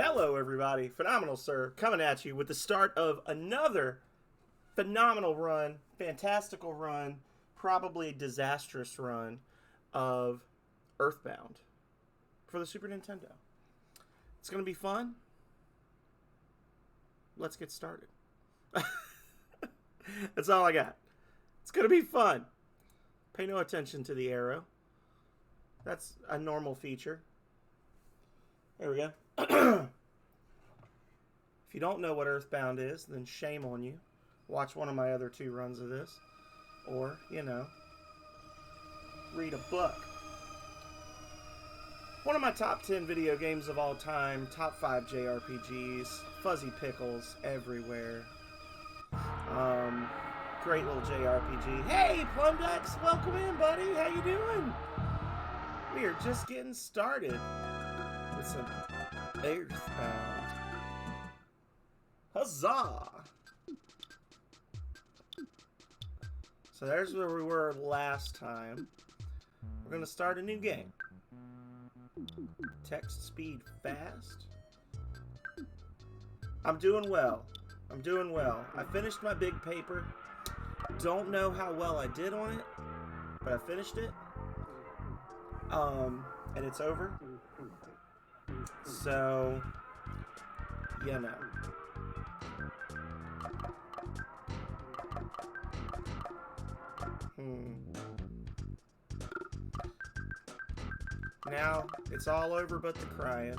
Hello, everybody. Phenomenal, sir. Coming at you with the start of another phenomenal run, fantastical run, probably disastrous run of Earthbound for the Super Nintendo. It's going to be fun. Let's get started. That's all I got. It's going to be fun. Pay no attention to the arrow. That's a normal feature. There we go. If you don't know what Earthbound is, then shame on you. Watch one of my other 2 runs of this. Or, read a book. One of my top 10 video games of all time. Top 5 JRPGs. Fuzzy pickles everywhere. Great little JRPG. Hey, Plumdex! Welcome in, buddy. How you doing? We are just getting started with some Earthbound. Huzzah! So there's where we were last time. We're going to start a new game. Text speed fast. I'm doing well. I finished my big paper. Don't know how well I did on it, but I finished it. And it's over. So, Now, it's all over but the crying.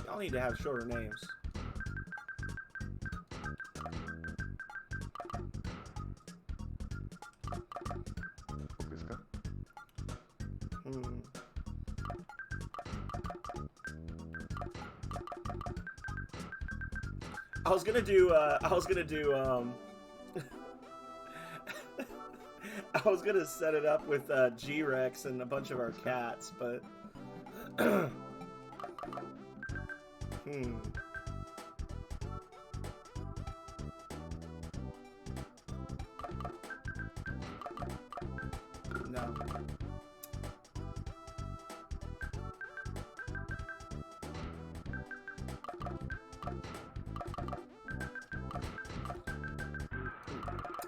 Y'all need to have shorter names. I was gonna do I was gonna set it up with G-Rex and a bunch of our cats, but no.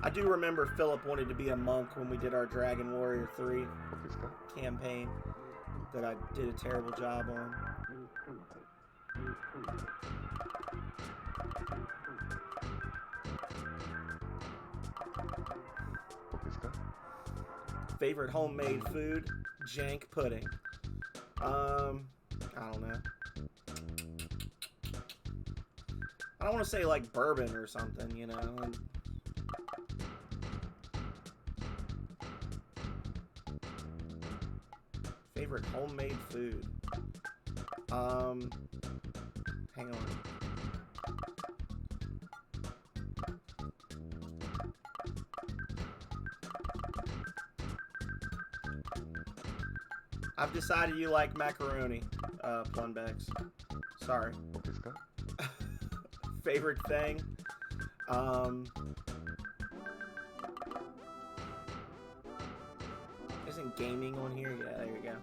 I do remember Philip wanted to be a monk when we did our Dragon Warrior 3 campaign that I did a terrible job on. Favorite homemade food? Jank pudding. I don't know. I don't want to say like bourbon or something, Favorite homemade food. Hang on. I've decided you like macaroni, Plunbex. Sorry. Favorite thing? Isn't gaming on here? Yeah, there you go.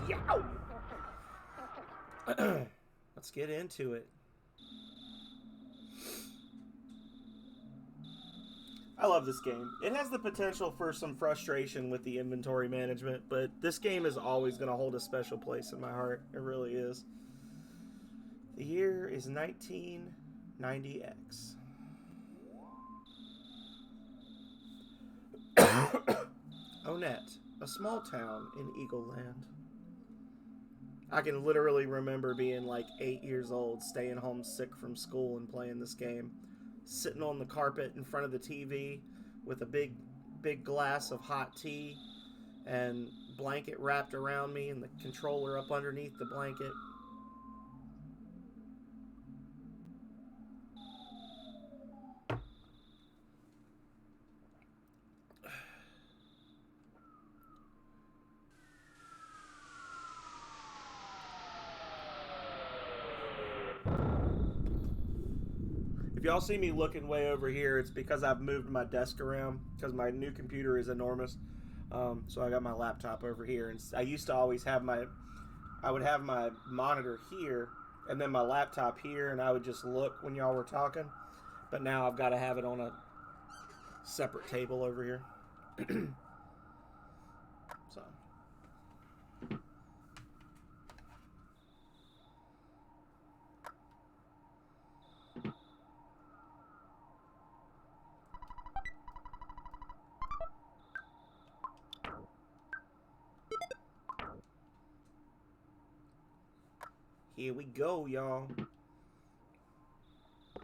Yow! Let's get into it. I love this game. It has the potential for some frustration with the inventory management, but this game is always going to hold a special place in my heart. It really is. The year is 1990X. ONETT, a small town in Eagle Land. I can literally remember being like 8 years old, staying home sick from school and playing this game. Sitting on the carpet in front of the TV with a big glass of hot tea and blanket wrapped around me and the controller up underneath the blanket. If y'all see me looking way over here, it's because I've moved my desk around because my new computer is enormous. So I got my laptop over here, and I used to always have I would have my monitor here, and then my laptop here, and I would just look when y'all were talking. But now I've got to have it on a separate table over here. So. Here we go, y'all.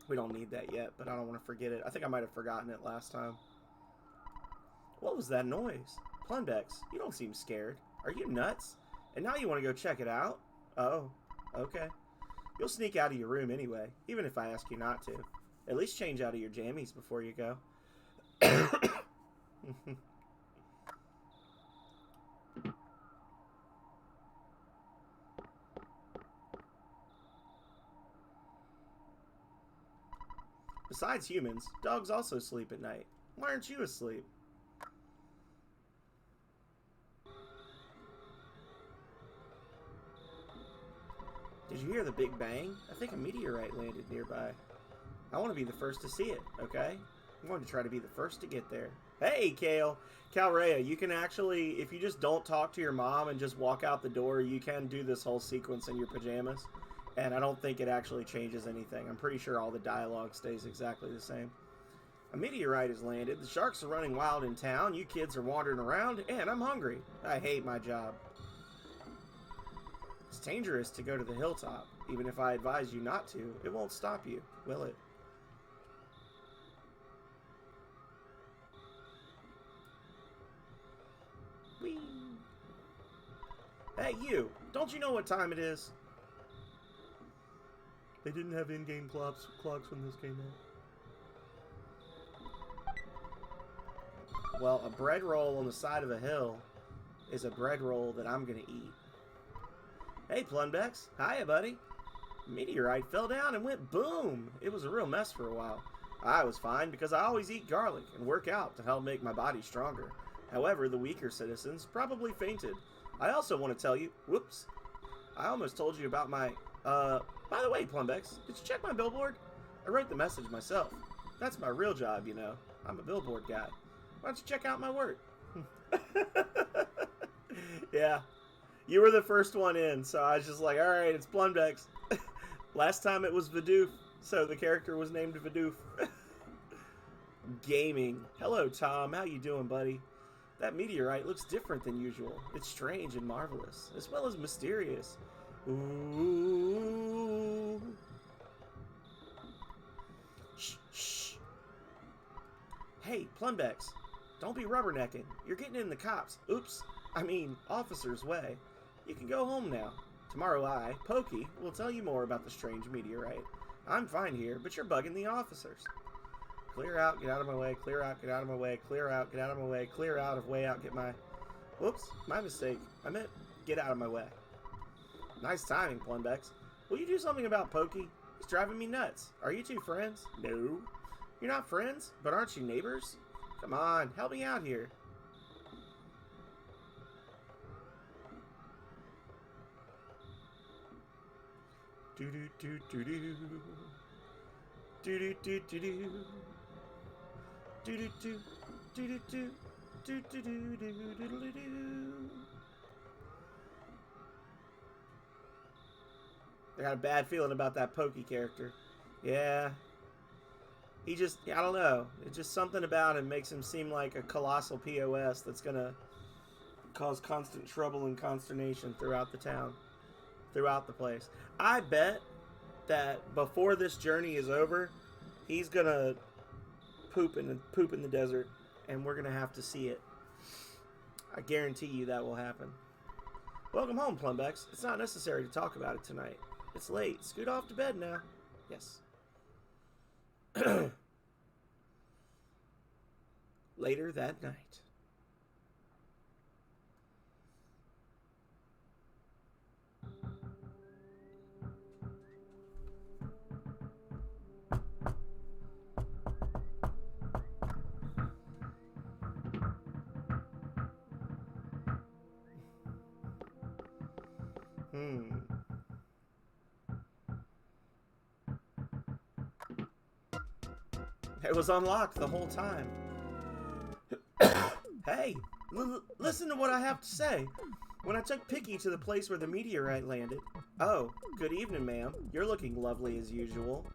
We don't need that yet, but I don't want to forget it. I think I might have forgotten it last time. What was that noise? Plundex, you don't seem scared. Are you nuts? And now you want to go check it out? Oh, okay. You'll sneak out of your room anyway, even if I ask you not to. At least change out of your jammies before you go. Besides humans, dogs also sleep at night. Why aren't you asleep? Did you hear the big bang? I think a meteorite landed nearby. I want to be the first to see it, okay? I'm going to try to be the first to get there. Hey, Kale! Calrea, you can actually, if you just don't talk to your mom and just walk out the door, you can do this whole sequence in your pajamas. And I don't think it actually changes anything. I'm pretty sure all the dialogue stays exactly the same. A meteorite has landed. The sharks are running wild in town. You kids are wandering around, and I'm hungry. I hate my job. It's dangerous to go to the hilltop. Even if I advise you not to, it won't stop you, will it? Whee! Hey, you! Don't you know what time it is? They didn't have in-game clocks when this came out. Well, a bread roll on the side of a hill is a bread roll that I'm gonna eat. Hey, Plunbex. Hiya, buddy. Meteorite fell down and went boom. It was a real mess for a while. I was fine because I always eat garlic and work out to help make my body stronger. However, the weaker citizens probably fainted. I also want to tell you, whoops, I almost told you about my, by the way, Plumbex, did you check my billboard? I wrote the message myself. That's my real job, you know. I'm a billboard guy. Why don't you check out my work? Yeah. You were the first one in, so I was just like, alright, it's Plumbex. Last time it was Vidoof, so the character was named Vidoof. Gaming. Hello, Tom. How you doing, buddy? That meteorite looks different than usual. It's strange and marvelous, as well as mysterious. Ooh. Shh, shh. Hey, Plumbex, don't be rubbernecking. You're getting in the cops. Officer's way. You can go home now. Tomorrow I, Pokey, will tell you more about the strange meteorite. I'm fine here, but you're bugging the officers. Clear out, get out of my way, clear out, get out of my way, clear out, get out of my way, clear out of way out, get my... Whoops, my mistake. I meant get out of my way. Nice timing, Plumbex. Will you do something about Pokey? He's driving me nuts. Are you two friends? No. You're not friends? But aren't you neighbors? Come on, help me out here. Do do do do do. Do do do do do. Do do do do do do. Do do do do do do do. I got a bad feeling about that Pokey character. Yeah. He just, I don't know. It's just something about him makes him seem like a colossal POS that's gonna cause constant trouble and consternation throughout the town. Throughout the place. I bet that before this journey is over, he's gonna poop in the desert, and we're gonna have to see it. I guarantee you that will happen. Welcome home, Plumbex. It's not necessary to talk about it tonight. It's late. Scoot off to bed now. Yes. Later that night. It was unlocked the whole time. Hey, listen to what I have to say. When I took Picky to the place where the meteorite landed... Oh, good evening, ma'am. You're looking lovely as usual.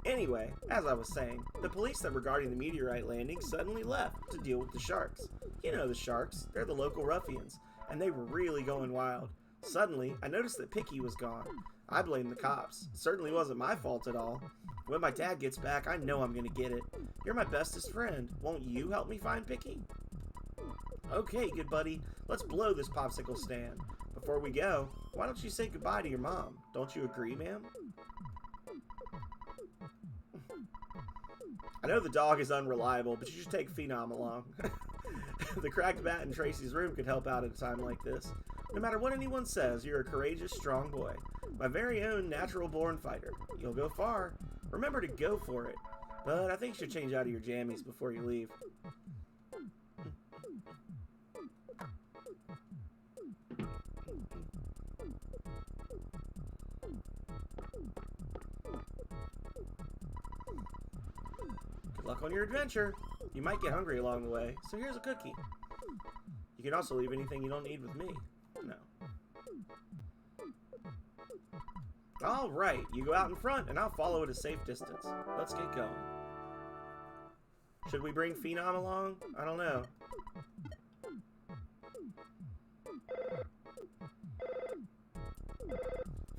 Anyway, as I was saying, the police that were guarding the meteorite landing suddenly left to deal with the sharks. You know the sharks. They're the local ruffians, and they were really going wild. Suddenly, I noticed that Picky was gone. I blame the cops. It certainly wasn't my fault at all. When my dad gets back, I know I'm gonna get it. You're my bestest friend. Won't you help me find Picky? Okay, good buddy. Let's blow this popsicle stand. Before we go, why don't you say goodbye to your mom? Don't you agree, ma'am? I know the dog is unreliable, but you should take Phenom along. The cracked bat in Tracy's room could help out at a time like this. No matter what anyone says, you're a courageous, strong boy. My very own natural-born fighter. You'll go far. Remember to go for it. But I think you should change out of your jammies before you leave. Good luck on your adventure. You might get hungry along the way, so here's a cookie. You can also leave anything you don't need with me. No. Alright, you go out in front, and I'll follow at a safe distance. Let's get going. Should we bring Phenom along? I don't know.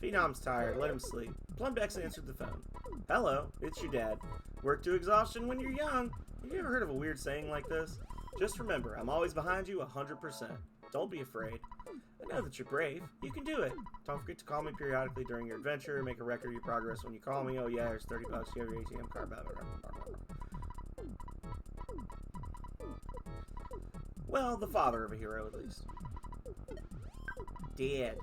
Phenom's tired. Let him sleep. Plumdex answered the phone. Hello, it's your dad. Work to exhaustion when you're young. Have you ever heard of a weird saying like this? Just remember, I'm always behind you 100%. Don't be afraid. I know that you're brave. You can do it. Don't forget to call me periodically during your adventure. Make a record of your progress when you call me. Oh yeah, there's $30. You have your ATM card. Well, the father of a hero, at least. Dead.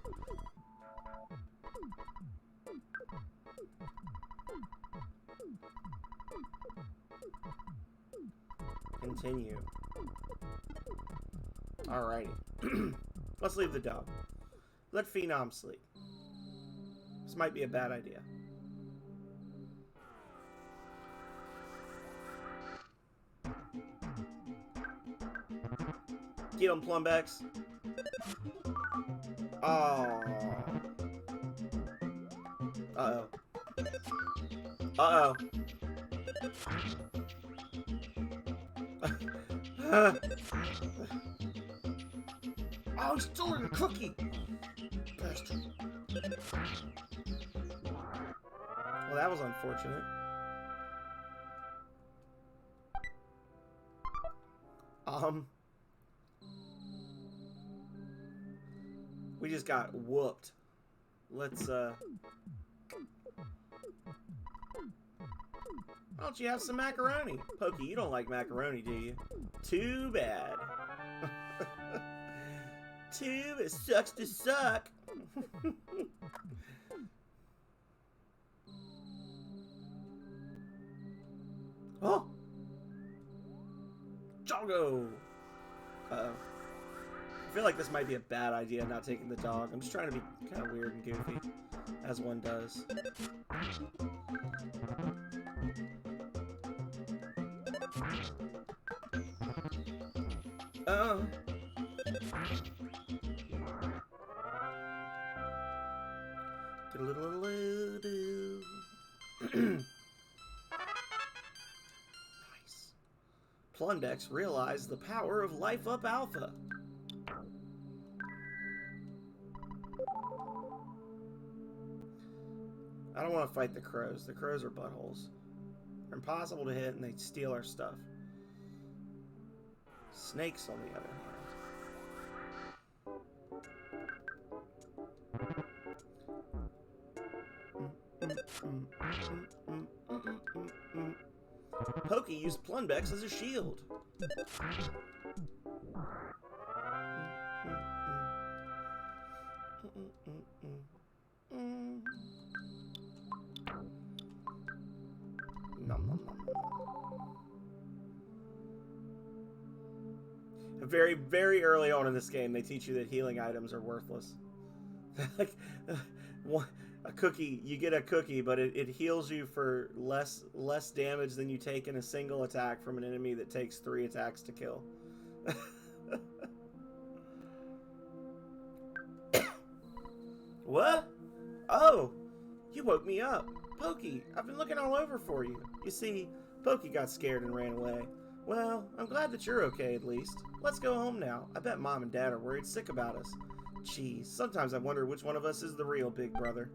Continue. Alrighty. Let's leave the dog. Let Phenom sleep. This might be a bad idea. Get him, Plumbex. Oh. Uh-oh. Uh-oh. Oh, he stole a cookie! Bastard. Well, that was unfortunate. We just got whooped. Let's, Why don't you have some macaroni? Pokey, you don't like macaroni, do you? Too bad. It sucks to suck. Oh! Jongo! Uh-oh. I feel like this might be a bad idea, not taking the dog. I'm just trying to be kind of weird and goofy, as one does. Nice. Plundex realized the power of Life Up Alpha. I don't want to fight the crows. The crows are buttholes. They're impossible to hit and they steal our stuff. Snakes, on the other hand. Pokey used Plundex as a shield. Very, very early on in this game, they teach you that healing items are worthless. Like, a cookie, you get a cookie, but it heals you for less damage than you take in a single attack from an enemy that takes 3 attacks to kill. What? Oh, you woke me up. Pokey, I've been looking all over for you. You see, Pokey got scared and ran away. Well, I'm glad that you're okay at least. Let's go home now. I bet Mom and Dad are worried sick about us. Geez, sometimes I wonder which one of us is the real big brother.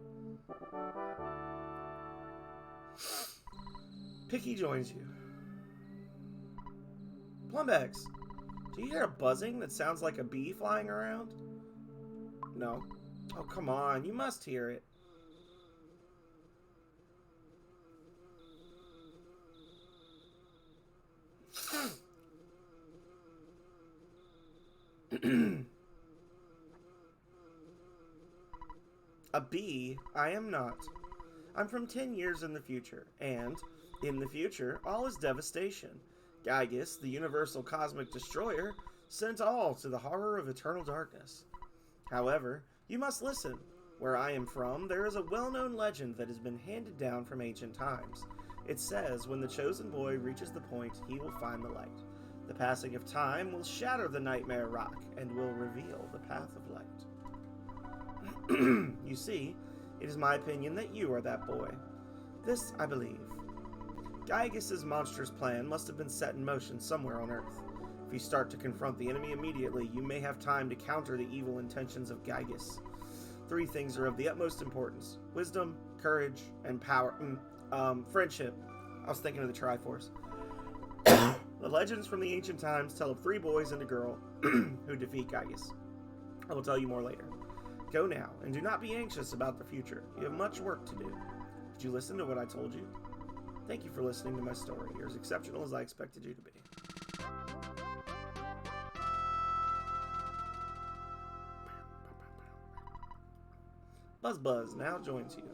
Picky joins you. Plumbex, do you hear a buzzing that sounds like a bee flying around? No. Oh, come on, you must hear it. A bee? I am not. I'm from 10 years in the future, and, in the future, all is devastation. Gygus, the universal cosmic destroyer, sent all to the horror of eternal darkness. However, you must listen. Where I am from, there is a well-known legend that has been handed down from ancient times. It says when the chosen boy reaches the point, he will find the light. The passing of time will shatter the nightmare rock and will reveal the path of light. You see, it is my opinion that you are that boy. This I believe. Gygus' monstrous plan must have been set in motion somewhere on Earth. If you start to confront the enemy immediately, you may have time to counter the evil intentions of Gygus. 3 things are of the utmost importance: wisdom, courage, and power. Friendship. I was thinking of the Triforce. The legends from the ancient times tell of 3 boys and a girl who defeat Gygus. I will tell you more later. Go now, and do not be anxious about the future. You have much work to do. Did you listen to what I told you? Thank you for listening to my story. You're as exceptional as I expected you to be. Buzz now joins you.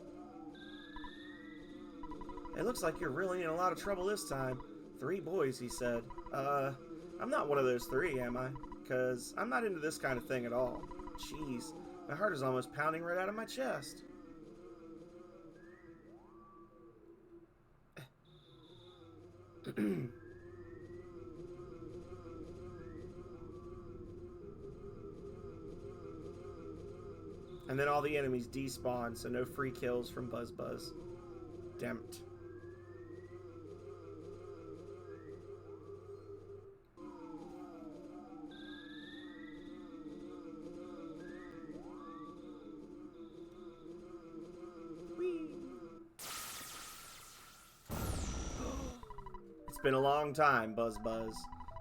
It looks like you're really in a lot of trouble this time. 3 boys, he said. I'm not one of those 3, am I? 'Cause I'm not into this kind of thing at all. Jeez, my heart is almost pounding right out of my chest. And then all the enemies despawn, so no free kills from Buzz. Damn it. It's been a long time, Buzz.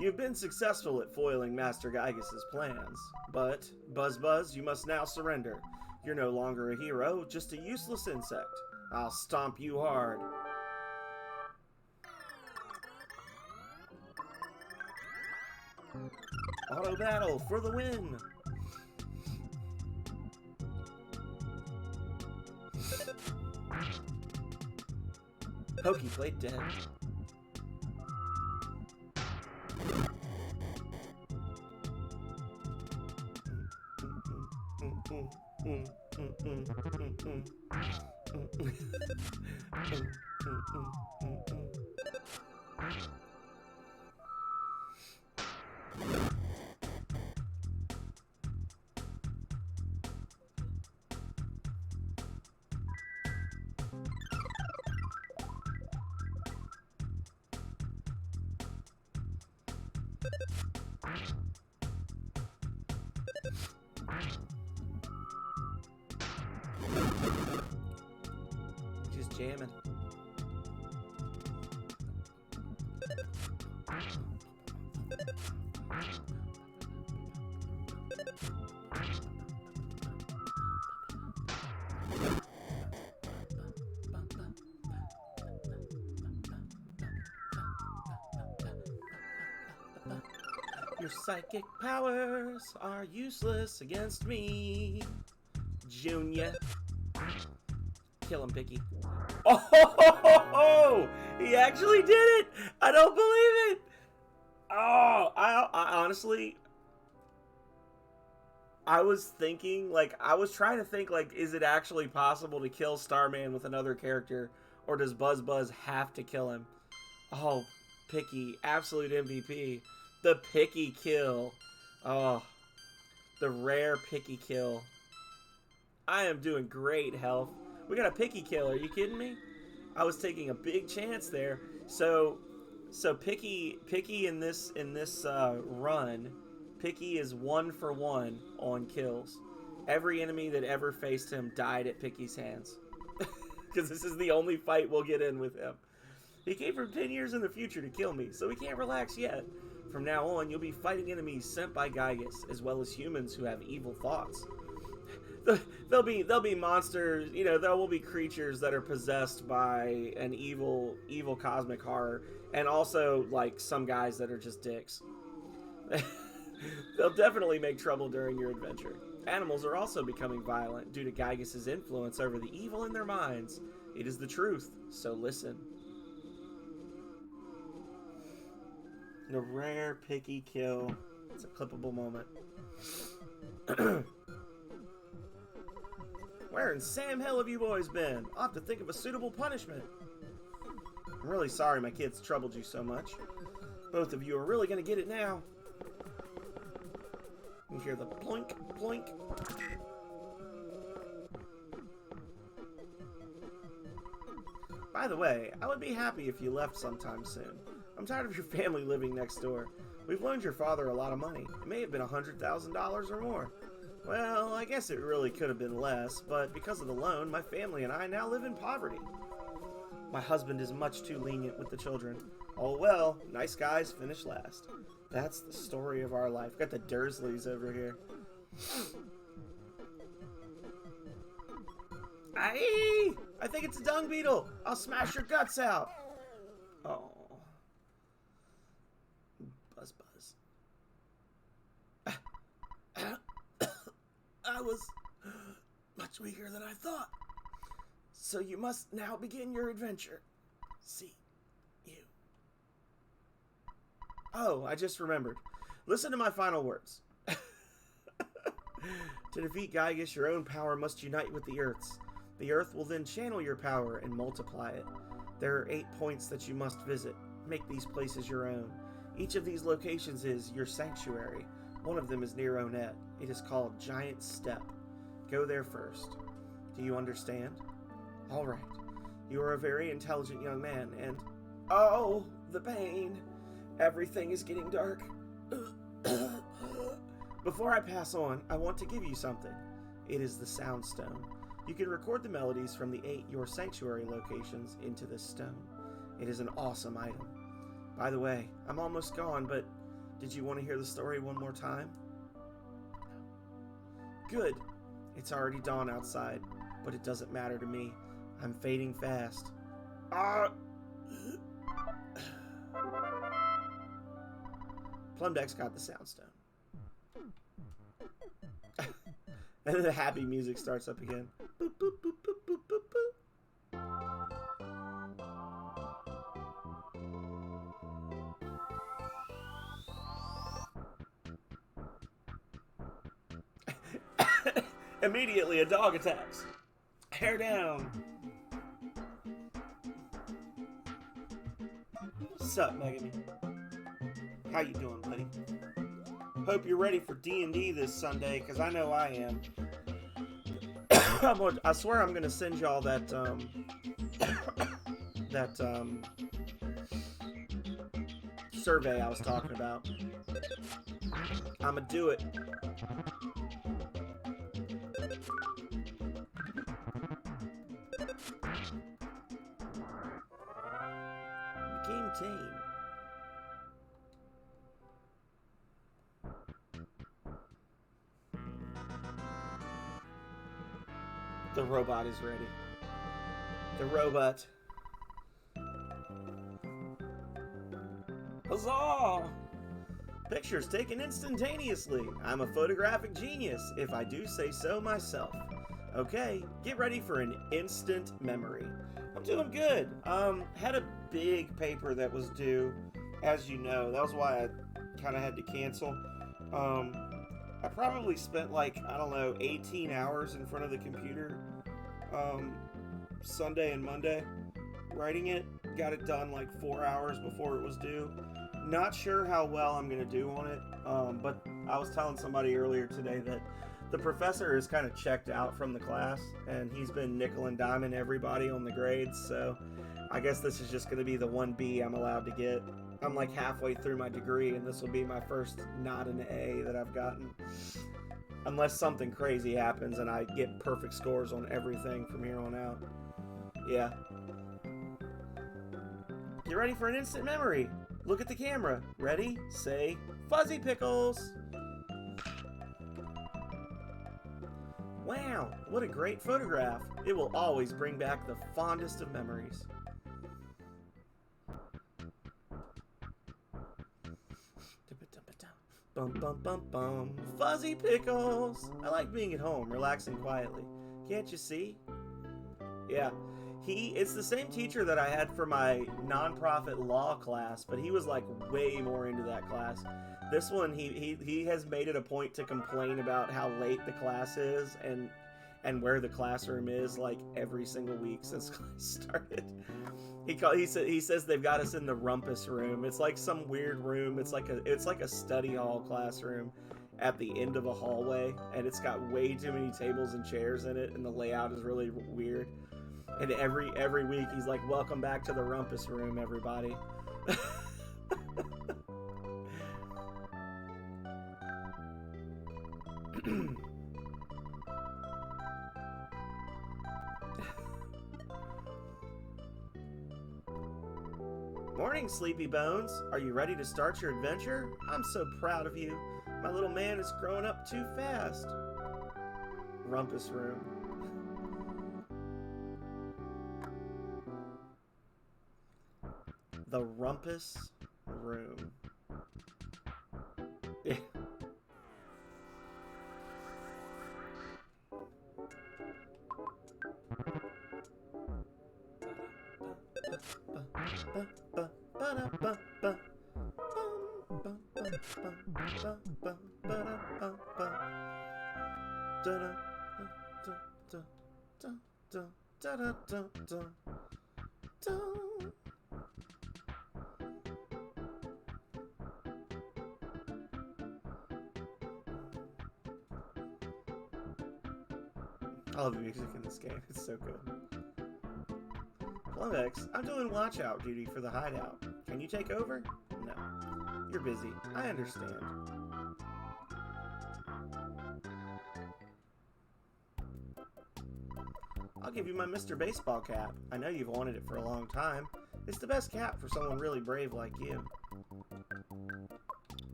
You've been successful at foiling Master Gygus' plans. But, Buzz, you must now surrender. You're no longer a hero, just a useless insect. I'll stomp you hard. Auto battle for the win! Pokey played dead. Just jamming. Your psychic powers are useless against me, Junior. Kill him, Picky. Oh, he actually did it! I don't believe it! Oh, I honestly... I was thinking, like, I was trying to think, like, is it actually possible to kill Starman with another character, or does Buzz Buzz have to kill him? Oh, Picky, absolute MVP. The Picky kill. Oh, the rare Picky kill. I am doing great, Health. We got a Picky kill. Are you kidding me? I was taking a big chance there. So Picky in this run, Picky is 1 for 1 on kills. Every enemy that ever faced him died at Picky's hands. Because this is the only fight we'll get in with him. He came from 10 years in the future to kill me, so we can't relax yet. From now on, you'll be fighting enemies sent by Gygus, as well as humans who have evil thoughts. There'll be monsters, you know, there will be creatures that are possessed by an evil cosmic horror, and also, like, some guys that are just dicks. They'll definitely make trouble during your adventure. Animals are also becoming violent due to Gygus' influence over the evil in their minds. It is the truth, so listen. The rare Picky kill. It's a clippable moment. Where in Sam Hill have you boys been? I'll have to think of a suitable punishment. I'm really sorry my kids troubled you so much. Both of you are really going to get it now. You hear the ploink, ploink. By the way, I would be happy if you left sometime soon. I'm tired of your family living next door. We've loaned your father a lot of money. It may have been $100,000 or more. Well, I guess it really could have been less, but because of the loan, my family and I now live in poverty. My husband is much too lenient with the children. Oh well, nice guys finish last. That's the story of our life. Got the Dursleys over here. Aye! I think it's a dung beetle. I'll smash your guts out. Oh. Buzz Buzz. I was much weaker than I thought. So you must now begin your adventure. See you. Oh, I just remembered. Listen to my final words. To defeat Gygus, your own power must unite with the Earth's. The Earth will then channel your power and multiply it. There are 8 points that you must visit. Make these places your own. Each of these locations is your sanctuary. One of them is near ONETT. It is called Giant Step. Go there first. Do you understand? All right. You are a very intelligent young man, and... Oh, the pain. Everything is getting dark. Before I pass on, I want to give you something. It is the Sound Stone. You can record the melodies from the 8 Your Sanctuary locations into this stone. It is an awesome item. By the way, I'm almost gone, but did you want to hear the story one more time? Good. It's already dawn outside, but it doesn't matter to me. I'm fading fast. Plumdeck's got the Sound Stone. And then the happy music starts up again. Boop, boop, boop, boop, boop, boop, boop. Immediately, a dog attacks. Hair down. Sup, Megan? How you doing, buddy? Hope you're ready for D&D this Sunday, because I know I am. I swear I'm gonna send y'all that survey I was talking about. I'ma do it. Became tame. The robot is ready. The robot. Huzzah! Pictures taken instantaneously. I'm a photographic genius, if I do say so myself. Okay, get ready for an instant memory. I'm doing good. Had a big paper that was due, as you know. That was why I kind of had to cancel. I probably spent like, I don't know, 18 hours in front of the computer Sunday and Monday writing it. Got it done like 4 hours before it was due. Not sure how well I'm going to do on it, but I was telling somebody earlier today that the professor is kind of checked out from the class, and he's been nickel and diming everybody on the grades, so I guess this is just going to be the 1B I'm allowed to get. I'm like halfway through my degree, and this will be my first not an A that I've gotten. Unless something crazy happens and I get perfect scores on everything from here on out. Yeah. Get ready for an instant memory. Look at the camera. Ready? Say, Fuzzy Pickles! Wow, what a great photograph. It will always bring back the fondest of memories. Bum bum bum bum. Fuzzy Pickles! I like being at home, relaxing quietly. Can't you see? Yeah. It's the same teacher that I had for my nonprofit law class, but he was like way more into that class. This one, he has made it a point to complain about how late the class is and where the classroom is like every single week since class started. He says they've got us in the rumpus room. It's like some weird room. It's like a study hall classroom at the end of a hallway, and it's got way too many tables and chairs in it, and the layout is really weird. And every week he's like, "Welcome back to the rumpus room, everybody." Morning, Sleepy Bones. Are you ready to start your adventure? I'm so proud of you. My little man is growing up too fast. Rumpus room. The rumpus room. Yeah. I love the music in this game. It's so good. Plumex, I'm doing watch out duty for the hideout. Can you take over? No. You're busy. I understand. I'll give you my Mr. Baseball cap. I know you've wanted it for a long time. It's the best cap for someone really brave like you.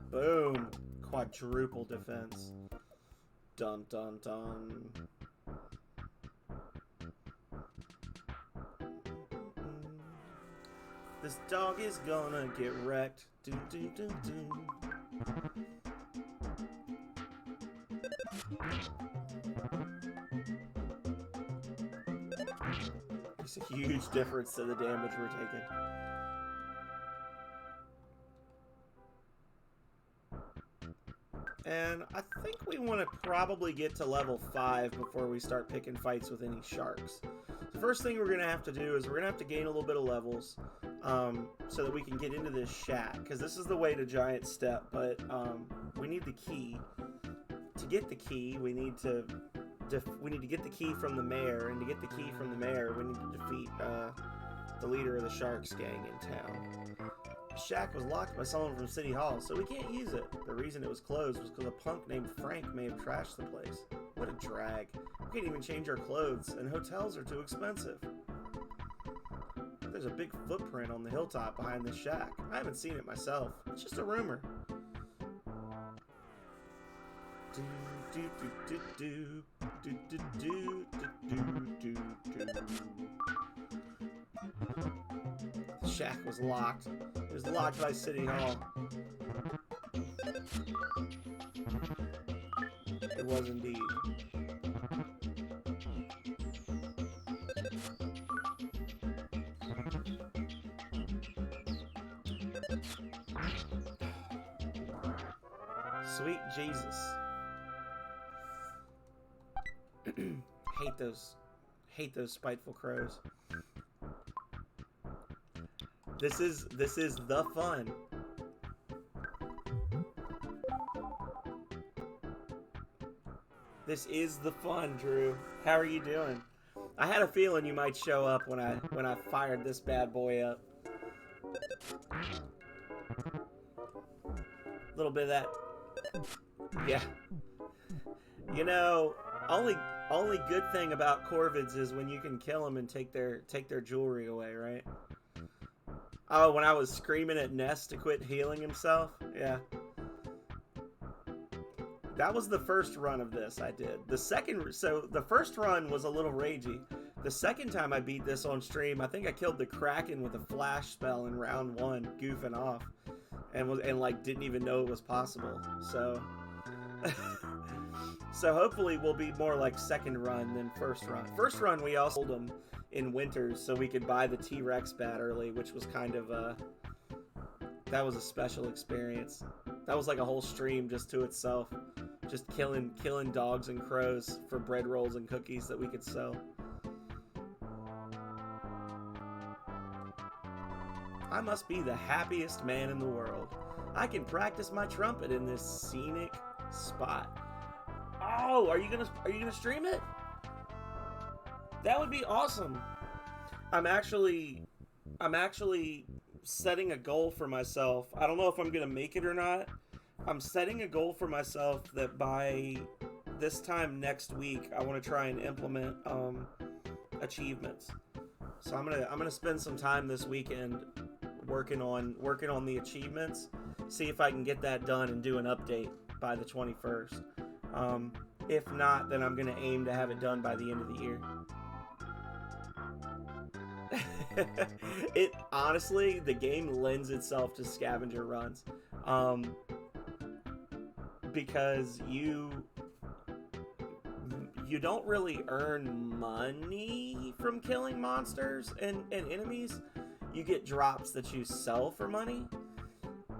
Boom. Quadruple defense. Dun dun dun. This dog is gonna get wrecked. Do do do do. It's a huge difference to the damage we're taking. And I think we want to probably get to level 5 before we start picking fights with any sharks. The first thing we're going to have to do is we're going to have to gain a little bit of levels so that we can get into this shack. Because this is the way to Giant Step, but we need the key. To get the key, we need to get the key from the mayor. And to get the key from the mayor, we need to defeat the leader of the Sharks gang in town. The shack was locked by someone from City Hall, so we can't use it. The reason it was closed was because a punk named Frank may have trashed the place. What a drag. We can't even change our clothes, and hotels are too expensive. There's a big footprint on the hilltop behind this shack. I haven't seen it myself. It's just a rumor. Do do do do do do do do do do do. The shack was locked. It was locked by City Hall. It was indeed. Sweet Jesus. Hate those spiteful crows. This is the fun. This is the fun, Drew. How are you doing? I had a feeling you might show up when I fired this bad boy up. A little bit of that. Yeah. You know, only good thing about corvids is when you can kill them and take their jewelry away, right? Oh, when I was screaming at Ness to quit healing himself? Yeah. That was the first run of this I did. The first run was a little ragey. The second time I beat this on stream, I think I killed the Kraken with a flash spell in round 1, goofing off. And like didn't even know it was possible. So so hopefully we'll be more like second run than first run. First run we also sold them in winters so we could buy the T-Rex bat early, which was kind of that was a special experience. That was like a whole stream just to itself. Just killing dogs and crows for bread rolls and cookies that we could sell. I must be the happiest man in the world. I can practice my trumpet in this scenic spot. Oh, are you gonna stream it? That would be awesome. I'm actually setting a goal for myself. I don't know if I'm gonna make it or not. I'm setting a goal for myself that by this time next week, I want to try and implement achievements. So I'm gonna spend some time this weekend working on the achievements. See if I can get that done and do an update by the 21st. If not, then I'm gonna aim to have it done by the end of the year. It honestly, the game lends itself to scavenger runs. Because you don't really earn money from killing monsters and enemies. You get drops that you sell for money,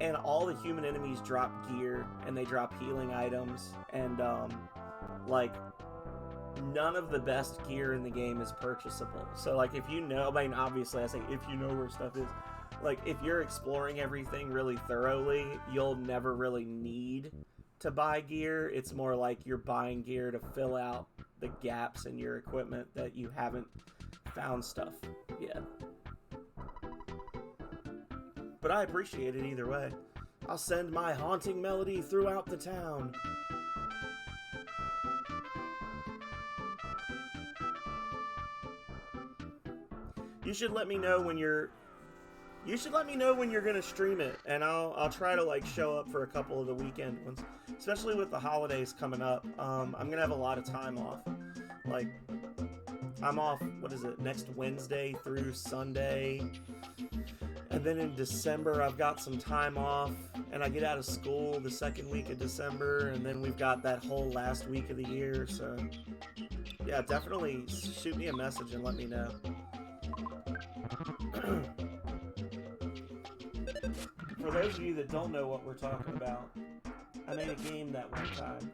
and all the human enemies drop gear and they drop healing items, and like none of the best gear in the game is purchasable. So like if you know, I mean obviously I say if you know where stuff is, like if you're exploring everything really thoroughly, you'll never really need to buy gear. It's more like you're buying gear to fill out the gaps in your equipment that you haven't found stuff yet. But I appreciate it either way. I'll send my haunting melody throughout the town. You should let me know when you're gonna stream it, and I'll try to like show up for a couple of the weekend ones, especially with the holidays coming up. I'm gonna have a lot of time off. Like I'm off, what is it, next Wednesday through Sunday, and then in December I've got some time off, and I get out of school the second week of December, and then we've got that whole last week of the year. So yeah, definitely shoot me a message and let me know. For those of you that don't know what we're talking about, I made a game that one time.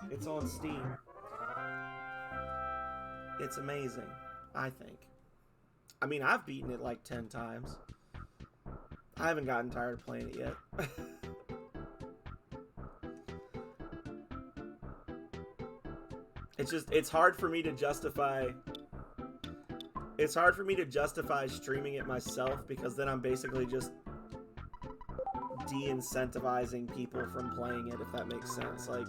It's on Steam. It's amazing, I think. I mean, I've beaten it like 10 times. I haven't gotten tired of playing it yet. It's hard for me to justify... It's hard for me to justify streaming it myself, because then I'm basically just de-incentivizing people from playing it, if that makes sense. Like,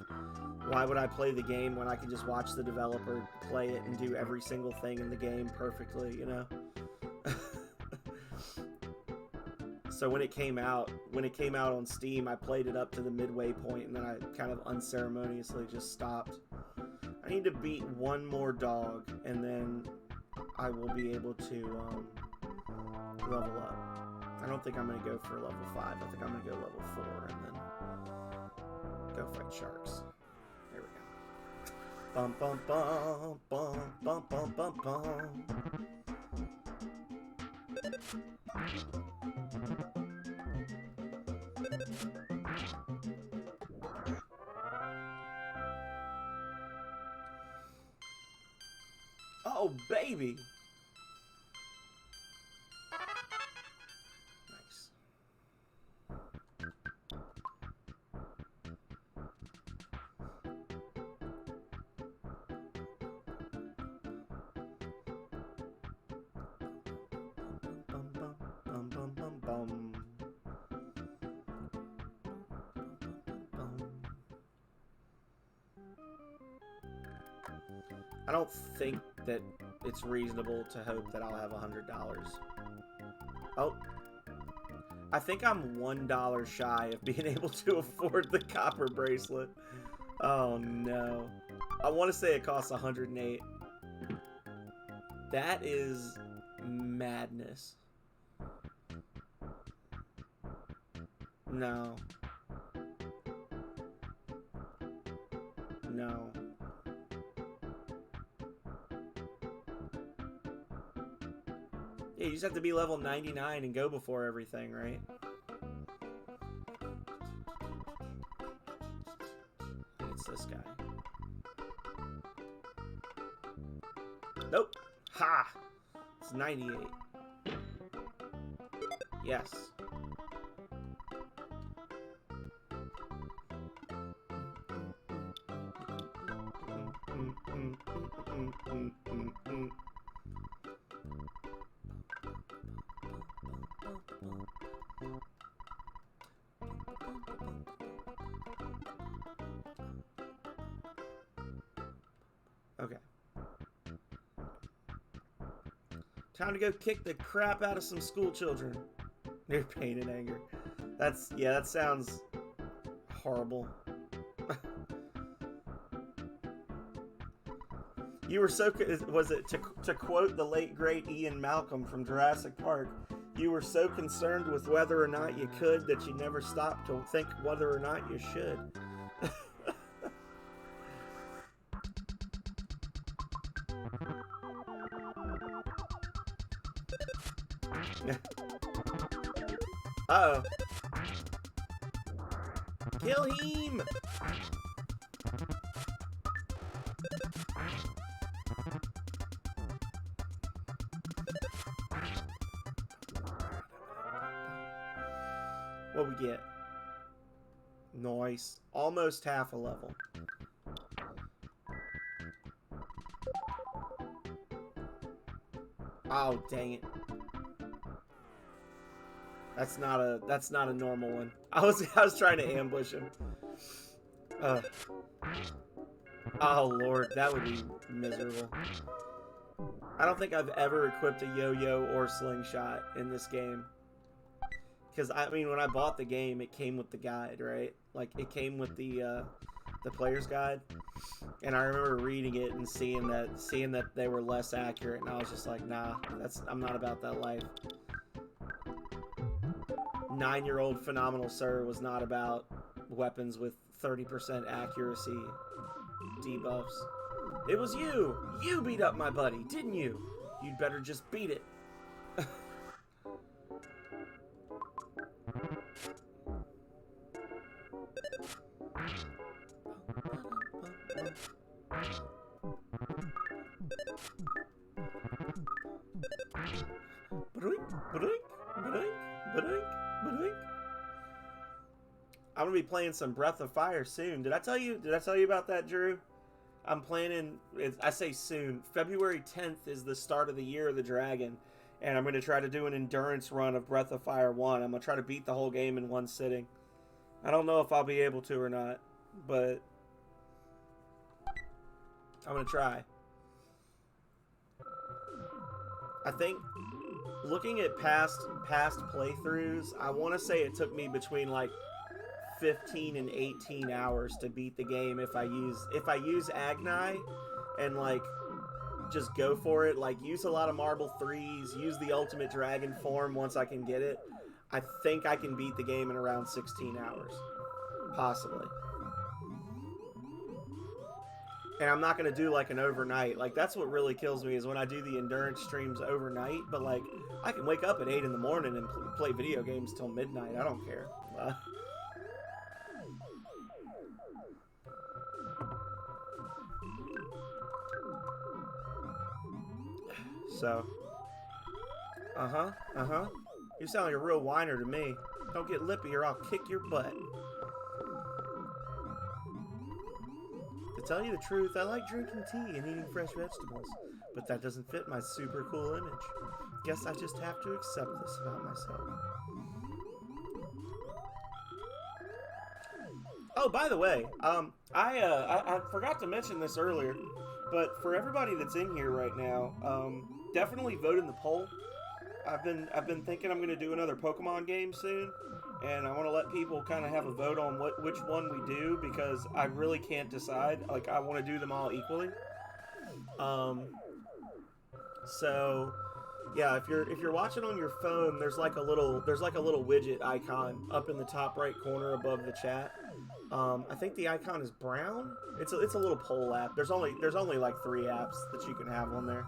why would I play the game when I can just watch the developer play it and do every single thing in the game perfectly, you know? So when it came out on Steam, I played it up to the midway point, and then I kind of unceremoniously just stopped. I need to beat one more dog, and then I will be able to level up. I don't think I'm going to go for level 5. I think I'm going to go level 4 and then go fight sharks. There we go. Bum bum bum bum bum bum bum bum. Oh, baby. Nice. Bum, bum, bum, bum, bum, bum. I don't think that it's reasonable to hope that I'll have $100. Oh. I think I'm $1 shy of being able to afford the copper bracelet. Oh no. I want to say it costs 108. That is madness. No. No. Yeah, you just have to be level 99 and go before everything, right? It's this guy. Nope. Ha! It's 98. Yes. Okay. Time to go kick the crap out of some school children. Near pain and anger. That's, yeah, that sounds horrible. You were so, was it to quote the late great Ian Malcolm from Jurassic Park, you were so concerned with whether or not you could that you never stopped to think whether or not you should. Uh-oh. Kill him! What we get? Nice. Almost half a level. Oh, dang it. That's not a normal one. I was trying to ambush him. Oh lord, that would be miserable. I don't think I've ever equipped a yo-yo or slingshot in this game. Because I mean, when I bought the game, it came with the guide, right? Like it came with the player's guide, and I remember reading it and seeing that they were less accurate, and I was just like, nah, I'm not about that life. 9-year-old Phenomenal Sir was not about weapons with 30% accuracy debuffs. It was you! You beat up my buddy, didn't you? You'd better just beat it. I'm gonna be playing some Breath of Fire soon. Did I tell you about that, Drew? I'm planning, I say soon, February 10th is the start of the Year of the Dragon, and I'm gonna try to do an endurance run of Breath of Fire 1. I'm gonna try to beat the whole game in one sitting. I don't know if I'll be able to or not, but I'm gonna try. I think looking at past playthroughs, I want to say it took me between like 15 and 18 hours to beat the game if I use Agni and like just go for it, like use a lot of Marble 3s, use the ultimate dragon form once I can get it. I think I can beat the game in around 16 hours. Possibly. And I'm not going to do like an overnight. Like that's what really kills me is when I do the endurance streams overnight, but like I can wake up at 8 in the morning and play video games till midnight. I don't care. so. Uh-huh. You sound like a real whiner to me. Don't get lippy or I'll kick your butt. To tell you the truth, I like drinking tea and eating fresh vegetables, but that doesn't fit my super cool image. Guess I just have to accept this about myself. Oh, by the way, I forgot to mention this earlier, but for everybody that's in here right now, definitely vote in the poll. I've been thinking I'm going to do another Pokemon game soon, and I want to let people kind of have a vote on which one we do, because I really can't decide. Like, I want to do them all equally. So yeah, if you're watching on your phone, there's like a little widget icon up in the top right corner above the chat. I think the icon is brown. It's a little poll app. There's only like 3 apps that you can have on there,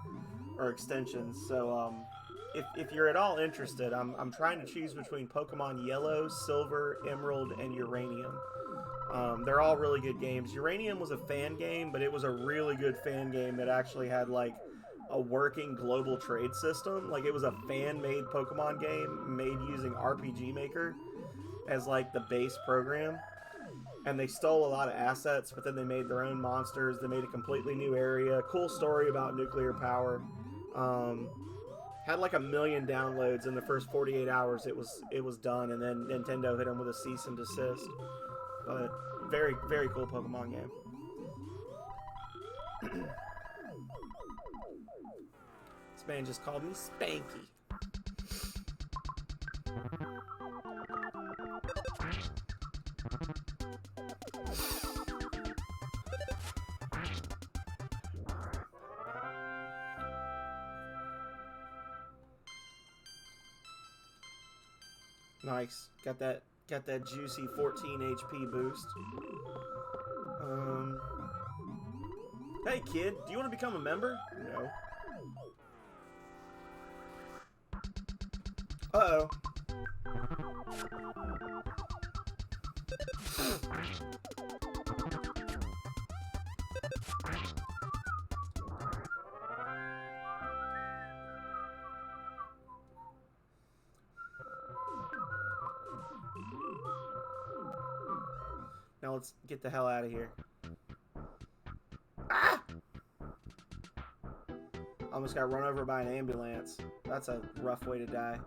or extensions. So if you're at all interested, I'm trying to choose between Pokemon Yellow, Silver, Emerald, and Uranium. They're all really good games. Uranium was a fan game, but it was a really good fan game that actually had like a working global trade system. Like, it was a fan-made Pokemon game made using RPG Maker as like the base program. And they stole a lot of assets, but then they made their own monsters. They made a completely new area. Cool story about nuclear power. Had like 1 million downloads in the first 48 hours. It was done, and then Nintendo hit them with a cease and desist. But very, very cool Pokemon game. This man just called me Spanky. Nice. Got that juicy 14 HP boost. Hey kid, do you want to become a member? No. Uh-oh. Now let's get the hell out of here. Ah! Almost got run over by an ambulance. That's a rough way to die.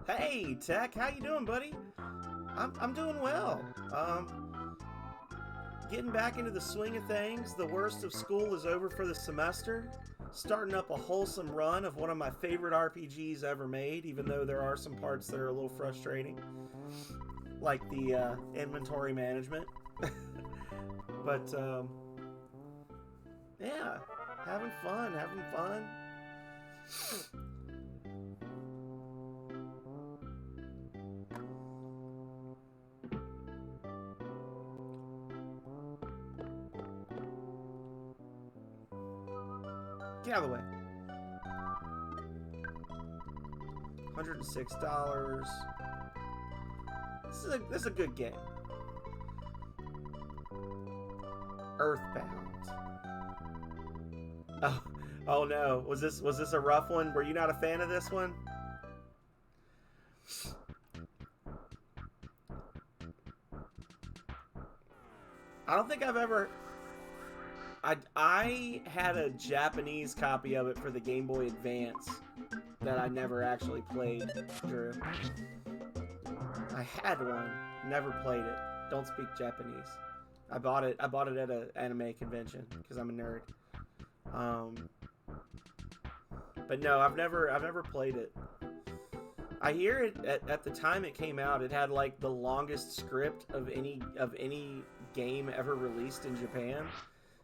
Hey, Tech, how you doing, buddy? I'm doing well. Getting back into the swing of things. The worst of school is over for the semester. Starting up a wholesome run of one of my favorite RPGs ever made, even though there are some parts that are a little frustrating, like the inventory management. But yeah, having fun. Get out of the way. $106. This is a good game. Earthbound. Oh no. Was this a rough one? Were you not a fan of this one? I don't think I've ever... I had a Japanese copy of it for the Game Boy Advance that I never actually played, Drew. I had one, never played it. Don't speak Japanese. I bought it at an anime convention because I'm a nerd. But no, I've never played it. I hear it at the time it came out, it had like the longest script of any game ever released in Japan.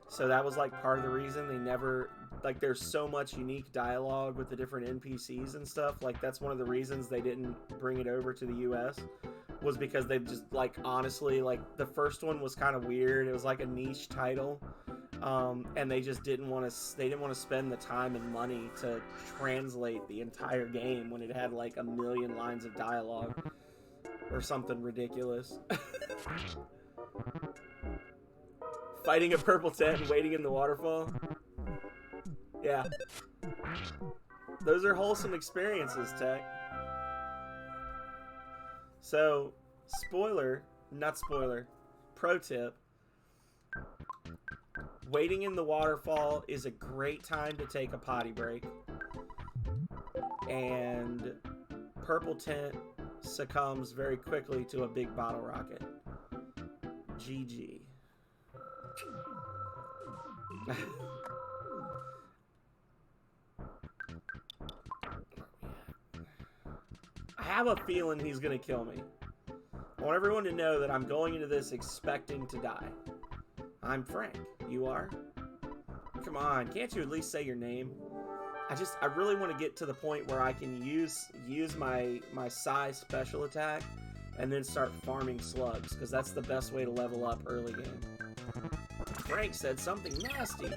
So that was like part of the reason they never, like, there's so much unique dialogue with the different NPCs and stuff. Like, that's one of the reasons they didn't bring it over to the US, was because they just, like, honestly, like, the first one was kind of weird. It was like a niche title. And they just didn't want to spend the time and money to translate the entire game when it had like 1 million lines of dialogue. or something ridiculous. Fighting a purple tent and waiting in the waterfall. Yeah. Those are wholesome experiences, Tech. So, pro tip. Waiting in the waterfall is a great time to take a potty break. And purple tent succumbs very quickly to a big bottle rocket. GG. I have a feeling he's gonna kill me. I want everyone to know that I'm going into this expecting to die. I'm Frank. You are? Come on, can't you at least say your name? I really want to get to the point where I can use my Psy special attack and then start farming slugs, because that's the best way to level up early game. Frank said something nasty.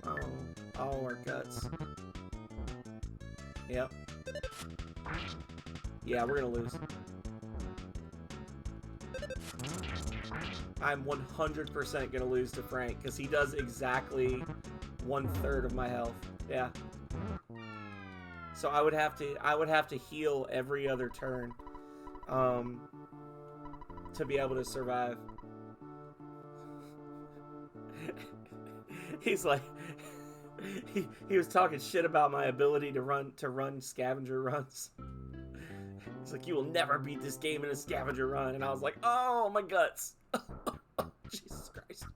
Oh, our guts. Yep. Yeah, we're gonna lose. I'm 100% gonna lose to Frank, because he does exactly 1/3 of my health. Yeah. So I would have to heal every other turn, to be able to survive. He's like, he was talking shit about my ability to run scavenger runs. He's like, you will never beat this game in a scavenger run, and I was like, oh my guts. Jesus Christ.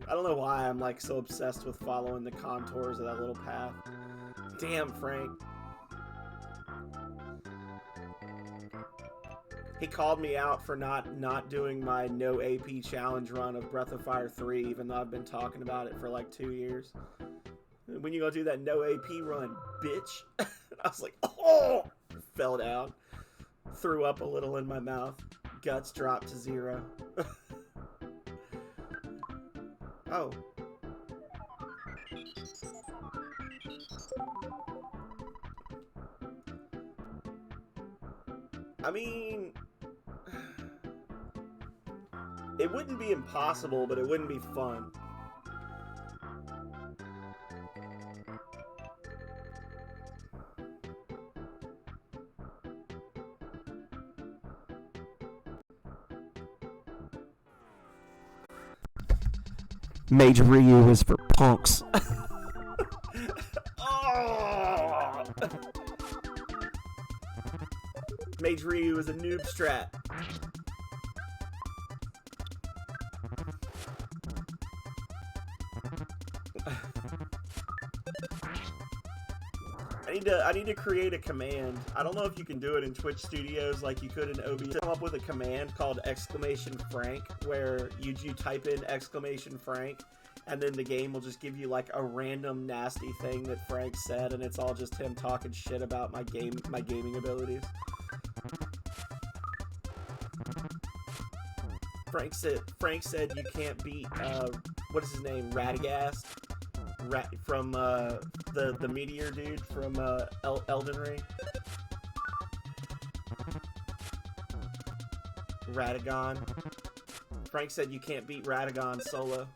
I don't know why I'm like so obsessed with following the contours of that little path. Damn, Frank. He called me out for not doing my no AP challenge run of Breath of Fire 3, even though I've been talking about it for like 2 years. When you gonna do that no AP run, bitch? I was like, oh! Fell down. Threw up a little in my mouth. Guts dropped to 0. Oh. I mean, it wouldn't be impossible, but it wouldn't be fun. Mage Ryu is for punks. Oh! Mage Ryu is a noob strat. I need to create a command. I don't know if you can do it in Twitch Studios like you could in OBS. Come up with a command called !Frank, where you type in !Frank, and then the game will just give you like a random nasty thing that Frank said, and it's all just him talking shit about my gaming abilities. Frank said you can't beat what is his name? Radagast? From the meteor dude from Elden Ring. Radagon. Frank said you can't beat Radagon solo.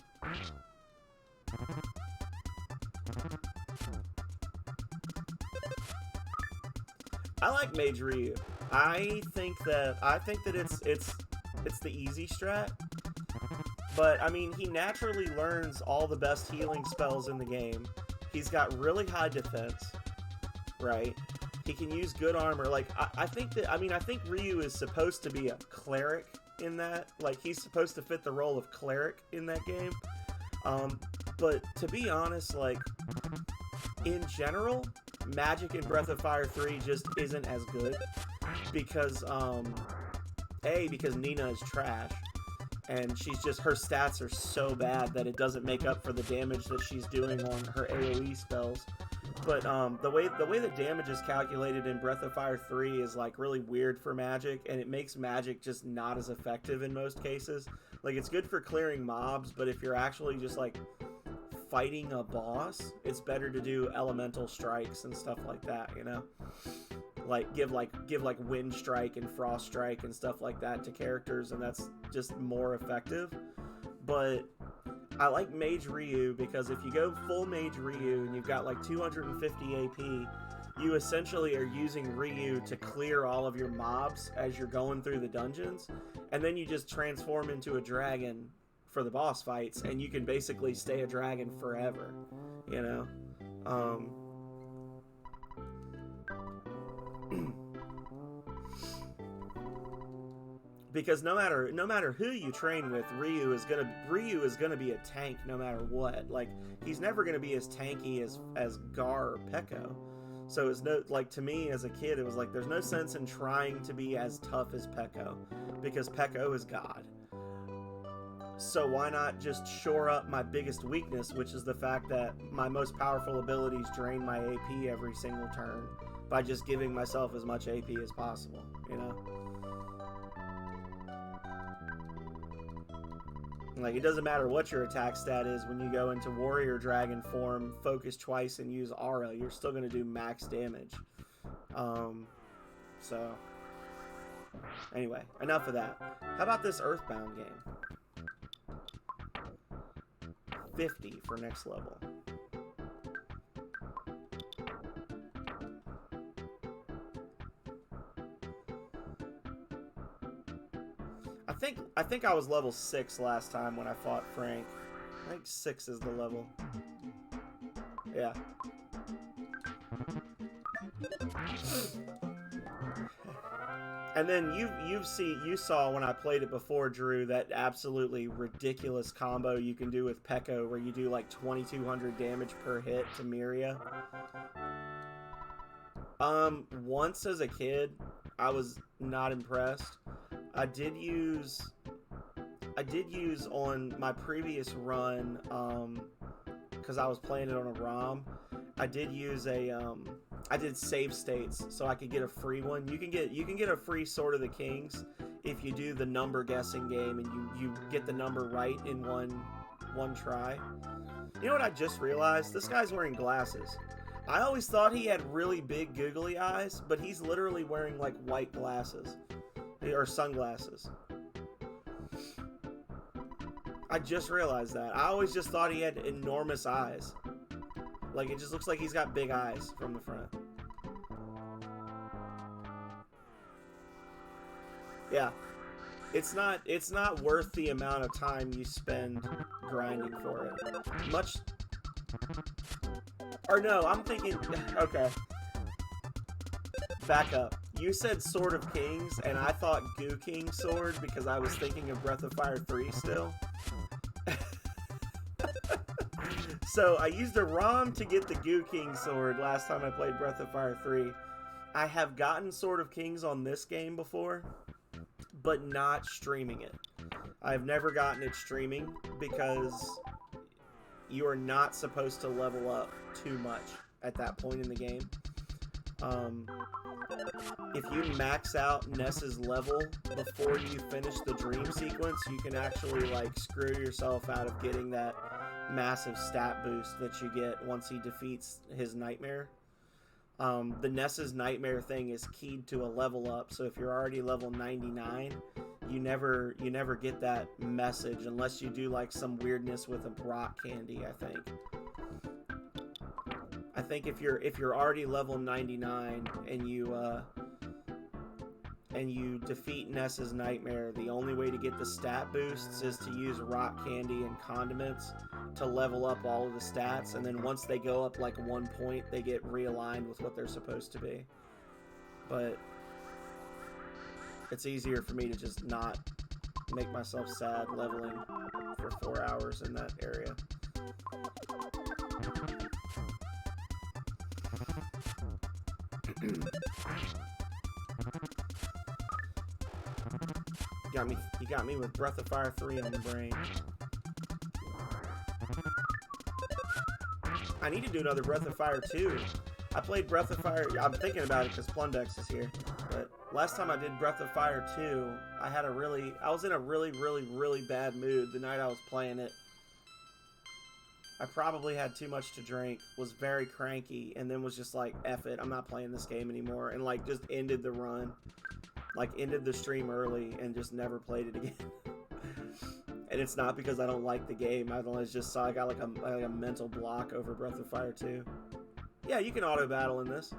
I like Mage Ryu. I think that it's the easy strat. But, I mean, he naturally learns all the best healing spells in the game. He's got really high defense, right? He can use good armor. Like, I think Ryu is supposed to be a cleric in that. Like, he's supposed to fit the role of cleric in that game. But, to be honest, like, in general, Magic in Breath of Fire 3 just isn't as good. Because, because Nina is trash. And her stats are so bad that it doesn't make up for the damage that she's doing on her AoE spells. But the way the damage is calculated in Breath of Fire 3 is like really weird for magic, and it makes magic just not as effective in most cases. Like, it's good for clearing mobs, but if you're actually just like fighting a boss, it's better to do elemental strikes and stuff like that, you know? Like give wind strike and frost strike and stuff like that to characters, and that's just more effective. But I like Mage Ryu because if you go full Mage Ryu and you've got like 250 AP, you essentially are using Ryu to clear all of your mobs as you're going through the dungeons, and then you just transform into a dragon for the boss fights, and you can basically stay a dragon forever, you know? Because no matter who you train with, Ryu is gonna be a tank no matter what. Like, he's never gonna be as tanky as Gar or Peko. So it's no, like, to me as a kid, it was like there's no sense in trying to be as tough as Peko, because Peko is God. So why not just shore up my biggest weakness, which is the fact that my most powerful abilities drain my AP every single turn, by just giving myself as much AP as possible, you know? Like, it doesn't matter what your attack stat is when you go into Warrior Dragon form, focus twice, and use Aura, you're still going to do max damage. So, anyway, enough of that. How about this Earthbound game? 50 for next level. I think I was level 6 last time when I fought Frank. I think 6 is the level. Yeah. And then you saw when I played it before, Drew, that absolutely ridiculous combo you can do with Peko, where you do like 2200 damage per hit to Miria. Once as a kid, I was not impressed. I did use on my previous run, because I was playing it on a ROM, I did use I did save states so I could get a free one. You can get a free Sword of the Kings if you do the number guessing game and you get the number right in one try. You know what I just realized? This guy's wearing glasses. I always thought he had really big googly eyes, but he's literally wearing like white glasses. Or sunglasses. I just realized that. I always just thought he had enormous eyes. Like, it just looks like he's got big eyes from the front. Yeah. It's not worth the amount of time you spend grinding for it. Much... Or no, I'm thinking... Okay. Back up. You said Sword of Kings, and I thought Goo King Sword because I was thinking of Breath of Fire 3 still. So I used a ROM to get the Goo King Sword last time I played Breath of Fire 3. I have gotten Sword of Kings on this game before, but not streaming it. I've never gotten it streaming because you are not supposed to level up too much at that point in the game. If you max out Ness's level before you finish the dream sequence, you can actually, like, screw yourself out of getting that massive stat boost that you get once he defeats his nightmare. The Ness's nightmare thing is keyed to a level up, so if you're already level 99, you never get that message unless you do, like, some weirdness with a rock candy, I think. I think if you're already level 99 and you defeat Ness's nightmare, the only way to get the stat boosts is to use rock candy and condiments to level up all of the stats, and then once they go up like 1 point, they get realigned with what they're supposed to be. But it's easier for me to just not make myself sad leveling for 4 hours in that area. You got me with Breath of Fire 3 on the brain. I need to do another Breath of Fire 2. I played Breath of Fire. I'm thinking about it because Plundex is here. But last time I did Breath of Fire 2, I was in a really bad mood the night I was playing it. I probably had too much to drink, was very cranky, and then was just like, F it, I'm not playing this game anymore. And like just ended the run. Like ended the stream early and just never played it again. And it's not because I don't like the game. It's just I got like a mental block over Breath of Fire 2. Yeah, you can auto battle in this.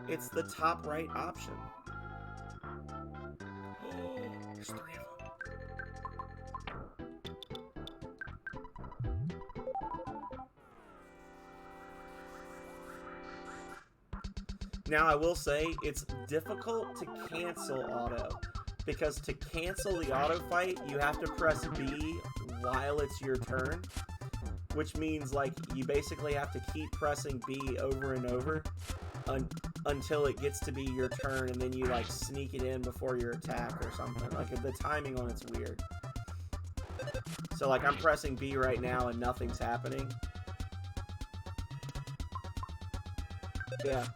It's the top right option. There's 3 of them. Now, I will say, it's difficult to cancel auto, because to cancel the auto fight, you have to press B while it's your turn, which means, like, you basically have to keep pressing B over and over until it gets to be your turn, and then you, like, sneak it in before your attack or something. Like, the timing on it's weird. So, like, I'm pressing B right now and nothing's happening. Yeah.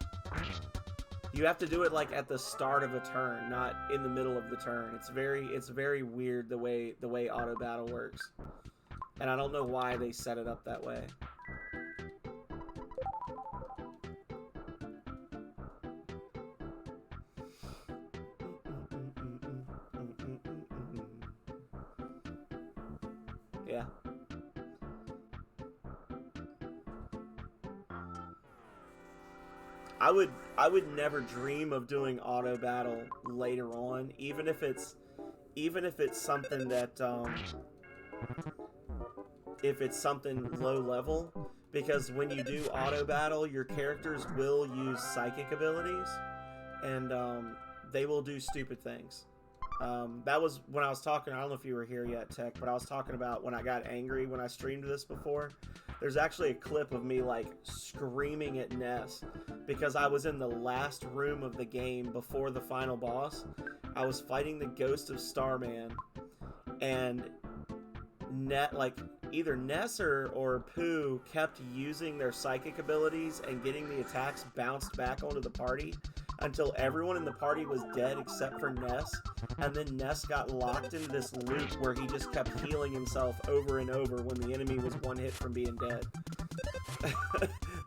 You have to do it like at the start of a turn, not in the middle of the turn. It's very weird the way auto battle works. And I don't know why they set it up that way. Yeah. I would never dream of doing auto battle later on, even if it's something that if it's something low level, because when you do auto battle, your characters will use psychic abilities, and they will do stupid things. That was when I was talking, I don't know if you were here yet, Tech, but I was talking about when I got angry when I streamed this before. There's actually a clip of me, like, screaming at Ness because I was in the last room of the game before the final boss. I was fighting the ghost of Starman, and either Ness or Pooh kept using their psychic abilities and getting the attacks bounced back onto the party until everyone in the party was dead except for Ness, and then Ness got locked into this loop where he just kept healing himself over and over when the enemy was one hit from being dead.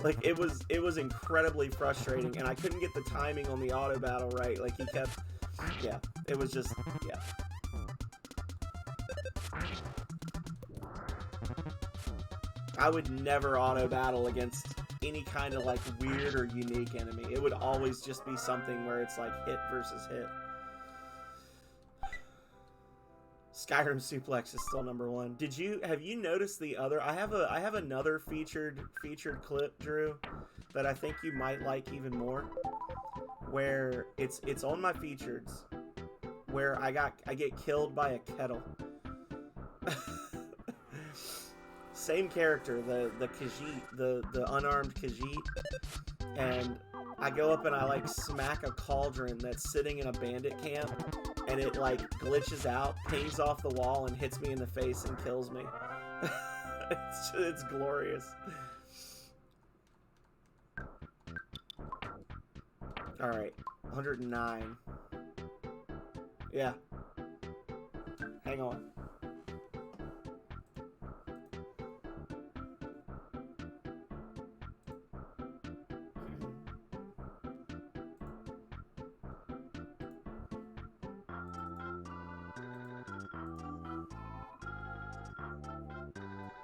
Like, it was incredibly frustrating, and I couldn't get the timing on the auto battle right. Like, he kept, yeah, it was just, yeah. I would never auto battle against any kind of, like, weird or unique enemy. It would always just be something where it's like hit versus hit. Skyrim Suplex is still #1. Have you noticed the other? I have another featured clip, Drew, that I think you might like even more. Where it's on my features, where I get killed by a kettle. Same character, the Khajiit, the unarmed Khajiit, and I go up and I, like, smack a cauldron that's sitting in a bandit camp, and it, like, glitches out, pings off the wall, and hits me in the face and kills me. It's glorious. Alright, 109. Yeah. Hang on.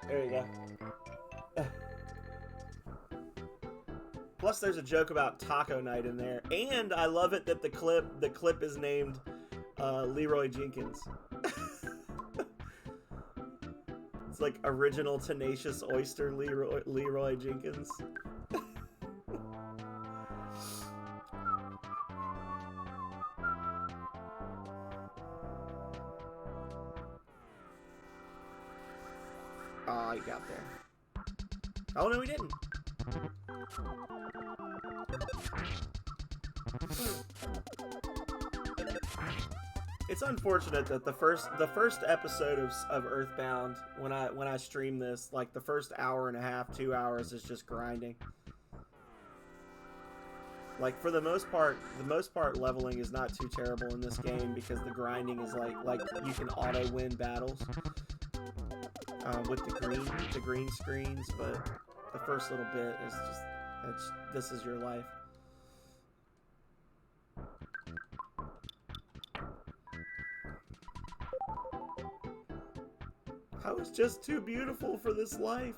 There you go. Plus, there's a joke about Taco Night in there, and I love it that the clip is named Leroy Jenkins. It's like original Tenacious Oyster Leroy Jenkins. Oh, he got there. Oh, no, he didn't. It's unfortunate that the first episode of Earthbound, when I stream this, like the first hour and a half, 2 hours is just grinding. Like for the most part leveling is not too terrible in this game because the grinding is like you can auto win battles with the green screens, but the first little bit is just this is your life. I was just too beautiful for this life.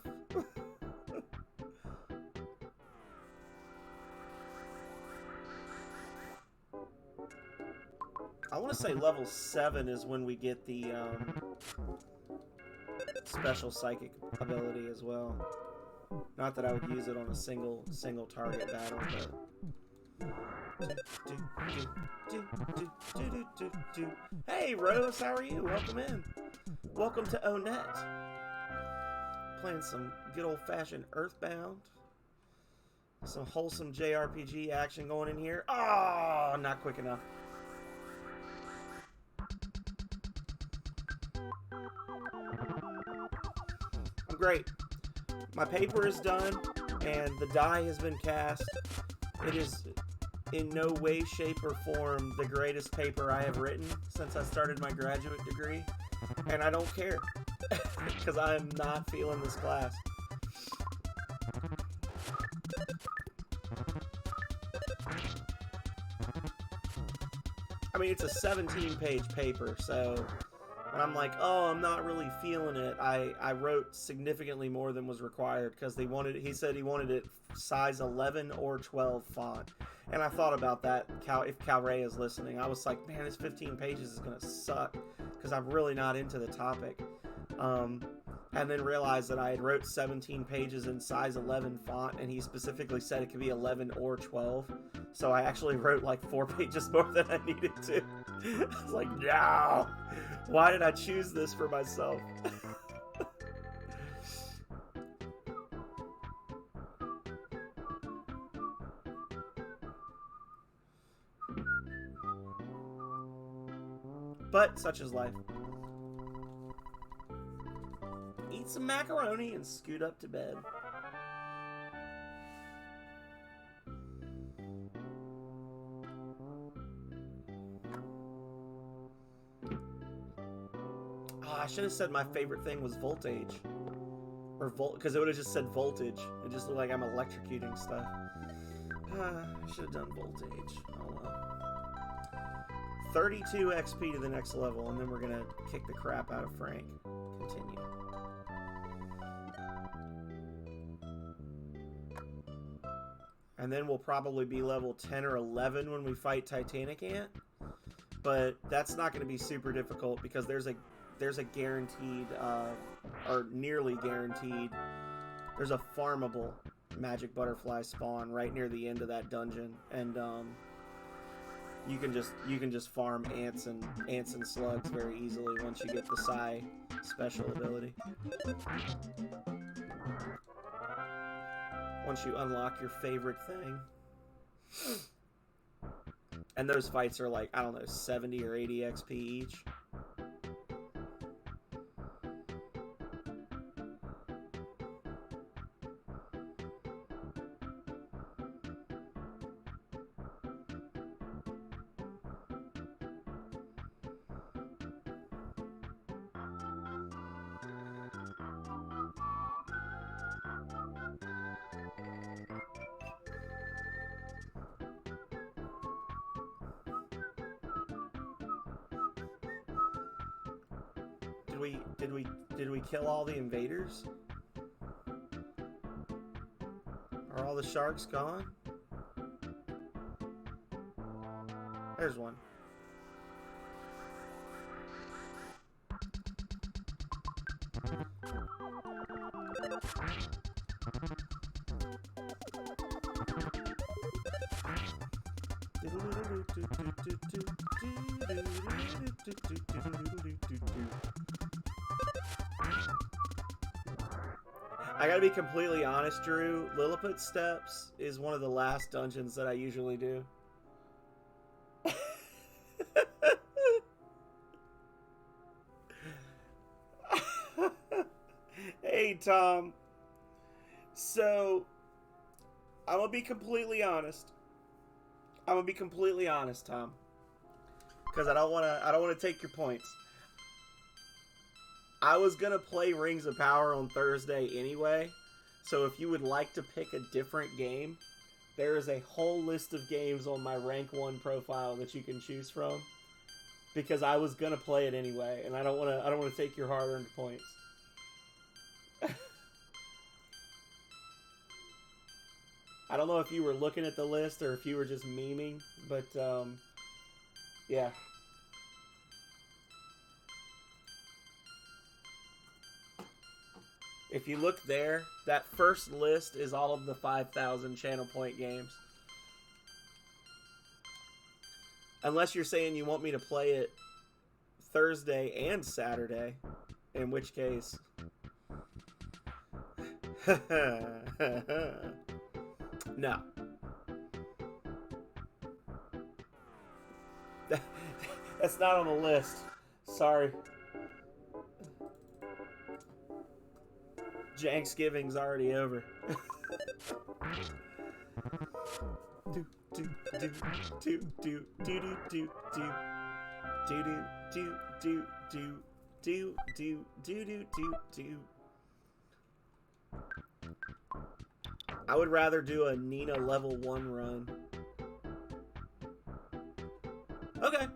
I want to say level 7 is when we get the special psychic ability as well. Not that I would use it on a single target battle, but... Hey Rose, how are you? Welcome in. Welcome to ONETT. Playing some good old-fashioned Earthbound. Some wholesome JRPG action going in here. Oh, not quick enough. I'm great. My paper is done, and the die has been cast. It is in no way, shape, or form the greatest paper I have written since I started my graduate degree. And I don't care, because I am not feeling this class. I mean, it's a 17-page paper, so when I'm like, oh, I'm not really feeling it, I wrote significantly more than was required, because he said he wanted it size 11 or 12 font. And I thought about that, if Calray is listening. I was like, man, this 15 pages is going to suck, because I'm really not into the topic. And then realized that I had wrote 17 pages in size 11 font, and he specifically said it could be 11 or 12. So I actually wrote like 4 pages more than I needed to. I was like, no! Why did I choose this for myself? But such is life. Eat some macaroni and scoot up to bed. Oh, I should have said my favorite thing was voltage. Or because it would have just said voltage. It just looked like I'm electrocuting stuff. I should have done voltage. Oh well. 32 XP to the next level, and then we're gonna kick the crap out of Frank. Continue. And then we'll probably be level 10 or 11 when we fight Titanic Ant. But that's not going to be super difficult because there's a guaranteed, or nearly guaranteed, there's a farmable magic butterfly spawn right near the end of that dungeon, and you can just farm ants and slugs very easily once you get the Psy special ability. Once you unlock your favorite thing. And those fights are like, I don't know, 70 or 80 XP each. Did we kill all the invaders? Are all the sharks gone? There's one. I gotta be completely honest, Drew. Lilliput Steps is one of the last dungeons that I usually do. Hey, Tom. So, I'm gonna be completely honest. Tom, because I don't wanna take your points. I was gonna play Rings of Power on Thursday anyway, so if you would like to pick a different game, there is a whole list of games on my rank 1 profile that you can choose from. Because I was gonna play it anyway, and I don't wanna take your hard-earned points. I don't know if you were looking at the list or if you were just memeing, but yeah. If you look there, that first list is all of the 5,000 channel point games. Unless you're saying you want me to play it Thursday and Saturday, in which case... No. That's not on the list. Sorry. Janksgiving's already over. do do do do do do do do do do do do do do do do do do. I would rather do a Nina level 1 run. Okay.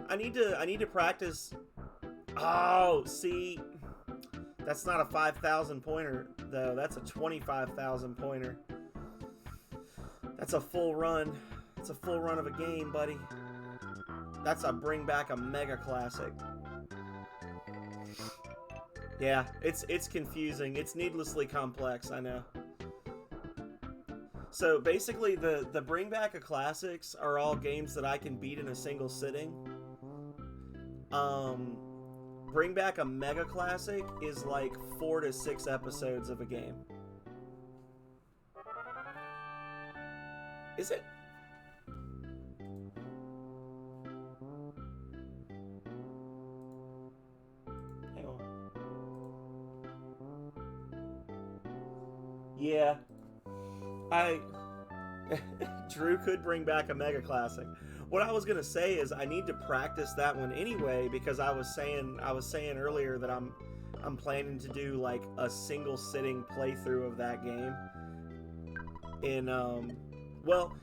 I need to practice. Oh, see, that's not a 5,000 pointer though. That's a 25,000 pointer. That's a full run. It's a full run of a game, buddy. That's a bring back a mega classic. Yeah, it's confusing. It's needlessly complex, I know. So basically the bring back a classics are all games that I can beat in a single sitting. Bring back a mega classic is like 4 to 6 episodes of a game. Is it? Hang on. Yeah. Drew could bring back a mega classic. What I was gonna say is I need to practice that one anyway, because I was saying earlier that I'm planning to do like a single sitting playthrough of that game. In well,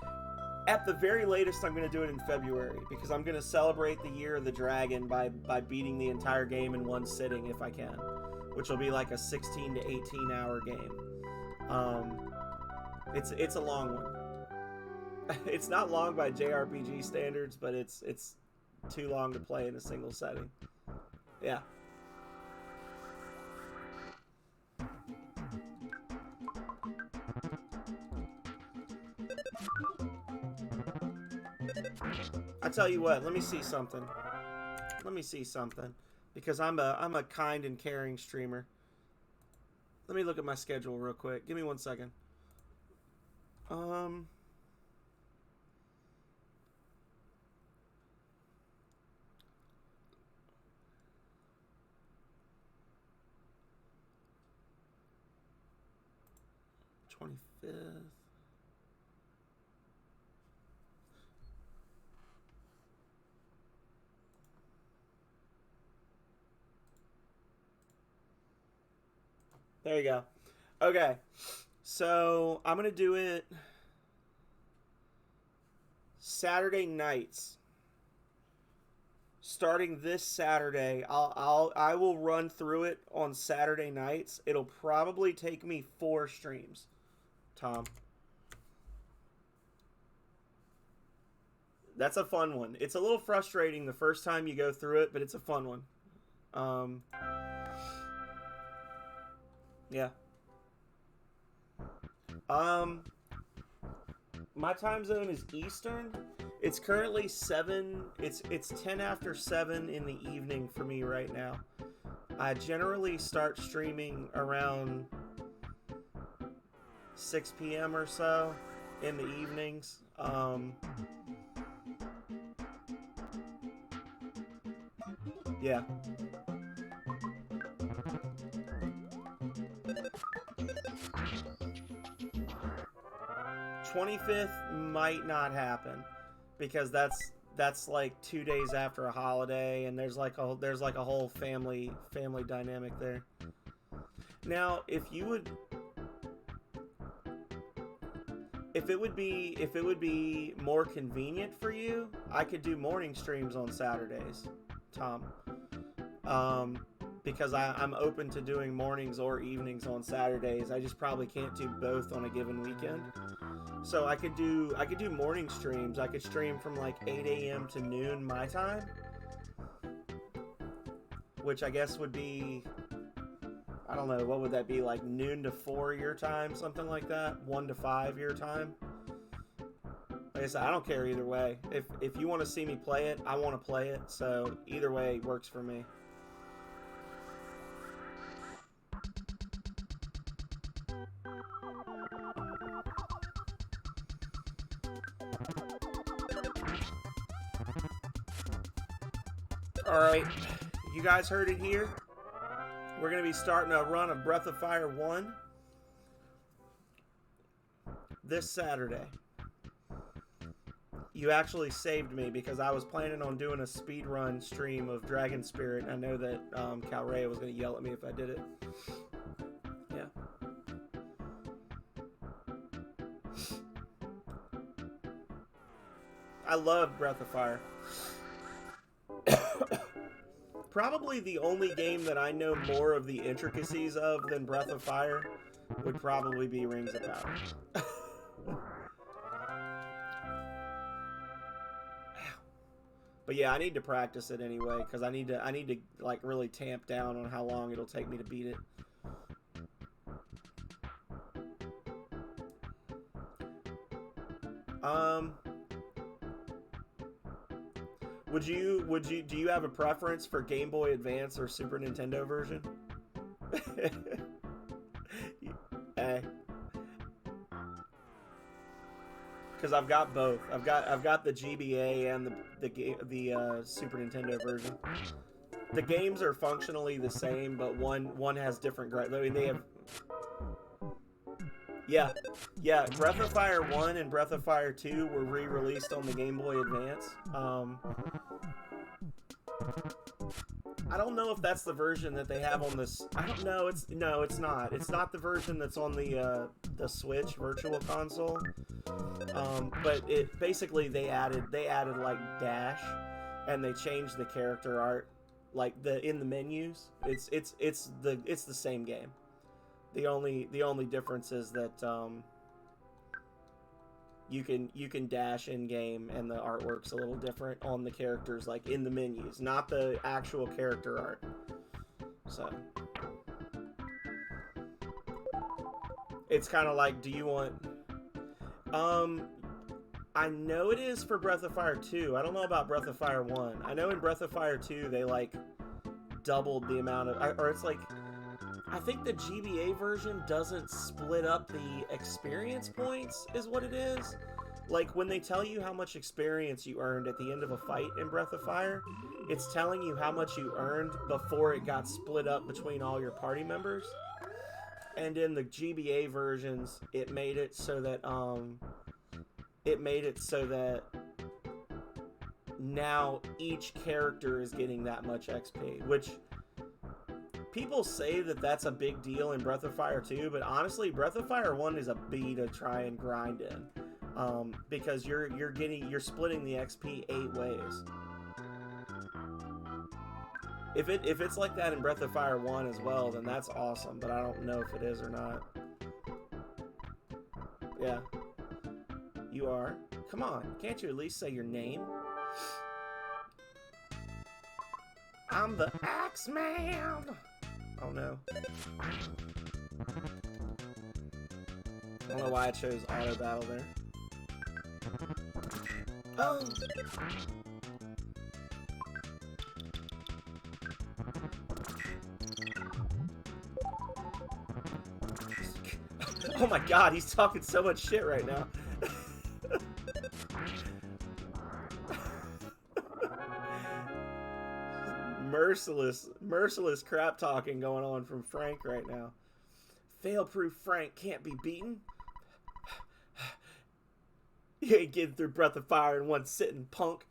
at the very latest I'm gonna do it in February, because I'm gonna celebrate the Year of the Dragon by beating the entire game in one sitting if I can, which will be like a 16 to 18 hour game. It's a long one. It's not long by JRPG standards, but it's too long to play in a single setting. Yeah. I tell you what, let me see something. Because I'm a kind and caring streamer. Let me look at my schedule real quick. Give me 1 second. 25th. There you go. Okay. So, I'm going to do it Saturday nights. Starting this Saturday, I will run through it on Saturday nights. It'll probably take me 4 streams, Tom. That's a fun one. It's a little frustrating the first time you go through it, but it's a fun one. Yeah. My time zone is Eastern. It's currently 7. It's 10 after 7 in the evening for me right now. I generally start streaming around 6 p.m. or so in the evenings. Yeah. 25th might not happen because that's like 2 days after a holiday, and there's like a whole family dynamic there. Now, if it would be more convenient for you, I could do morning streams on Saturdays, Tom. Because I'm open to doing mornings or evenings on Saturdays. I just probably can't do both on a given weekend. So I could do morning streams. I could stream from like 8 a.m. to noon my time, which I guess would be, I don't know, what would that be, like noon to 4 your time, something like that, 1 to 5 your time. Like I said, I don't care either way. If you want to see me play it, I want to play it. So either way works for me. Alright, you guys heard it here. We're going to be starting a run of Breath of Fire 1 this Saturday. You actually saved me because I was planning on doing a speedrun stream of Dragon Spirit. I know that Calrea was going to yell at me if I did it. Yeah. I love Breath of Fire. Probably the only game that I know more of the intricacies of than Breath of Fire would probably be Rings of Power. But yeah, I need to practice it anyway because I need to like really tamp down on how long it'll take me to beat it. Do you have a preference for Game Boy Advance or Super Nintendo version? Hey. Because I've got both. I've got the GBA and the Super Nintendo version. The games are functionally the same, but one has different. I mean, they have. Yeah. Breath of Fire 1 and Breath of Fire 2 were re-released on the Game Boy Advance. I don't know if that's the version that they have on this. I don't know. It's not. It's not the version that's on the Switch Virtual Console. But it basically they added like dash, and they changed the character art, like in the menus. It's the same game. The only difference is that you can dash in game, and the artwork's a little different on the characters, like in the menus, not the actual character art. So it's kind of like, do you want? I know it is for Breath of Fire 2. I don't know about Breath of Fire 1. I know in Breath of Fire 2 they like doubled the amount of, or it's like, I think the GBA version doesn't split up the experience points, is what it is. Like, when they tell you how much experience you earned at the end of a fight in Breath of Fire, it's telling you how much you earned before it got split up between all your party members. And in the GBA versions, it made it so that, now each character is getting that much XP, which people say that that's a big deal in Breath of Fire 2, but honestly, Breath of Fire 1 is a B to try and grind in, because you're splitting the XP 8 ways. If it's like that in Breath of Fire 1 as well, then that's awesome, but I don't know if it is or not. Yeah. You are. Come on, can't you at least say your name? I'm the Axeman! Oh no. I don't know why I chose auto battle there. Oh! Oh my god, he's talking so much shit right now. merciless crap talking going on from Frank right now. Fail-proof Frank can't be beaten. You ain't getting through Breath of Fire in one sitting, punk.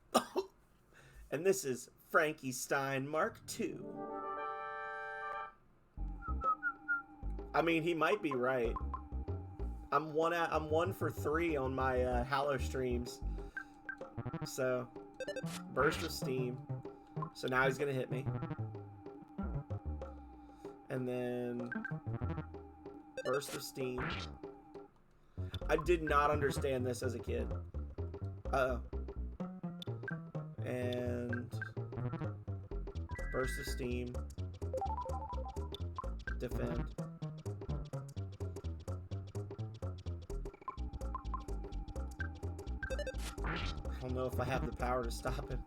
And this is Frankie Stein Mark II. I mean, he might be right. I'm 1 for 3 on my Hallow streams. So, Burst of Steam. So now he's gonna hit me. And then Burst of Steam. I did not understand this as a kid. Uh-oh. And Burst of Steam. Defend. I don't know if I have the power to stop him.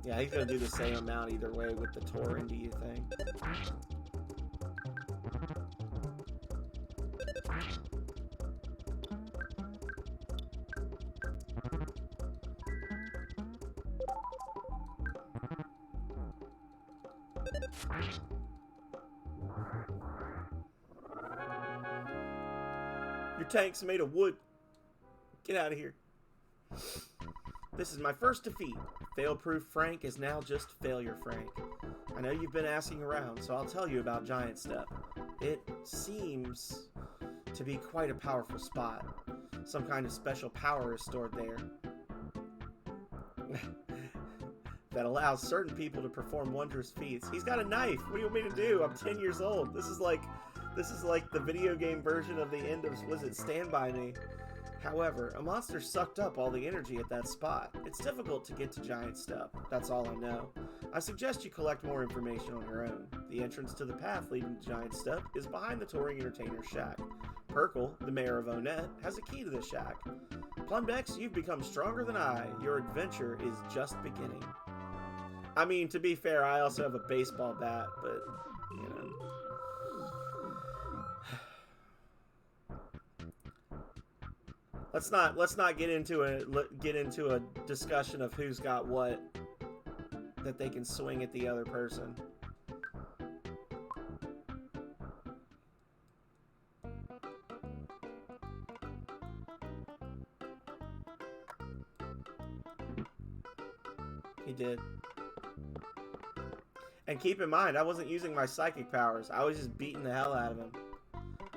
Yeah, he's gonna do the same amount either way with the Torindy thing. Your tank's made of wood. Get out of here. This is my first defeat. Fail-proof Frank is now just Failure Frank. I know you've been asking around, so I'll tell you about Giant Step. It seems to be quite a powerful spot. Some kind of special power is stored there that allows certain people to perform wondrous feats. He's got a knife. What do you want me to do? I'm 10 years old. This is like the video game version of the end of, was it Stand By Me? However, a monster sucked up all the energy at that spot. It's difficult to get to Giant Step. That's all I know. I suggest you collect more information on your own. The entrance to the path leading to Giant Step is behind the touring entertainer's shack. Perkle, the mayor of ONETT, has a key to the shack. Plumbex, you've become stronger than I. Your adventure is just beginning. I mean, to be fair, I also have a baseball bat, but, you know. Let's not get into a discussion of who's got what that they can swing at the other person. He did. And keep in mind, I wasn't using my psychic powers. I was just beating the hell out of him.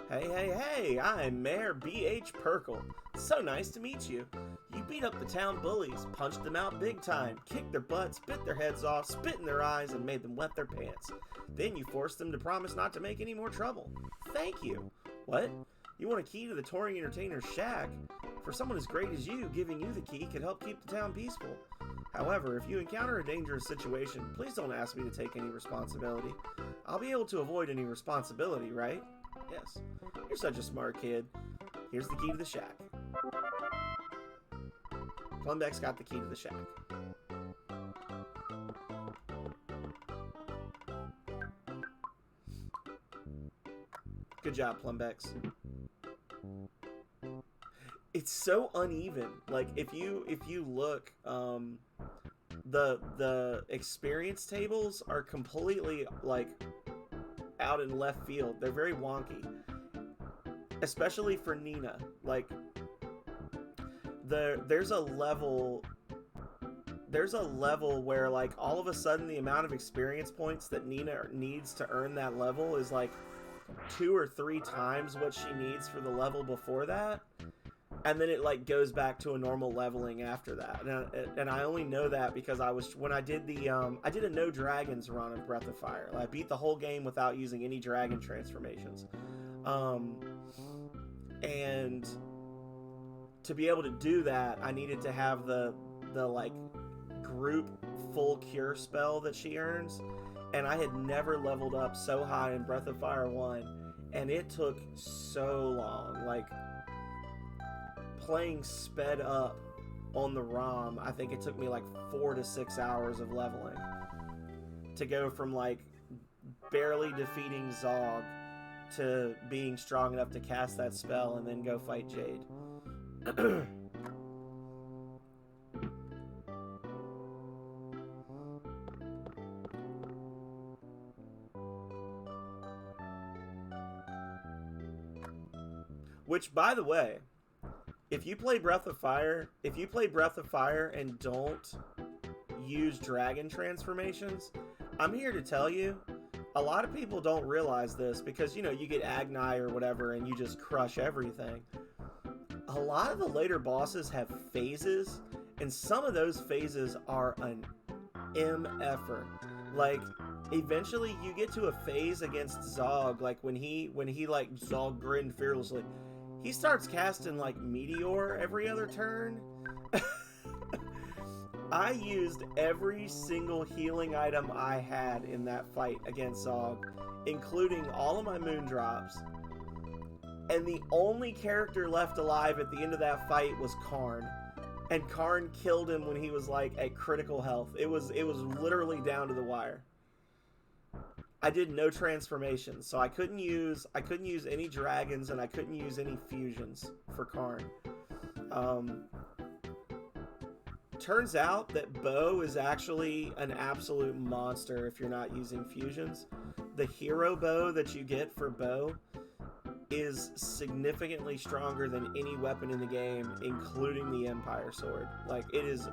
Hey, I'm Mayor B.H. Perkle. So nice to meet you. You beat up the town bullies, punched them out big time, kicked their butts, bit their heads off, spit in their eyes, and made them wet their pants. Then you forced them to promise not to make any more trouble. Thank you. What? You want a key to the touring entertainer's shack? For someone as great as you, giving you the key could help keep the town peaceful. However, if you encounter a dangerous situation, please don't ask me to take any responsibility. I'll be able to avoid any responsibility, right? Yes. You're such a smart kid. Here's the key to the shack. Plumbex got the key to the shack. Good job, Plumbex. It's so uneven. Like if you look, the experience tables are completely like out in left field. They're very wonky, especially for Nina. Like there's a level where like all of a sudden the amount of experience points that Nina needs to earn that level is like 2 or 3 times what she needs for the level before that, and then it like goes back to a normal leveling after that. And I only know that because when I did a no dragons run of Breath of Fire. I beat the whole game without using any dragon transformations, and to be able to do that, I needed to have the like group full cure spell that she earns, and I had never leveled up so high in Breath of Fire 1, and it took so long. Like playing sped up on the ROM, I think it took me like 4 to 6 hours of leveling to go from like barely defeating Zog to being strong enough to cast that spell and then go fight Jade. Which, by the way, if you play Breath of Fire and don't use dragon transformations, I'm here to tell you, a lot of people don't realize this because, you know, you get Agni or whatever and you just crush everything. A lot of the later bosses have phases, and some of those phases are an MFer. Like, eventually you get to a phase against Zog, like when he like Zog grinned fearlessly, he starts casting like Meteor every other turn. I used every single healing item I had in that fight against Zog, including all of my moon drops. And the only character left alive at the end of that fight was Karn. And Karn killed him when he was like at critical health. It was literally down to the wire. I did no transformations, so I couldn't use any dragons and I couldn't use any fusions for Karn. Turns out that Bow is actually an absolute monster if you're not using fusions. The hero bow that you get for Bow is significantly stronger than any weapon in the game, including the Empire Sword. Like, it is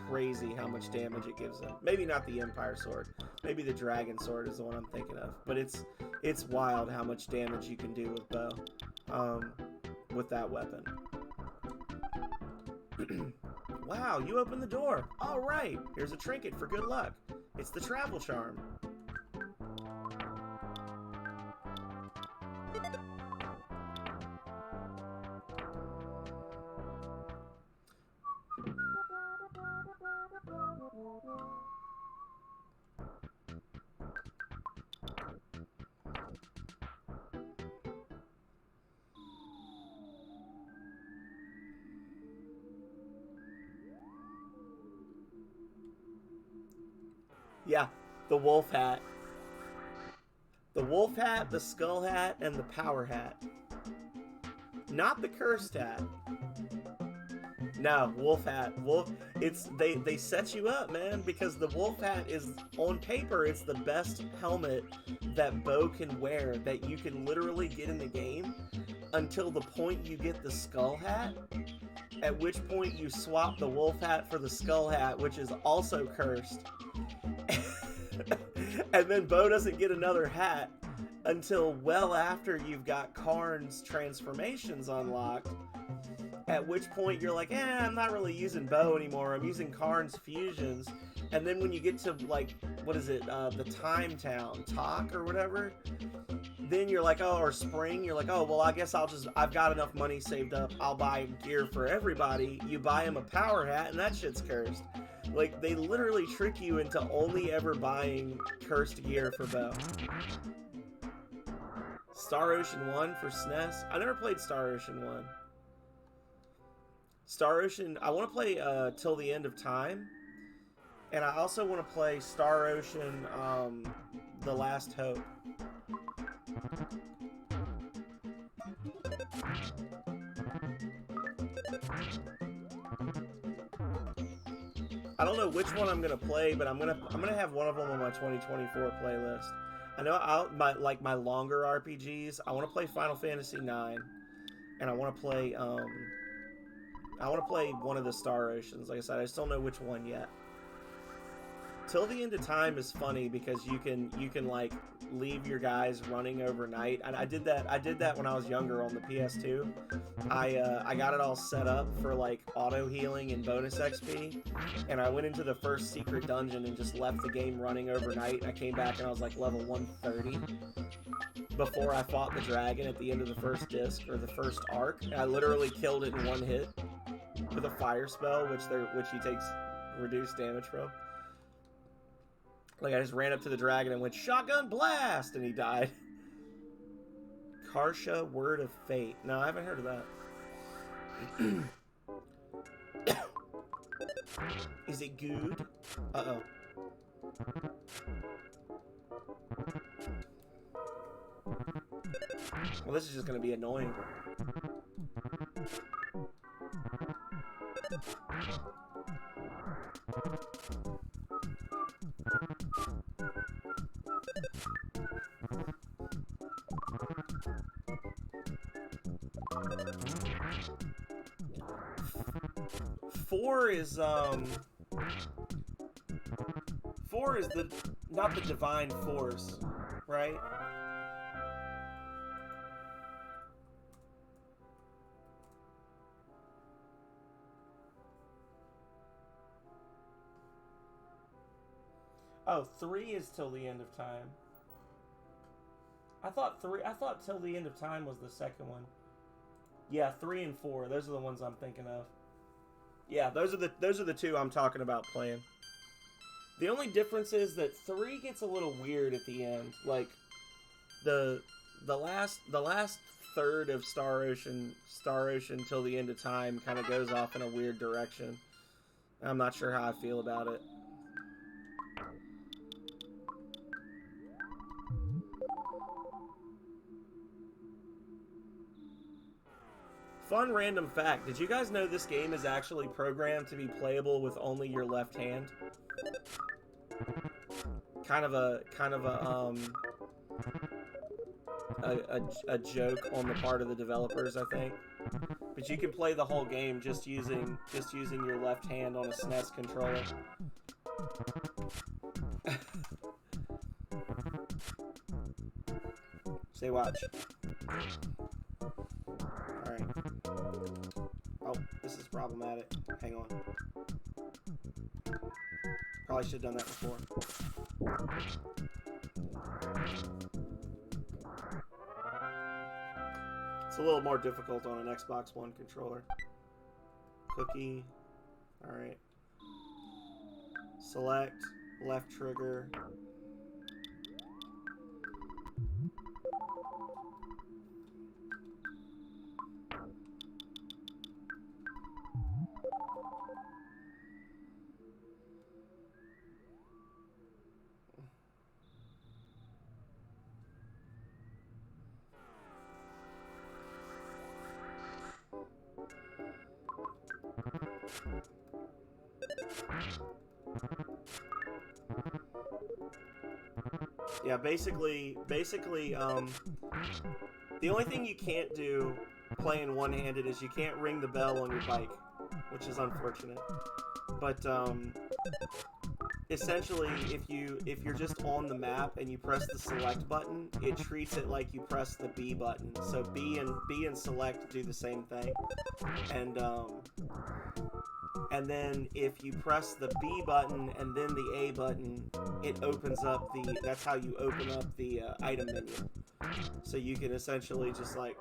crazy how much damage it gives them. Maybe not the Empire Sword. Maybe the Dragon Sword is the one I'm thinking of. But it's wild how much damage you can do with Bow. With that weapon. Wow, you opened the door. All right, here's a trinket for good luck. It's the travel charm. Yeah, the wolf hat. The wolf hat, the skull hat, and the power hat. Not the cursed hat. No, wolf hat. They set you up, man, because the wolf hat is, on paper, it's the best helmet that Bow can wear, that you can literally get in the game, until the point you get the skull hat, at which point you swap the wolf hat for the skull hat, which is also cursed. And then Bow doesn't get another hat until well after you've got Karn's transformations unlocked, at which point you're like, I'm not really using Bow anymore, I'm using Karn's fusions. And then when you get to, like, what is it, the Time Town, Talk or whatever, then you're like, or Spring, you're like, well, I guess I've got enough money saved up, I'll buy gear for everybody. You buy him a power hat, and that shit's cursed. Like, they literally trick you into only ever buying cursed gear for Bow. Star Ocean 1 for SNES? I never played Star Ocean 1. Star Ocean, I want to play Till the End of Time. And I also want to play Star Ocean, The Last Hope. I don't know which one I'm gonna play, but I'm gonna have one of them on my 2024 playlist. I know my longer RPGs. I want to play Final Fantasy IX, and I want to play one of the Star Oceans. Like I said, I just don't know which one yet. Till the End of Time is funny because you can like leave your guys running overnight, and I did that when I was younger on the PS2. I got it all set up for like auto healing and bonus XP, and I went into the first secret dungeon and just left the game running overnight. I came back and I was like level 130 before I fought the dragon at the end of the first disc or the first arc. And I literally killed it in one hit with a fire spell, which he takes reduced damage from. Like, I just ran up to the dragon and went, shotgun blast! And he died. Karsha, Word of Fate. No, I haven't heard of that. Is it good? Uh-oh. Well, this is just going to be annoying. 4 is the not the divine force, right? Oh, 3 is till the end of time. I thought till the end of time was the second one. Yeah, 3 and 4. Those are the ones I'm thinking of. Yeah, those are the two I'm talking about playing. The only difference is that 3 gets a little weird at the end. Like the last third of Star Ocean till the end of time kind of goes off in a weird direction. I'm not sure how I feel about it. Fun random fact. Did you guys know this game is actually programmed to be playable with only your left hand? Kind of a joke on the part of the developers, I think. But you can play the whole game just using your left hand on a SNES controller. Say watch. Alright. Oh, this is problematic. Hang on. Probably should have done that before. It's a little more difficult on an Xbox One controller. Cookie. Alright. Select. Left trigger. Yeah, basically, the only thing you can't do playing one-handed is you can't ring the bell on your bike, which is unfortunate. But essentially, if you're just on the map and you press the select button, it treats it like you press the B button. So B and select do the same thing, and then if you press the B button and then the A button, it opens up that's how you open up the item menu. So you can essentially just like,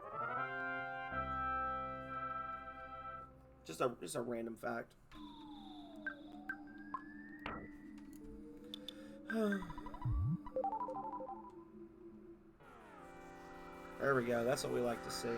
just a random fact. There we go, that's what we like to see.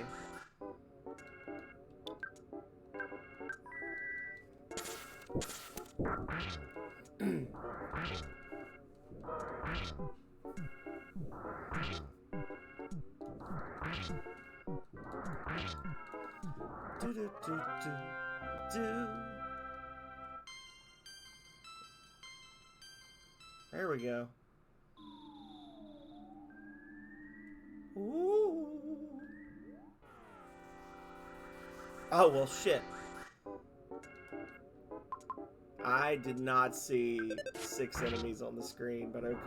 There we go. Ooh. Oh, well, shit. I did not see 6 enemies on the screen, but okay.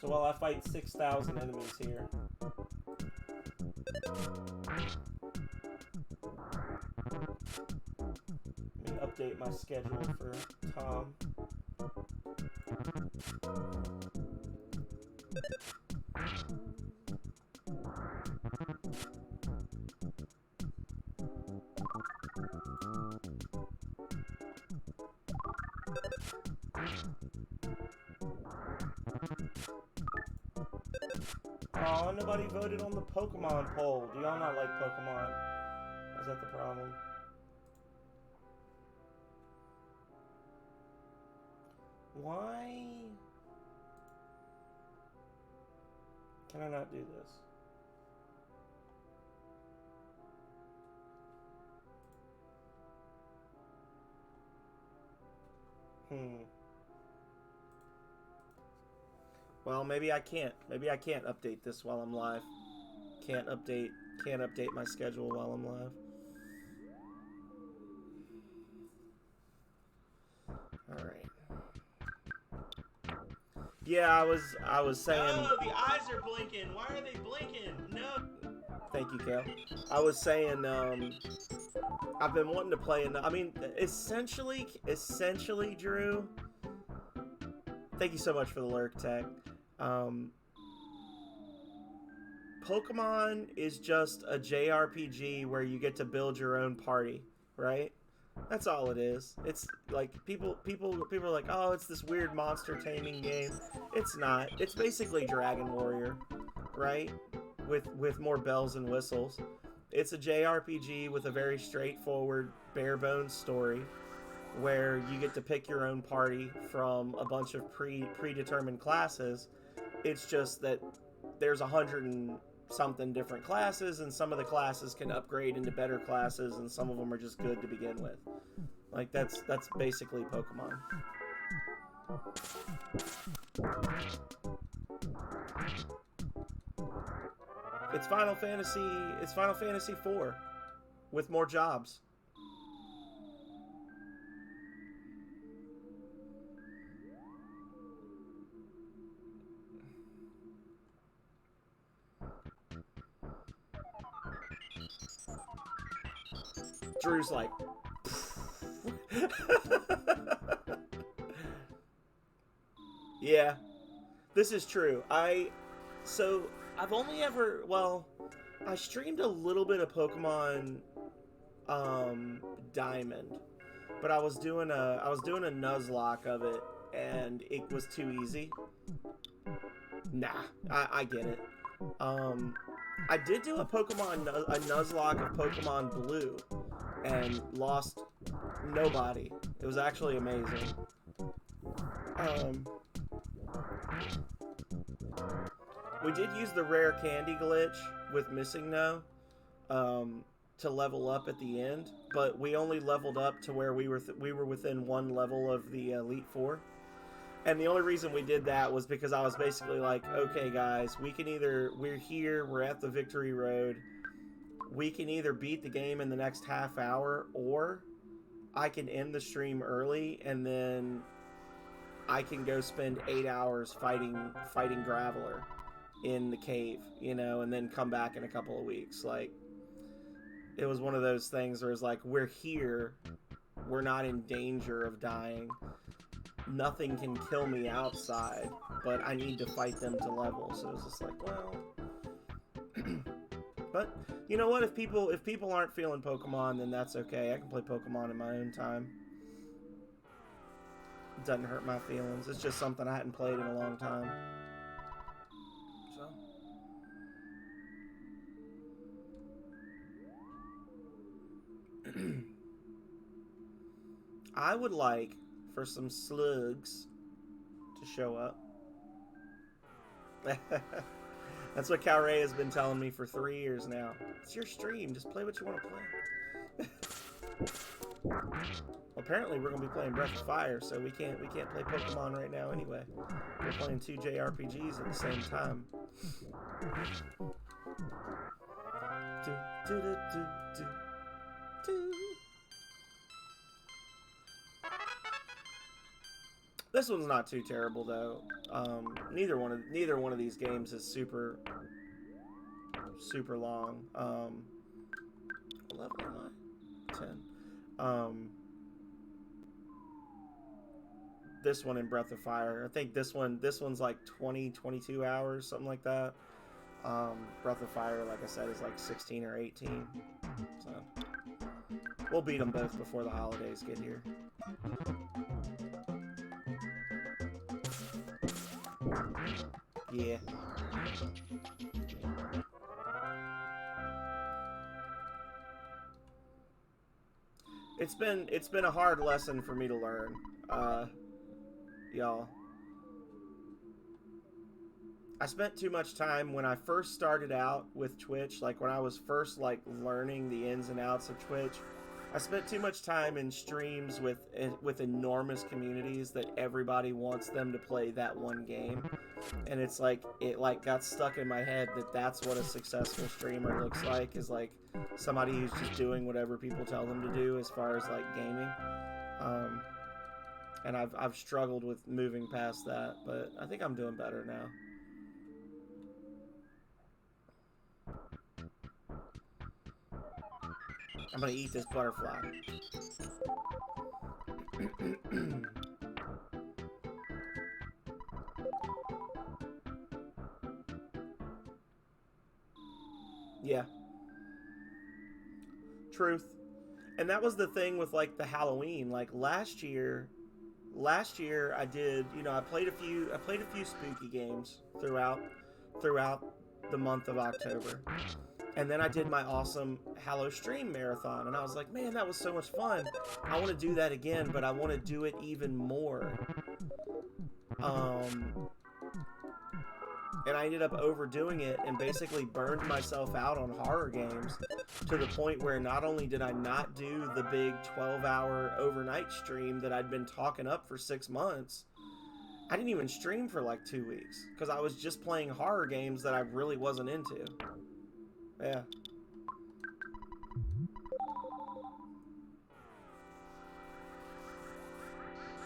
So while I fight 6,000 enemies here. Let me update my schedule for Tom. Oh, nobody voted on the Pokemon poll. Do y'all not like Pokemon? Is that the problem? Why can I not do this? Well, maybe I can't. Maybe I can't update this while I'm live. Can't update my schedule while I'm live. All right. Yeah, I was saying. No, the eyes are blinking. Why are they blinking? No. Thank you, Cal. I was saying. I've been wanting to play. I mean, essentially, Drew. Thank you so much for the lurk, Tech. Pokemon is just a JRPG where you get to build your own party, right? That's all it is. It's like people are like, oh, it's this weird monster taming game. It's not. It's basically Dragon Warrior, right? With more bells and whistles. It's a JRPG with a very straightforward, bare bones story where you get to pick your own party from a bunch of predetermined classes. It's just that there's 100 and something different classes, and some of the classes can upgrade into better classes, and some of them are just good to begin with. Like that's basically Pokemon. It's Final Fantasy 4 with more jobs. Drew's like, yeah, this is true. I've only ever, well, I streamed a little bit of Pokemon Diamond, but I was doing a Nuzlocke of it, and it was too easy. Nah, I get it. I did do a Nuzlocke of Pokemon Blue, and lost nobody. It was actually amazing. We did use the rare candy glitch with Missing No to level up at the end, but we only leveled up to where we were within one level of the Elite Four. And the only reason we did that was because I was basically like, okay guys, we're here, we're at the Victory Road, we can either beat the game in the next half hour, or I can end the stream early, and then I can go spend 8 hours fighting Graveler in the cave, and then come back in a couple of weeks. Like, it was one of those things where it's like, we're here, we're not in danger of dying. Nothing can kill me outside, but I need to fight them to level. So it was just like, well... But you know what? If people aren't feeling Pokemon, then that's okay. I can play Pokemon in my own time. It doesn't hurt my feelings. It's just something I hadn't played in a long time. So I would like for some slugs to show up. That's what Calray has been telling me for 3 years now. It's your stream. Just play what you want to play. Well, apparently we're gonna be playing Breath of Fire, so we can't play Pokemon right now anyway. We're playing 2 JRPGs at the same time. This one's not too terrible though. Neither one of these games is super long. What level am I? 10. This one in Breath of Fire, I think this one's like 22 hours, something like that. Breath of Fire, like I said, is like 16 or 18. So we'll beat them both before the holidays get here. Yeah. It's been a hard lesson for me to learn, y'all. I spent too much time when I first started out with Twitch, like when I was first like learning the ins and outs of Twitch. I spent too much time in streams with enormous communities that everybody wants them to play that one game, and it's like it like got stuck in my head that that's what a successful streamer looks like, is like somebody who's just doing whatever people tell them to do as far as like gaming. And I've struggled with moving past that, but I think I'm doing better now. I'm gonna eat this butterfly. Yeah. Truth. And that was the thing with like the Halloween. Like last year I did, you know, I played a few spooky games throughout the month of October. And then I did my awesome Hallow Stream marathon, and I was like, man, that was so much fun. I want to do that again, but I want to do it even more. And I ended up overdoing it and basically burned myself out on horror games to the point where not only did I not do the big 12-hour overnight stream that I'd been talking up for 6 months, I didn't even stream for like 2 weeks because I was just playing horror games that I really wasn't into. Yeah.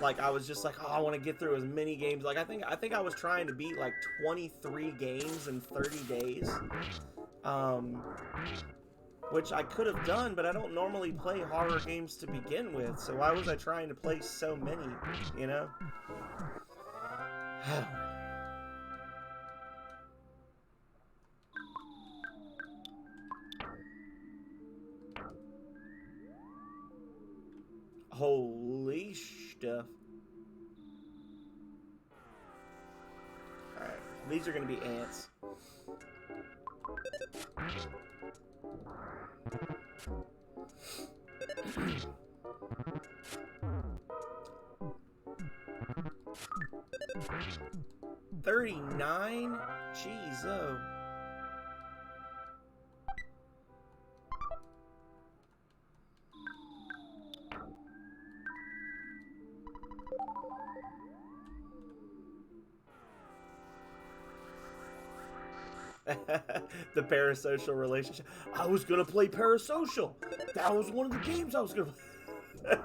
Like I was just like, oh, I want to get through as many games. Like I think I was trying to beat like 23 games in 30 days. Which I could have done, but I don't normally play horror games to begin with. So why was I trying to play so many, you know? Holy stuff. Alright, these are gonna be ants. $39? Jeez, oh. The parasocial relationship. I was gonna play Parasocial. That was one of the games I was gonna play.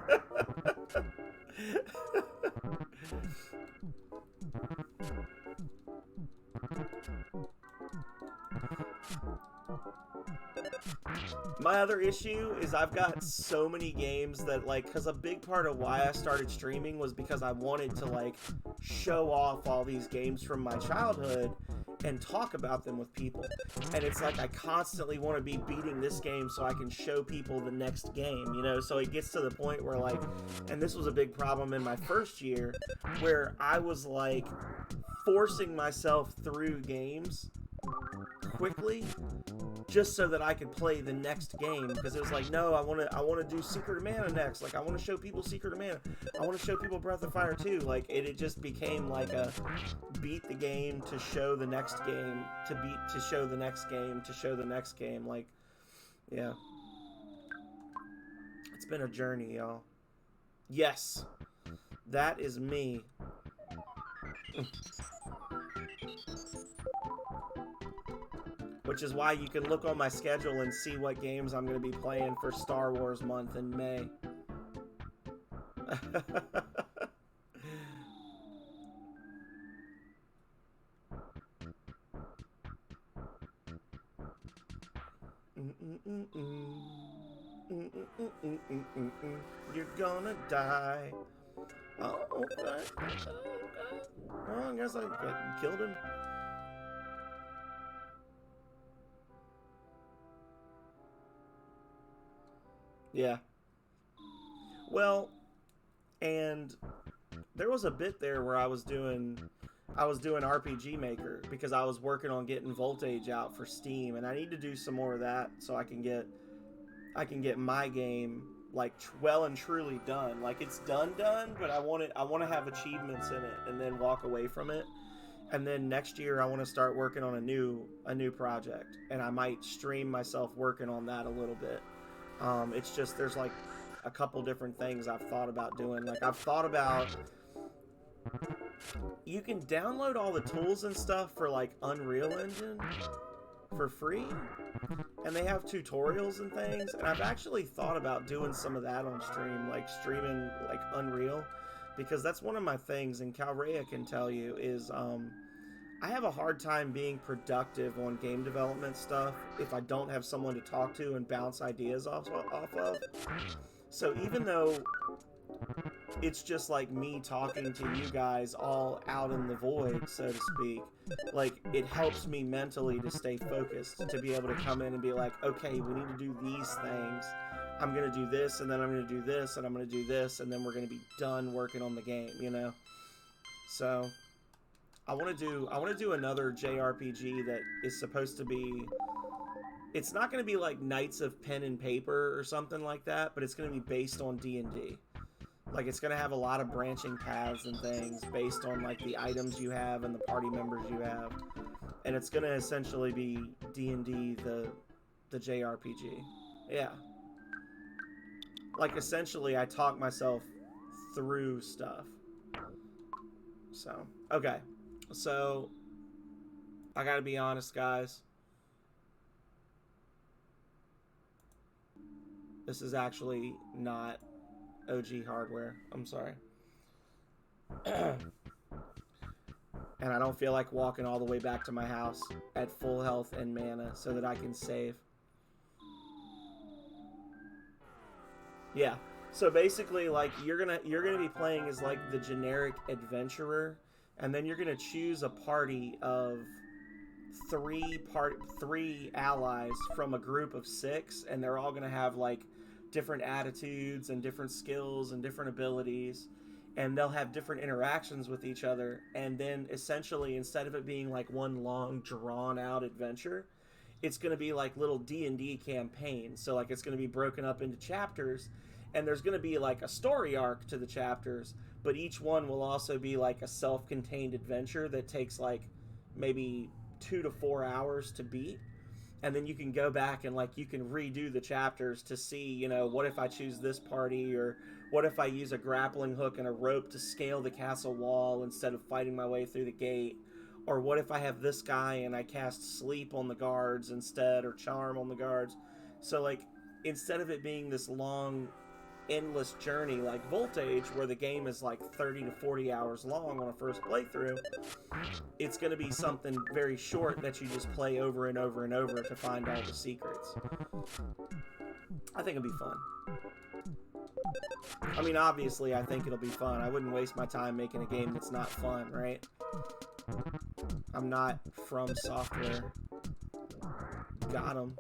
My other issue is I've got so many games that, like, because a big part of why I started streaming was because I wanted to, like, show off all these games from my childhood and talk about them with people. And it's like I constantly want to be beating this game so I can show people the next game, you know? So it gets to the point where, like, and this was a big problem in my first year, where I was, like, forcing myself through games quickly just so that I could play the next game, because it was like, no, I want to do Secret of Mana next. Like, I want to show people Secret of Mana. I want to show people Breath of Fire 2. Like, it just became like a beat the game to show the next game, to show the next game, to show the next game. Like, yeah. It's been a journey, y'all. Yes. That is me. Which is why you can look on my schedule and see what games I'm going to be playing for Star Wars month in May. You're gonna die. Oh, okay. Well, I guess I killed him. Yeah. Well, and there was a bit there where I was doing RPG Maker because I was working on getting Voltage out for Steam, and I need to do some more of that so I can get my game like well and truly done. Like, it's done, but I want to have achievements in it and then walk away from it. And then next year I want to start working on a new project, and I might stream myself working on that a little bit. It's just there's like a couple different things I've thought about doing. Like, I've thought about, you can download all the tools and stuff for like Unreal Engine for free, and they have tutorials and things, and I've actually thought about doing some of that on stream, like streaming like Unreal, because that's one of my things, and Calrea can tell you, is I have a hard time being productive on game development stuff if I don't have someone to talk to and bounce ideas off of. So even though it's just like me talking to you guys all out in the void, so to speak, like, it helps me mentally to stay focused, to be able to come in and be like, okay, we need to do these things. I'm going to do this, and then I'm going to do this, and I'm going to do this, and then we're going to be done working on the game, you know? So I want to do another JRPG that is supposed to be, it's not going to be like Knights of Pen and Paper or something like that, but it's going to be based on D&D. Like, it's going to have a lot of branching paths and things based on, like, the items you have and the party members you have. And it's going to essentially be D&D, the JRPG. Yeah. Like, essentially, I talk myself through stuff. So, okay. So, I gotta be honest, guys. This is actually not OG hardware. I'm sorry. And I don't feel like walking all the way back to my house at full health and mana so that I can save. Yeah. So basically, like, you're gonna be playing as like the generic adventurer, and then you're gonna choose a party of three allies from a group of 6, and they're all gonna have like different attitudes and different skills and different abilities, and they'll have different interactions with each other. And then essentially, instead of it being like one long drawn out adventure, it's going to be like little D&D campaigns. So like, it's going to be broken up into chapters, and there's going to be like a story arc to the chapters, but each one will also be like a self-contained adventure that takes like maybe 2 to 4 hours to beat. And then you can go back and like, you can redo the chapters to see, you know, what if I choose this party, or what if I use a grappling hook and a rope to scale the castle wall instead of fighting my way through the gate, or what if I have this guy and I cast sleep on the guards instead, or charm on the guards. So like, instead of it being this long endless journey like Voltage, where the game is like 30 to 40 hours long on a first playthrough, it's going to be something very short that you just play over and over and over to find all the secrets. I think it'll be fun. I mean, obviously, I think it'll be fun. I wouldn't waste my time making a game that's not fun, right? I'm not From Software. Got 'em.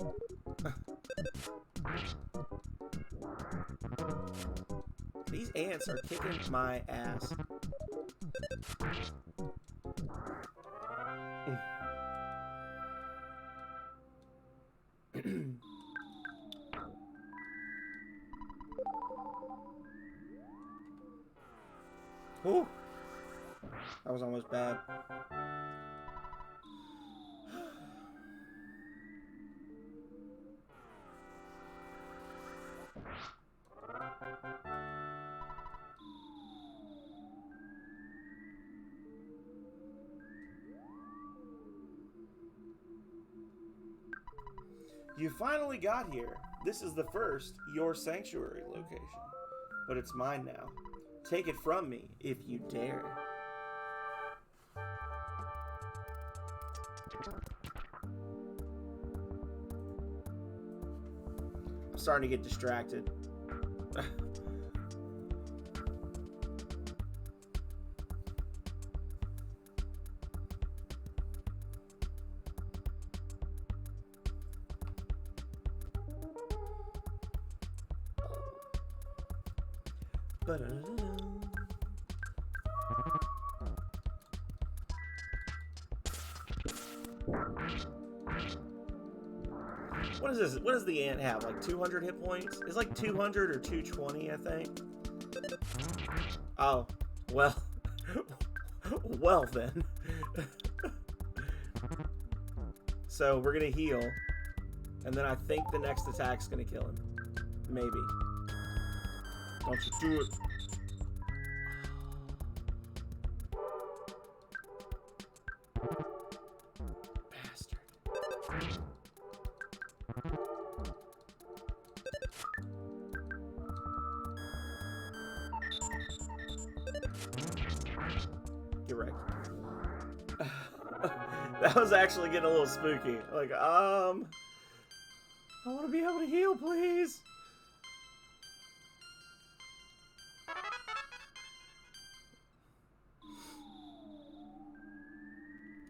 These ants are kicking my ass. Whew. That was almost bad. You finally got here. This is the first Your Sanctuary location. But it's mine now. Take it from me, if you dare. I'm starting to get distracted. What is this? What does the ant have? Like 200 hit points? It's like 200 or 220, I think. Oh, well. Well then. So we're gonna heal, and then I think the next attack's gonna kill him. Maybe. Don't you do it. Bastard. You're right. That was actually getting a little spooky. Like, I want to be able to heal, please.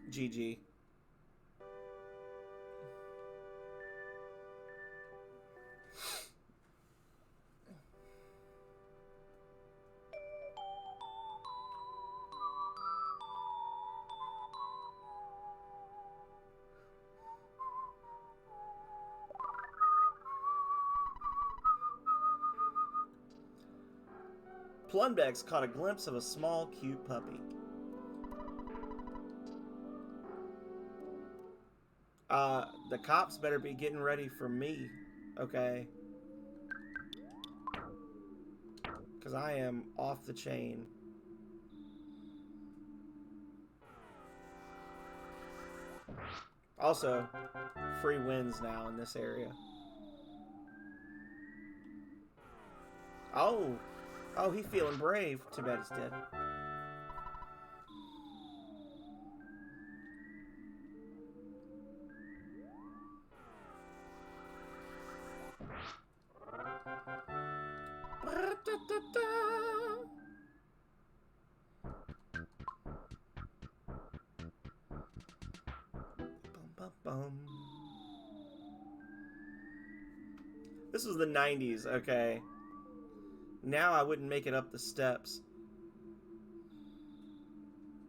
GG. Plundex caught a glimpse of a small, cute puppy. The cops better be getting ready for me, okay? Because I am off the chain. Also, free wins now in this area. Oh, he feeling brave. Too bad he's dead. This was the 90s, okay? Now I wouldn't make it up the steps.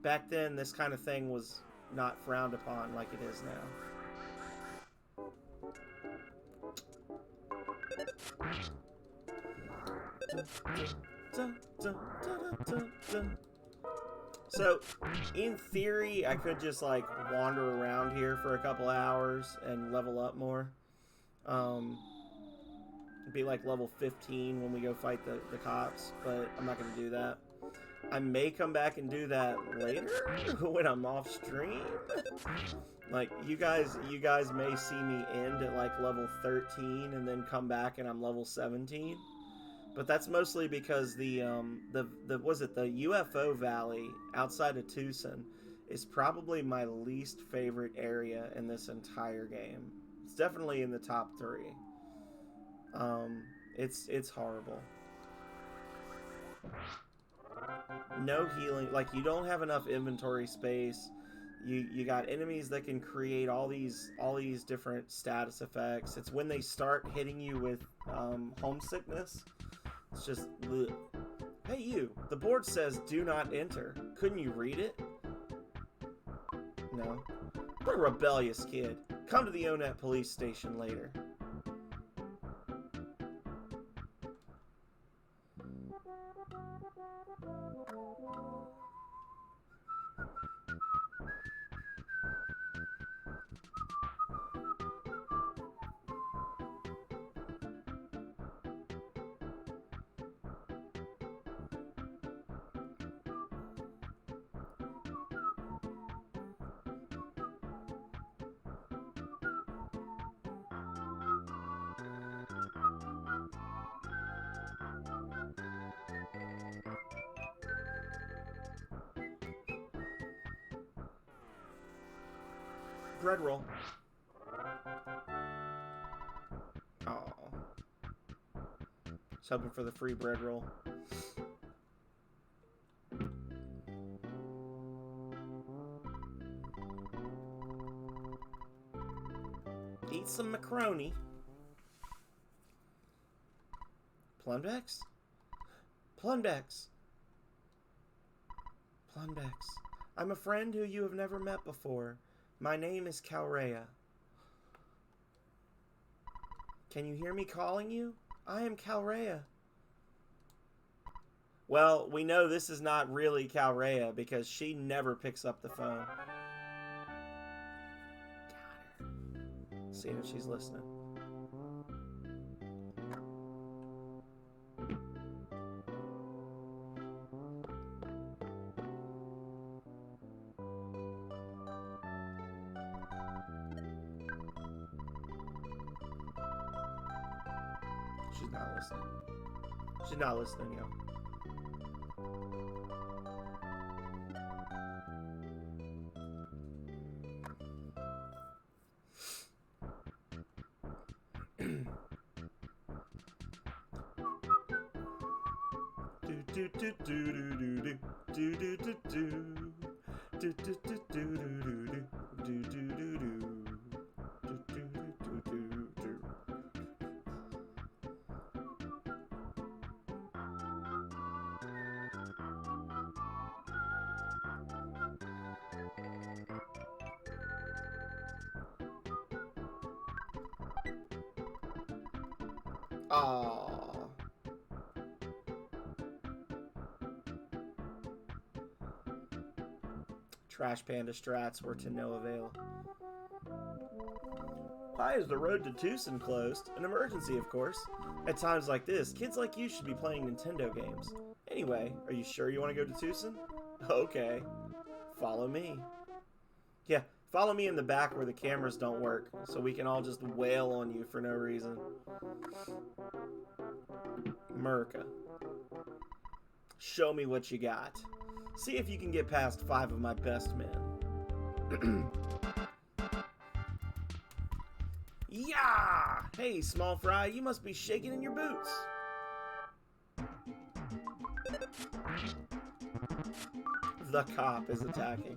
Back then, this kind of thing was not frowned upon like it is now. So, in theory, I could just, like, wander around here for a couple hours and level up more. Be like level 15 when we go fight the cops, but I'm not going to do that. I may come back and do that later when I'm off stream. Like, you guys may see me end at, like, level 13 and then come back and I'm level 17. But that's mostly because the UFO Valley outside of Tucson is probably my least favorite area in this entire game. It's definitely in the top 3. It's horrible. No healing, like, you don't have enough inventory space. You got enemies that can create all these different status effects. It's when they start hitting you with homesickness. It's just bleh. Hey you, the board says do not enter. Couldn't you read it? No. What a rebellious kid. Come to the ONETT police station later. Bread roll. Oh. Just hoping for the free bread roll. Eat some macaroni. Plundex? Plundex. Plundex. I'm a friend who you have never met before. My name is Calrea. Can you hear me calling you? I am Calrea. Well, we know this is not really Calrea because she never picks up the phone. Got her. Seeing if she's listening. She's not listening. She's not listening, yo. Aww. Trash Panda strats were to no avail. Why is the road to Tucson closed? An emergency, of course. At times like this, kids like you should be playing Nintendo games. Anyway, are you sure you want to go to Tucson? Okay. Follow me. Yeah, follow me in the back where the cameras don't work, so we can all just wail on you for no reason. America. Show me what you got. See if you can get past 5 of my best men. Yeah! Hey, small fry, you must be shaking in your boots. The cop is attacking.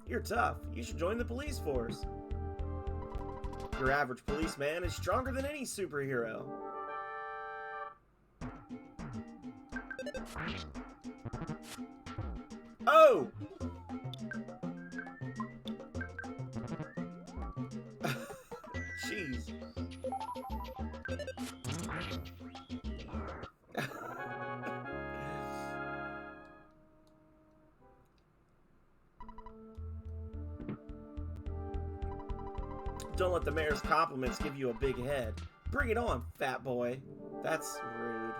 You're tough. You should join the police force. Your average policeman is stronger than any superhero. Oh! Jeez. Don't let the mayor's compliments give you a big head. Bring it on, fat boy. That's rude.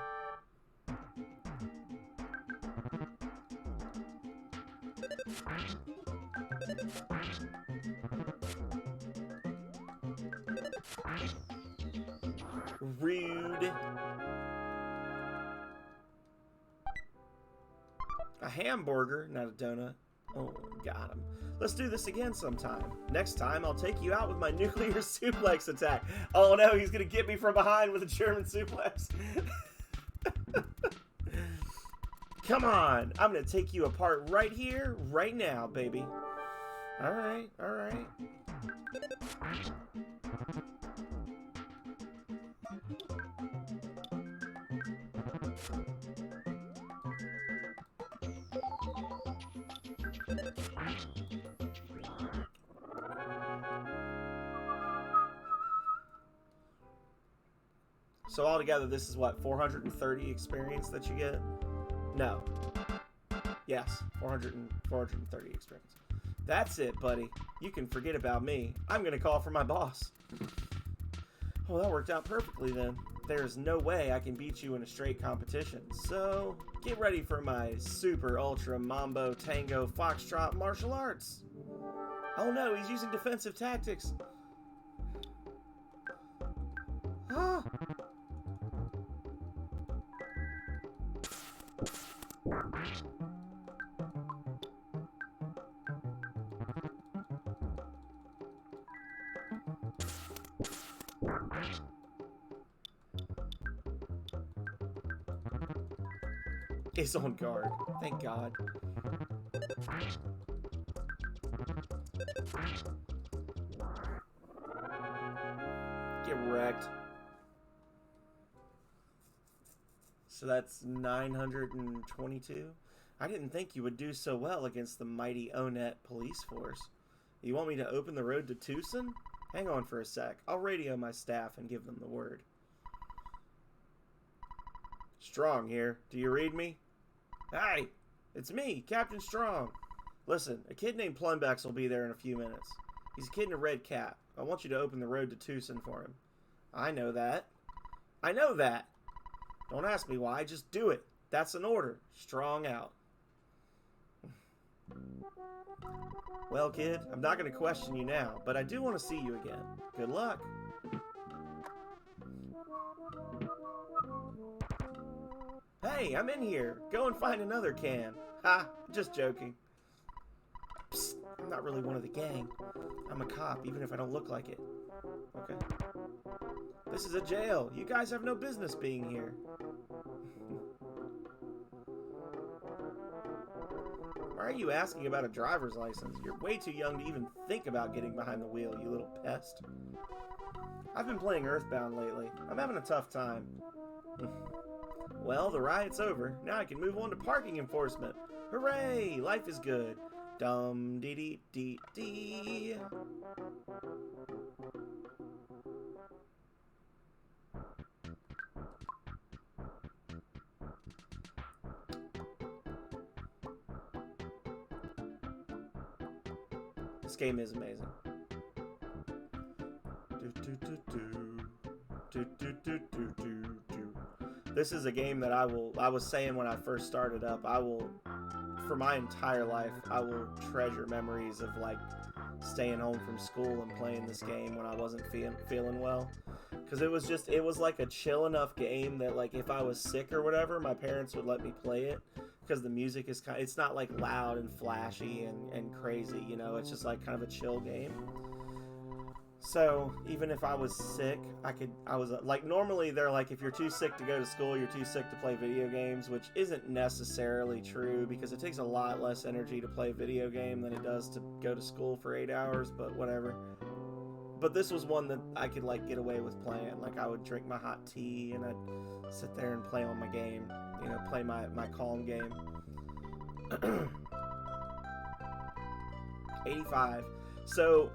Rude. A hamburger, not a donut. Oh, got him. Let's do this again sometime. Next time, I'll take you out with my nuclear suplex attack. Oh no, he's gonna get me from behind with a German suplex. Come on, I'm gonna take you apart right here, right now, baby. Alright, alright. So altogether, this is what, 430 experience that you get? No. Yes, 430 experience. That's it, buddy. You can forget about me. I'm gonna call for my boss. Oh, that worked out perfectly then. There's no way I can beat you in a straight competition. So, get ready for my super ultra mambo tango foxtrot martial arts. Oh no, he's using defensive tactics. Huh? Is on guard. Thank God. Get wrecked. So that's 922? I didn't think you would do so well against the mighty ONETT police force. You want me to open the road to Tucson? Hang on for a sec. I'll radio my staff and give them the word. Strong here. Do you read me? Hi! It's me, Captain Strong. Listen, a kid named Plumbex will be there in a few minutes. He's a kid in a red cap. I want you to open the road to Tucson for him. I know that. I know that! Don't ask me why, just do it. That's an order. Strong out. Well, kid, I'm not going to question you now, but I do want to see you again. Good luck. Hey, I'm in here. Go and find another can. Ha, just joking. Psst, I'm not really one of the gang. I'm a cop, even if I don't look like it. Okay. This is a jail. You guys have no business being here. Why are you asking about a driver's license? You're way too young to even think about getting behind the wheel, you little pest. I've been playing Earthbound lately. I'm having a tough time. Well, the riot's over. Now I can move on to parking enforcement. Hooray! Life is good. Dum dee dee dee dee. This game is amazing. This is a game that I was saying when I first started up, for my entire life, I will treasure memories of like staying home from school and playing this game when I wasn't feeling well. Because it was like a chill enough game that like if I was sick or whatever, my parents would let me play it. Because the music is it's not like loud and flashy and crazy, you know, it's just like kind of a chill game. So even if I was sick, I was like, normally they're like, if you're too sick to go to school, you're too sick to play video games, which isn't necessarily true because it takes a lot less energy to play a video game than it does to go to school for 8 hours, but whatever. But this was one that I could like get away with playing. Like I would drink my hot tea and I'd sit there and play on my game, you know, play my calm game. 85. So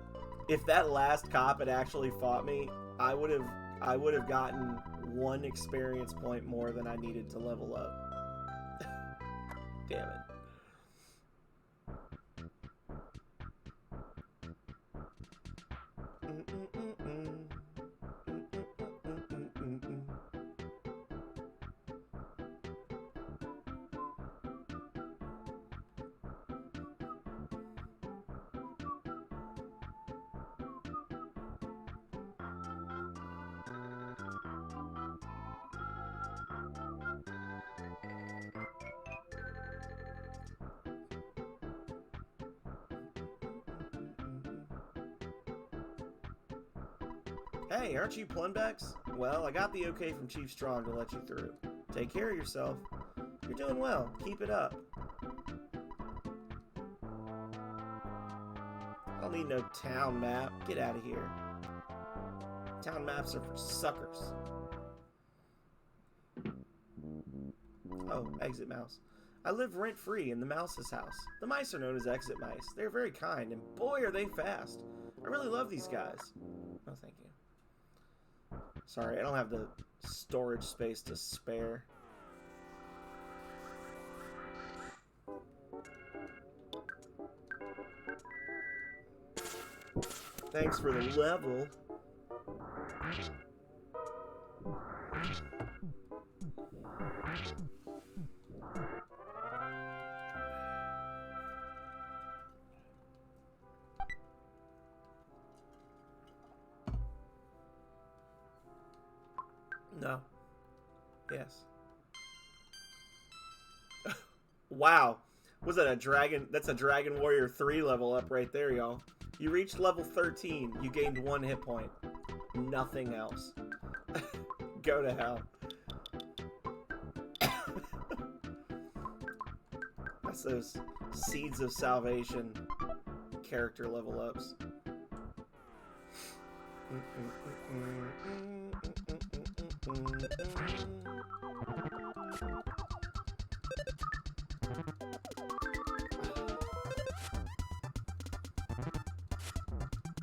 if that last cop had actually fought me, I would have gotten 1 experience point more than I needed to level up. Damn it. Hey, aren't you Plunbex? Well, I got the okay from Chief Strong to let you through. Take care of yourself. You're doing well. Keep it up. I don't need no town map. Get out of here. Town maps are for suckers. Oh, exit mouse. I live rent-free in the mouse's house. The mice are known as exit mice. They're very kind, and boy, are they fast. I really love these guys. Oh, thank you. Sorry, I don't have the storage space to spare. Thanks for the level. No. Yes. Wow. Was that a dragon? That's a Dragon Warrior 3 level up right there, y'all. You reached level 13. You gained 1 hit point. Nothing else. Go to hell. That's those Seeds of Salvation character level ups.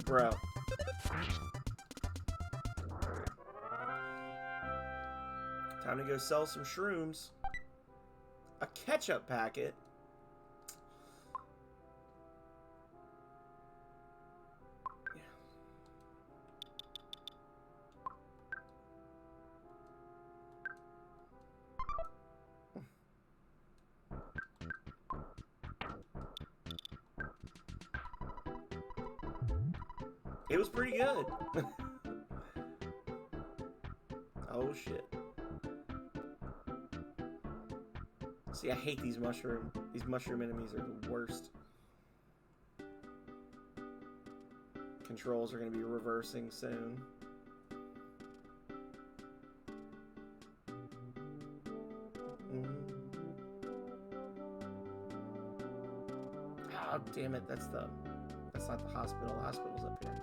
Bro. Time to go sell some shrooms. A ketchup packet? It was pretty good. Oh shit. See, I hate these mushroom enemies are the worst. Controls are going to be reversing soon. Oh, damn it. That's not the hospital. The hospital's up here.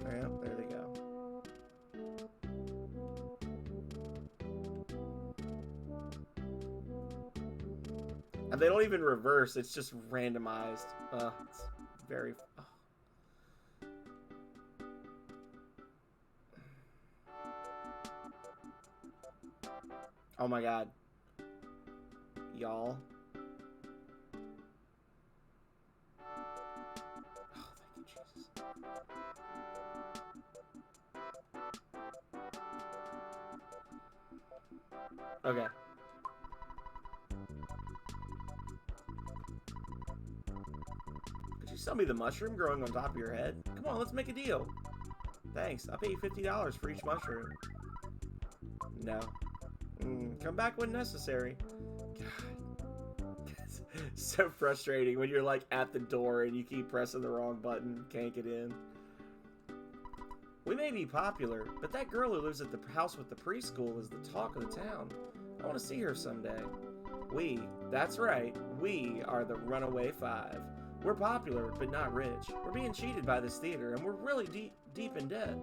Yep, there they go. And they don't even reverse. It's just randomized. It's very... Oh my god. Y'all. Oh, thank you, Jesus. Okay. Could you sell me the mushroom growing on top of your head? Come on, let's make a deal. Thanks. I'll pay you $50 for each mushroom. No. Come back when necessary. God. It's so frustrating when you're like at the door and you keep pressing the wrong button, can't get in. We may be popular, but that girl who lives at the house with the preschool is the talk of the town. I want to see her someday. That's right, we are the Runaway Five. We're popular, but not rich. We're being cheated by this theater, and we're really deep in debt.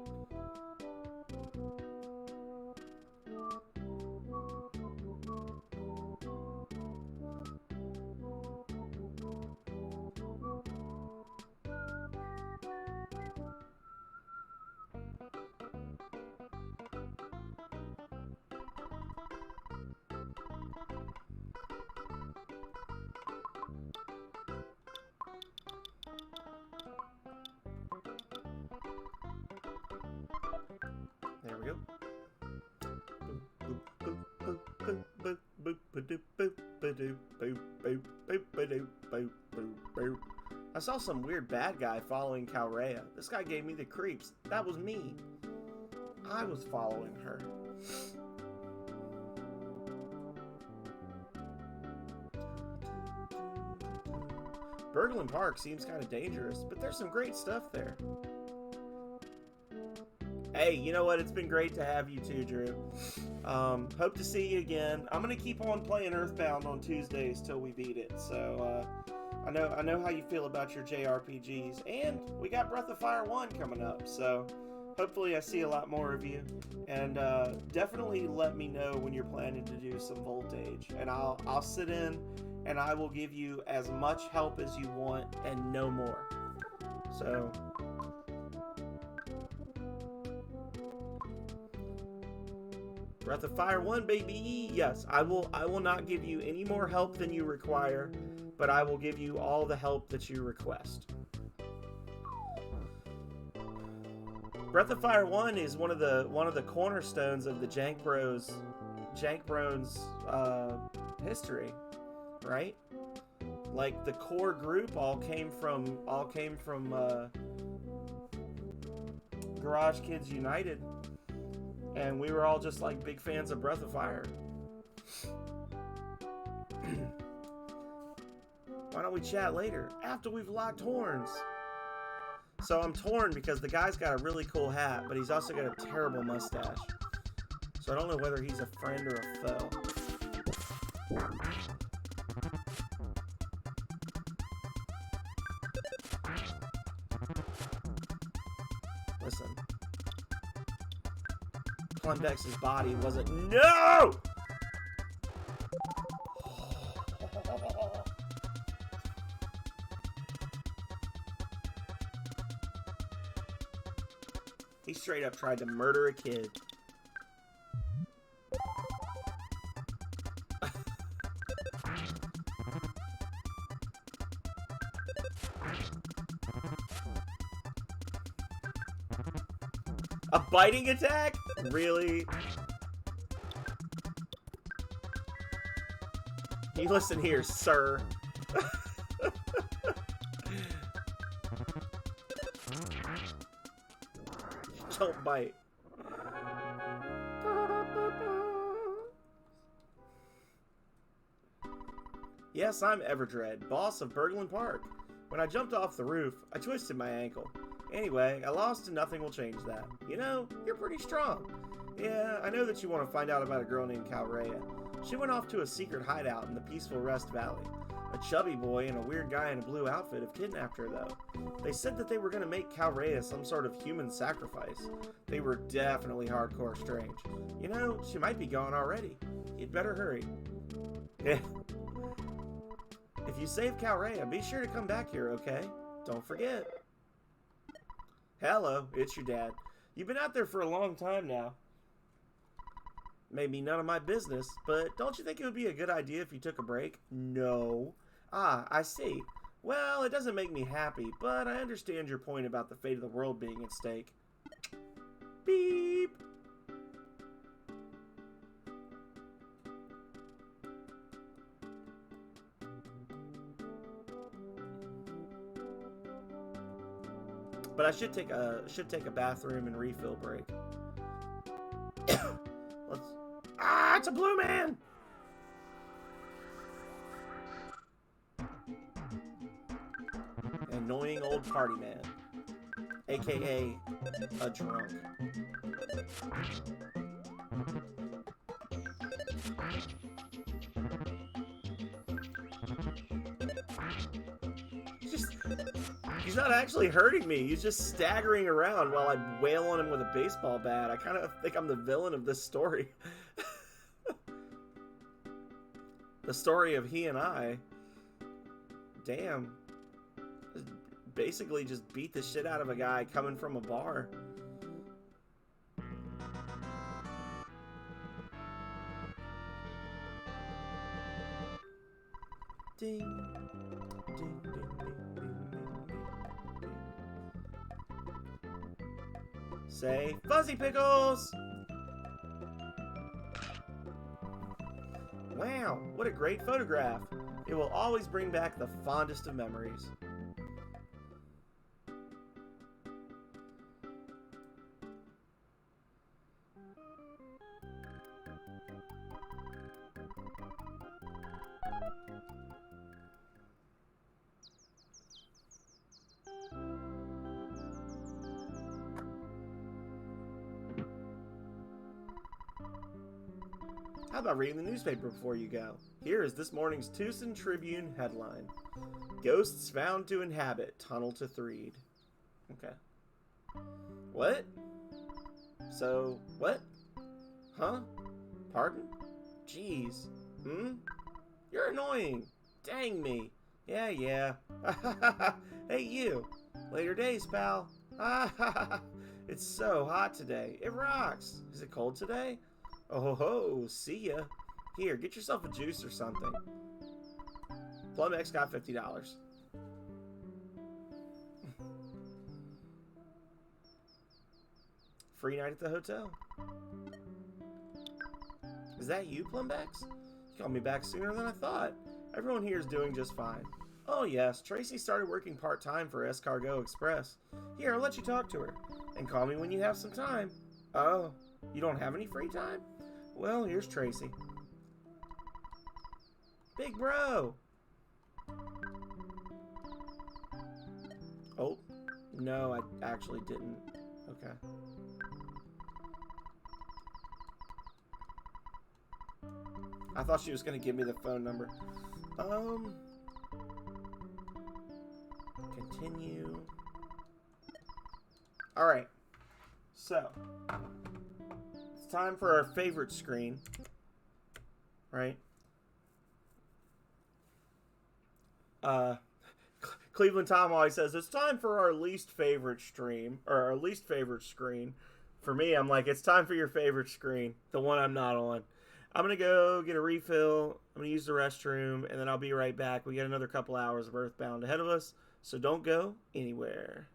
There we go. I saw some weird bad guy following Calrea. This guy gave me the creeps. That was me. I was following her. Berglund Park seems kind of dangerous, but there's some great stuff there. Hey, you know what? It's been great to have you too, Drew. Hope to see you again. I'm gonna keep on playing Earthbound on Tuesdays till we beat it. So I know how you feel about your JRPGs, and we got Breath of Fire 1 coming up. So hopefully I see a lot more of you, and definitely let me know when you're planning to do some Voltage, and I'll sit in and I will give you as much help as you want and no more. So. Breath of Fire 1, baby! Yes, I will not give you any more help than you require, but I will give you all the help that you request. Breath of Fire 1 is one of the cornerstones of the Jank Bros history, right? Like the core group all came from Garage Kids United. And we were all just like big fans of Breath of Fire. Why don't we chat later? After we've locked horns. So I'm torn because the guy's got a really cool hat, but he's also got a terrible mustache. So I don't know whether he's a friend or a foe. Listen. Plundex's body wasn't. No! He straight up tried to murder a kid. A biting attack? Really? Hey, listen here, sir. don't bite. Yes, I'm Everdread, boss of Berglund Park. When I jumped off the roof, I twisted my ankle. Anyway, I lost and nothing will change that. You know, you're pretty strong. Yeah, I know that you want to find out about a girl named Calrea. She went off to a secret hideout in the peaceful Rest Valley. A chubby boy and a weird guy in a blue outfit have kidnapped her, though. They said that they were going to make Calrea some sort of human sacrifice. They were definitely hardcore strange. You know, she might be gone already. You'd better hurry. Yeah. If you save Calrea, be sure to come back here, okay? Don't forget. Hello, it's your dad. You've been out there for a long time now. Maybe none of my business, but don't you think it would be a good idea if you took a break? No. Ah, I see. Well, it doesn't make me happy, but I understand your point about the fate of the world being at stake. Beep. But I should take a bathroom and refill break. It's a blue man! Annoying old party man. AKA a drunk. He's not actually hurting me. He's just staggering around while I wail on him with a baseball bat. I kind of think I'm the villain of this story. The story of he and I. Damn. Basically just beat the shit out of a guy coming from a bar. Ding. Ding, ding, ding, ding, ding. Say, Fuzzy Pickles! Wow, what a great photograph. It will always bring back the fondest of memories. How about reading the newspaper before you go? Here is this morning's Tucson Tribune headline. Ghosts found to inhabit tunnel to Threed. Okay. What? So, what? Huh? Pardon? Jeez. You're annoying. Dang me. Yeah. Hey, you. Later days, pal. It's so hot today. It rocks. Is it cold today? Oh ho, see ya. Here, get yourself a juice or something. PlumX got $50. Free night at the hotel. Is that you, Plumbex? You called me back sooner than I thought. Everyone here is doing just fine. Oh yes, Tracy started working part-time for Escargot Express. Here, I'll let you talk to her. And call me when you have some time. Oh, you don't have any free time? Well, here's Tracy. Big bro! Oh, no, I actually didn't. Okay. I thought she was going to give me the phone number. Continue. Alright. So. It's time for our favorite screen. Right? Cleveland Tom always says, it's time for our least favorite stream. Or our least favorite screen. For me, I'm like, it's time for your favorite screen. The one I'm not on. I'm going to go get a refill. I'm going to use the restroom. And then I'll be right back. We got another couple hours of Earthbound ahead of us. So don't go anywhere.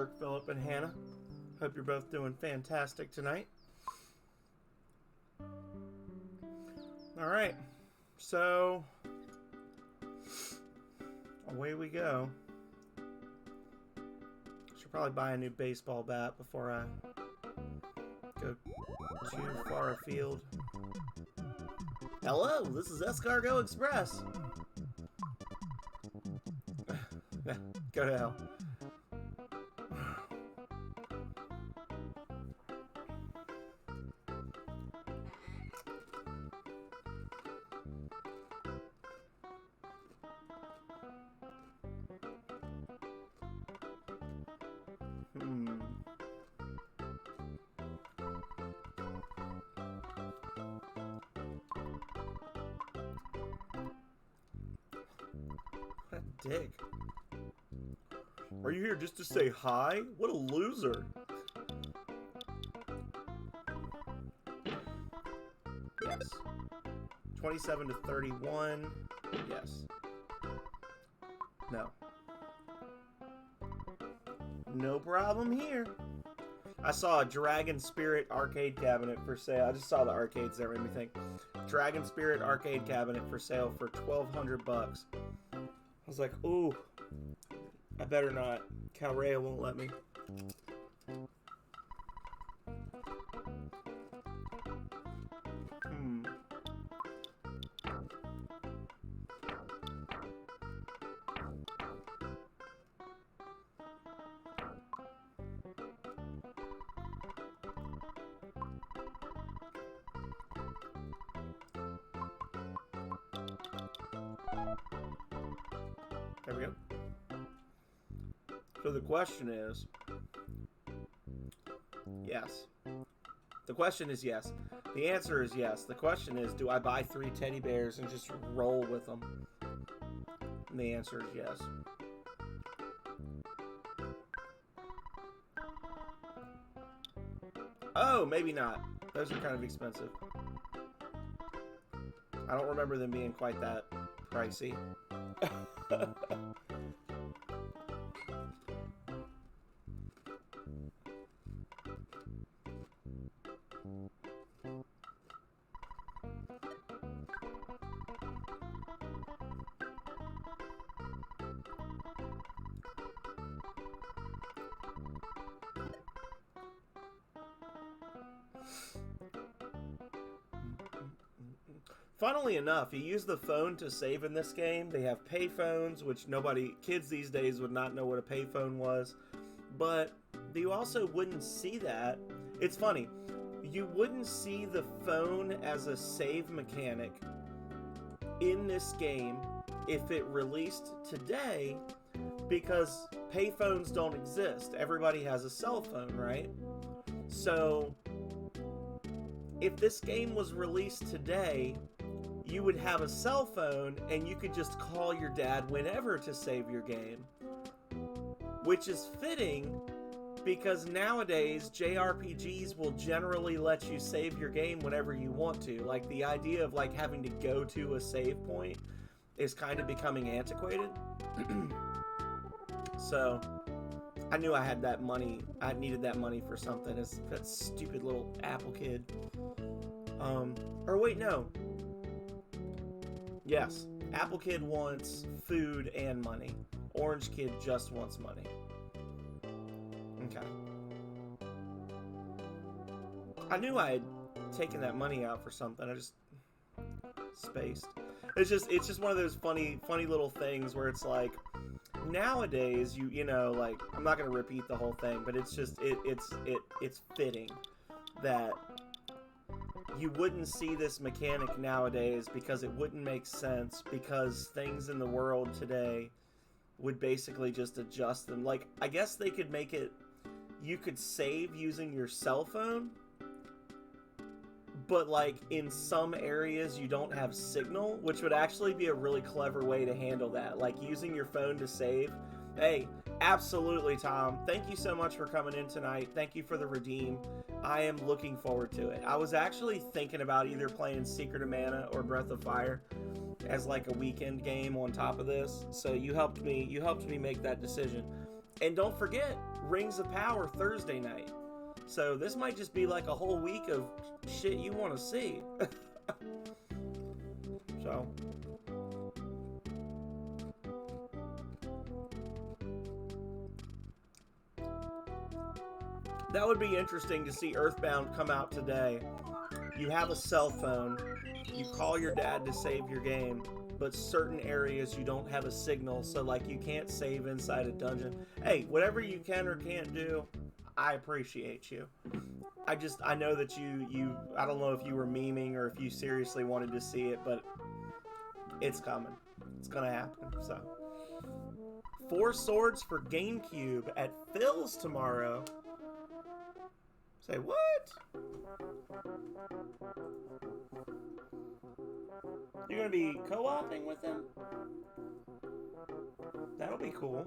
Kirk, Philip, and Hannah. Hope you're both doing fantastic tonight. Alright, so away we go. Should probably buy a new baseball bat before I go too far afield. Hello, this is Escargot Express. Go to hell. What a dick. Are you here just to say hi? What a loser. Yes. 27 to 31. Yes. No. No problem here. I saw a Dragon Spirit arcade cabinet for sale. I just saw the arcades there, made me think. Dragon Spirit arcade cabinet for sale for $1,200. I was like, ooh, I better not. Calrea won't let me. There we go. So the question is, yes. The question is yes. The answer is yes. The question is, do I buy 3 teddy bears and just roll with them? And the answer is yes. Oh, maybe not. Those are kind of expensive. I don't remember them being quite that pricey. Funnily enough, you use the phone to save in this game. They have payphones, which kids these days would not know what a payphone was. But you also wouldn't see that. It's funny. You wouldn't see the phone as a save mechanic in this game if it released today, because payphones don't exist. Everybody has a cell phone, right? So if this game was released today, you would have a cell phone and you could just call your dad whenever to save your game. Which is fitting, because nowadays JRPGs will generally let you save your game whenever you want to. Like, the idea of like having to go to a save point is kind of becoming antiquated. So I knew I had that money. I needed that money for something. It's that stupid little Apple kid. Or wait, no. Yes, Apple Kid wants food and money. Orange Kid just wants money. Okay. I knew I had taken that money out for something. I just spaced. It's just one of those funny little things where it's like, nowadays you know, like, I'm not gonna repeat the whole thing, but it's just it's fitting that you wouldn't see this mechanic nowadays, because it wouldn't make sense, because things in the world today would basically just adjust them. Like, I guess they could make it, you could save using your cell phone, but like in some areas you don't have signal, which would actually be a really clever way to handle that. Like using your phone to save. Hey, absolutely, Tom. Thank you so much for coming in tonight. Thank you for the redeem. I am looking forward to it. I was actually thinking about either playing Secret of Mana or Breath of Fire as like a weekend game on top of this. So you helped me make that decision. And don't forget, Rings of Power Thursday night. So this might just be like a whole week of shit you want to see. So that would be interesting to see Earthbound come out today. You have a cell phone, you call your dad to save your game, but certain areas you don't have a signal, so like you can't save inside a dungeon. Hey, whatever you can or can't do, I appreciate you. I know that you I don't know if you were memeing or if you seriously wanted to see it, but it's coming. It's gonna happen. So 4 Swords for GameCube at Phil's tomorrow. Say what? You're gonna be co-oping with him? That'll be cool.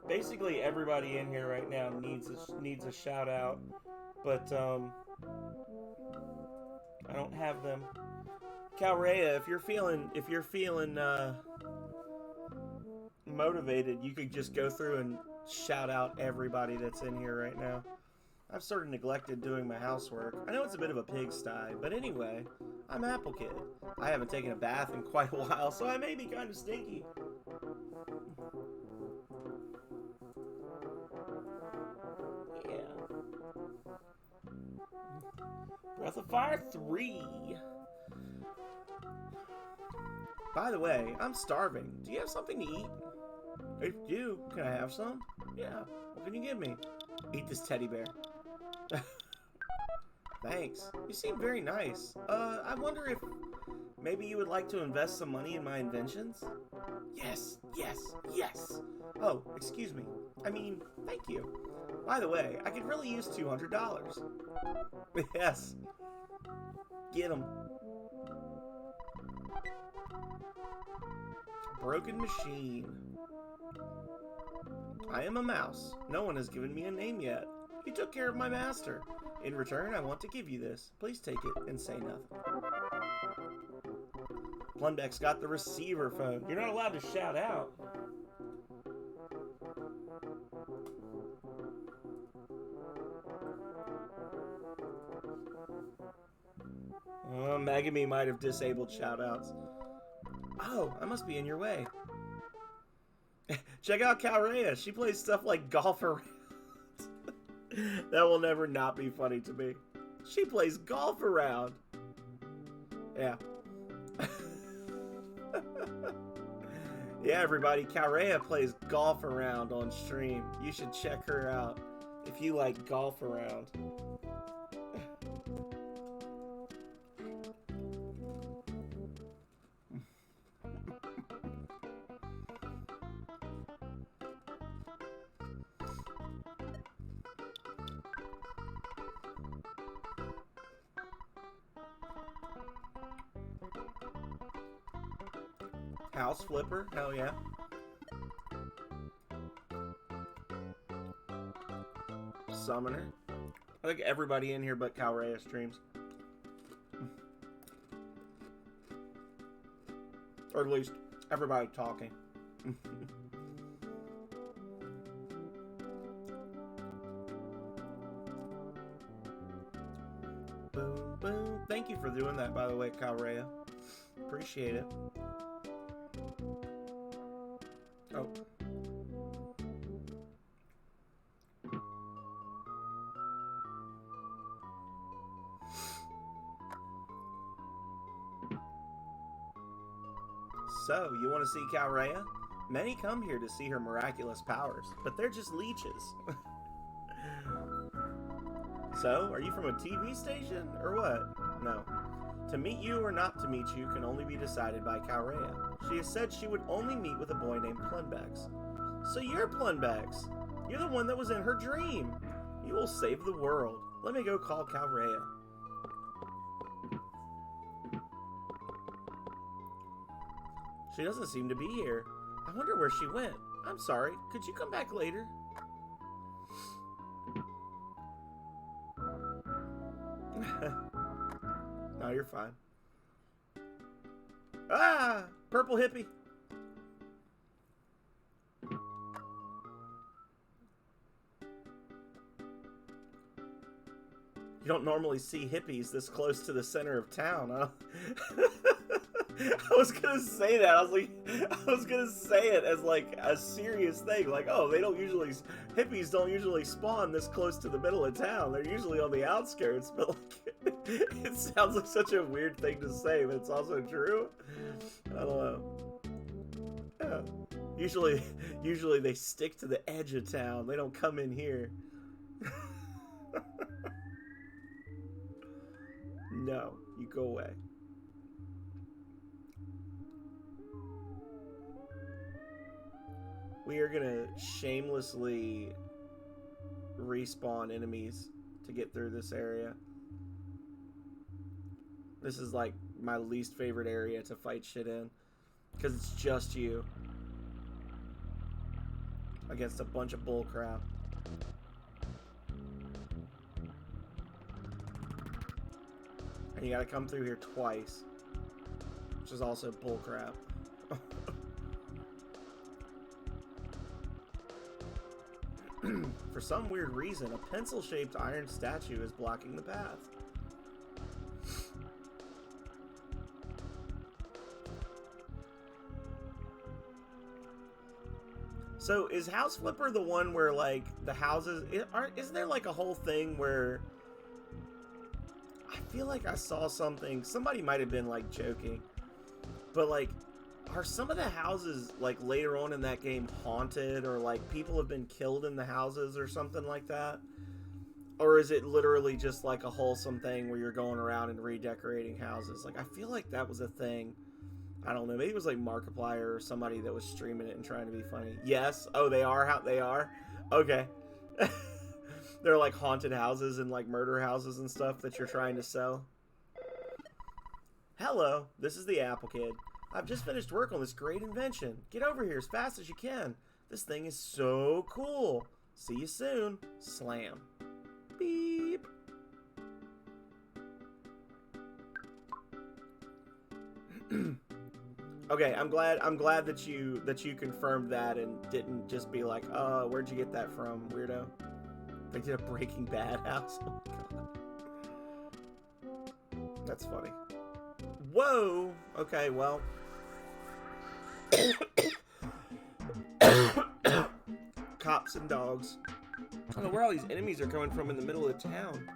Basically, everybody in here right now needs a shout out, but I don't have them. Calrea, if you're feeling motivated, you could just go through and shout out everybody that's in here right now. I've sort of neglected doing my housework. I know it's a bit of a pigsty, but anyway, I'm Apple Kid. I haven't taken a bath in quite a while, so I may be kind of stinky. Yeah. Breath of Fire 3. By the way, I'm starving. Do you have something to eat? If you do, can I have some? Yeah. What can you give me? Eat this teddy bear. Thanks. You seem very nice. I wonder if maybe you would like to invest some money in my inventions? Yes, yes, yes. Oh, excuse me. I mean, thank you. By the way, I could really use $200. Yes. Get 'em. Broken machine. I am a mouse. No one has given me a name yet. You took care of my master. In return, I want to give you this. Please take it and say nothing. Plundex got the receiver phone. You're not allowed to shout out. Megami might have disabled shoutouts. Oh, I must be in your way. Check out Calrea. She plays stuff like Golf Around. That will never not be funny to me. She plays Golf Around. Yeah. Yeah, everybody. Calrea plays Golf Around on stream. You should check her out if you like Golf Around. House Flipper? Hell yeah. Summoner? I think everybody in here but Calrea streams. Or at least everybody talking. Boom, boom. Thank you for doing that, by the way, Calrea. Appreciate it. Oh. So, you want to see Calrea? Many come here to see her miraculous powers, but they're just leeches. So, are you from a TV station, or what? No. To meet you or not to meet you can only be decided by Calrea. She has said she would only meet with a boy named Plunbex. So you're Plunbex. You're the one that was in her dream. You will save the world. Let me go call Calrea. She doesn't seem to be here. I wonder where she went. I'm sorry. Could you come back later? No, you're fine. Ah! Purple hippie. You don't normally see hippies this close to the center of town, huh? I was gonna say that. I was gonna say it as like a serious thing. Like, oh, hippies don't usually spawn this close to the middle of town. They're usually on the outskirts. But like, it sounds like such a weird thing to say, but it's also true. I don't know. Yeah. Usually they stick to the edge of town. They don't come in here. No, you go away. We are gonna shamelessly respawn enemies to get through this area. This is like my least favorite area to fight shit in, because it's just you against a bunch of bullcrap. And you gotta come through here twice, which is also bullcrap. For some weird reason, a pencil-shaped iron statue is blocking the path. So, is House Flipper the one where, like, the houses... Isn't there, like, a whole thing where... I feel like I saw something... Somebody might have been, like, joking. But, like... Are some of the houses, like, later on in that game haunted, or, like, people have been killed in the houses or something like that? Or is it literally just, like, a wholesome thing where you're going around and redecorating houses? Like, I feel like that was a thing. I don't know. Maybe it was, like, Markiplier or somebody that was streaming it and trying to be funny. Yes. Oh, they are how they are? Okay. They're, like, haunted houses and, like, murder houses and stuff that you're trying to sell. Hello. This is the Apple Kid. I've just finished work on this great invention. Get over here as fast as you can. This thing is so cool. See you soon. Slam. Beep. Okay, I'm glad that you confirmed that and didn't just be like, where'd you get that from, weirdo? They did a Breaking Bad house. Oh my god. That's funny. Whoa. Okay, well. Cops and dogs. I don't know where all these enemies are coming from in the middle of town.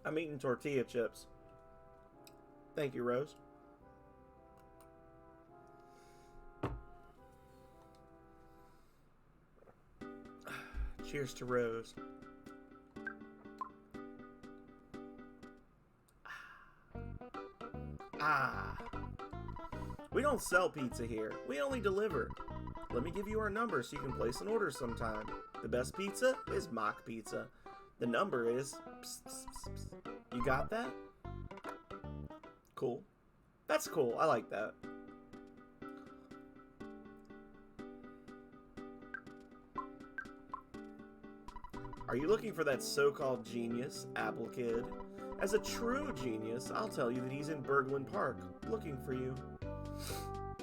I'm eating tortilla chips. Thank you, Rose. Cheers to Rose. We don't sell pizza here. We only deliver. Let me give you our number so you can place an order sometime. The best pizza is mock pizza. The number is... Psst, psst, psst, psst. You got that? Cool. That's cool. I like that. Are you looking for that so-called genius, Apple Kid? As a true genius, I'll tell you that he's in Berglund Park, looking for you.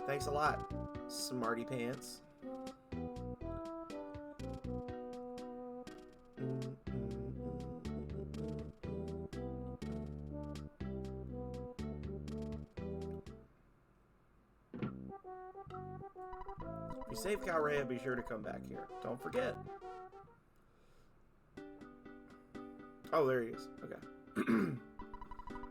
Thanks a lot, smarty pants. If you save Calrea, be sure to come back here. Don't forget. Oh, there he is. Okay.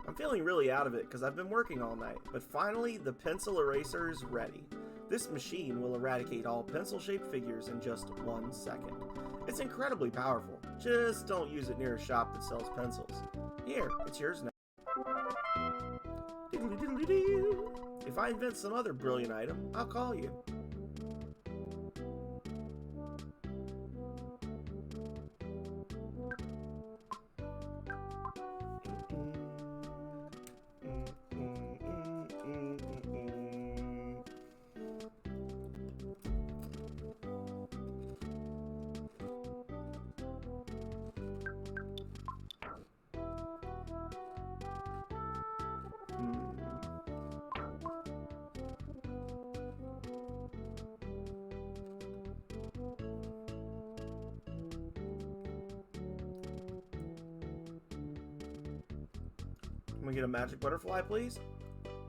I'm feeling really out of it because I've been working all night, but finally the pencil eraser is ready. This machine will eradicate all pencil-shaped figures in just 1 second. It's incredibly powerful. Just don't use it near a shop that sells pencils. Here, it's yours now. Diddly-diddly-doo. If I invent some other brilliant item, I'll call you. we get a magic butterfly, please?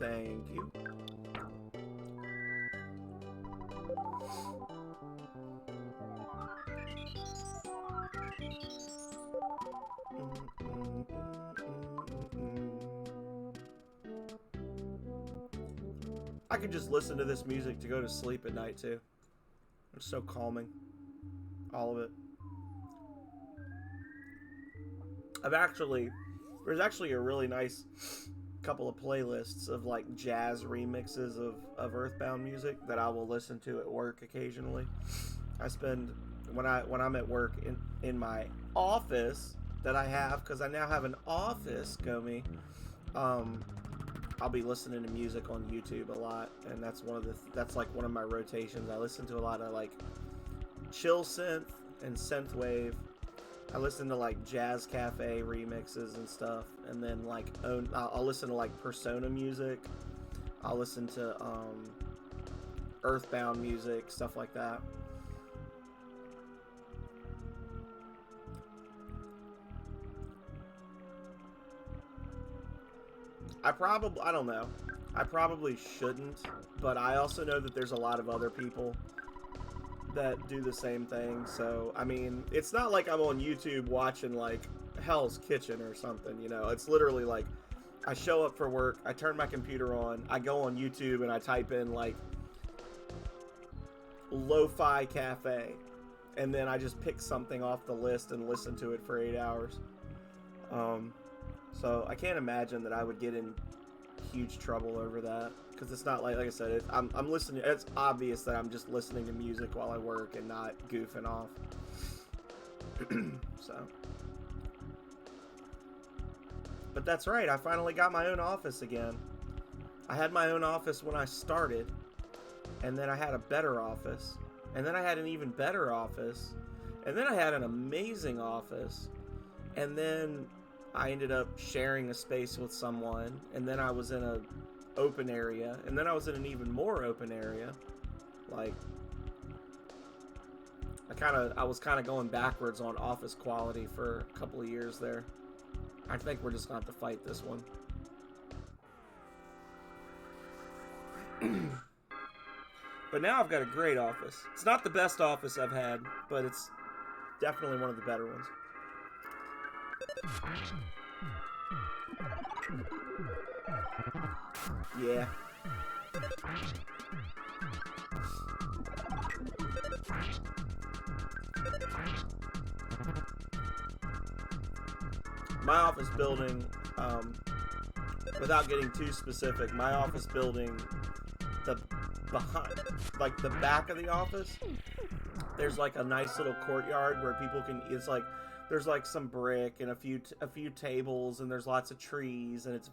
Thank you. I could just listen to this music to go to sleep at night too. It's so calming. All of it. There's actually a really nice couple of playlists of like jazz remixes of Earthbound music that I will listen to at work occasionally. I spend when I'm at work in my office that I have, because I now have an office, Gomi. I'll be listening to music on YouTube a lot, and that's like one of my rotations. I listen to a lot of like chill synth and synthwave. I listen to like Jazz Cafe remixes and stuff, and then like I'll listen to like Persona music. I'll listen to Earthbound music, stuff like that. I don't know. I probably shouldn't, but I also know that there's a lot of other people that do the same thing. So, I mean, it's not like I'm on YouTube watching like Hell's Kitchen or something, you know. It's literally like I show up for work, I turn my computer on, I go on YouTube and I type in like Lo-Fi Cafe, and then I just pick something off the list and listen to it for 8 hours. So I can't imagine that I would get in huge trouble over that, because it's not like I said, I'm listening. It's obvious that I'm just listening to music while I work and not goofing off. So, but that's right. I finally got my own office again. I had my own office when I started, and then I had a better office, and then I had an even better office, and then I had an amazing office, and then I ended up sharing a space with someone, and then I was in a open area, and then I was in an even more open area. Like, I was kind of going backwards on office quality for a couple of years there. I think we're just gonna have to fight this one. But now I've got a great office. It's not the best office I've had, but it's definitely one of the better ones. Yeah. My office building, without getting too specific, my office building, the back of the office, there's like a nice little courtyard where people can, it's like, there's like some brick and a few tables, and there's lots of trees, and it's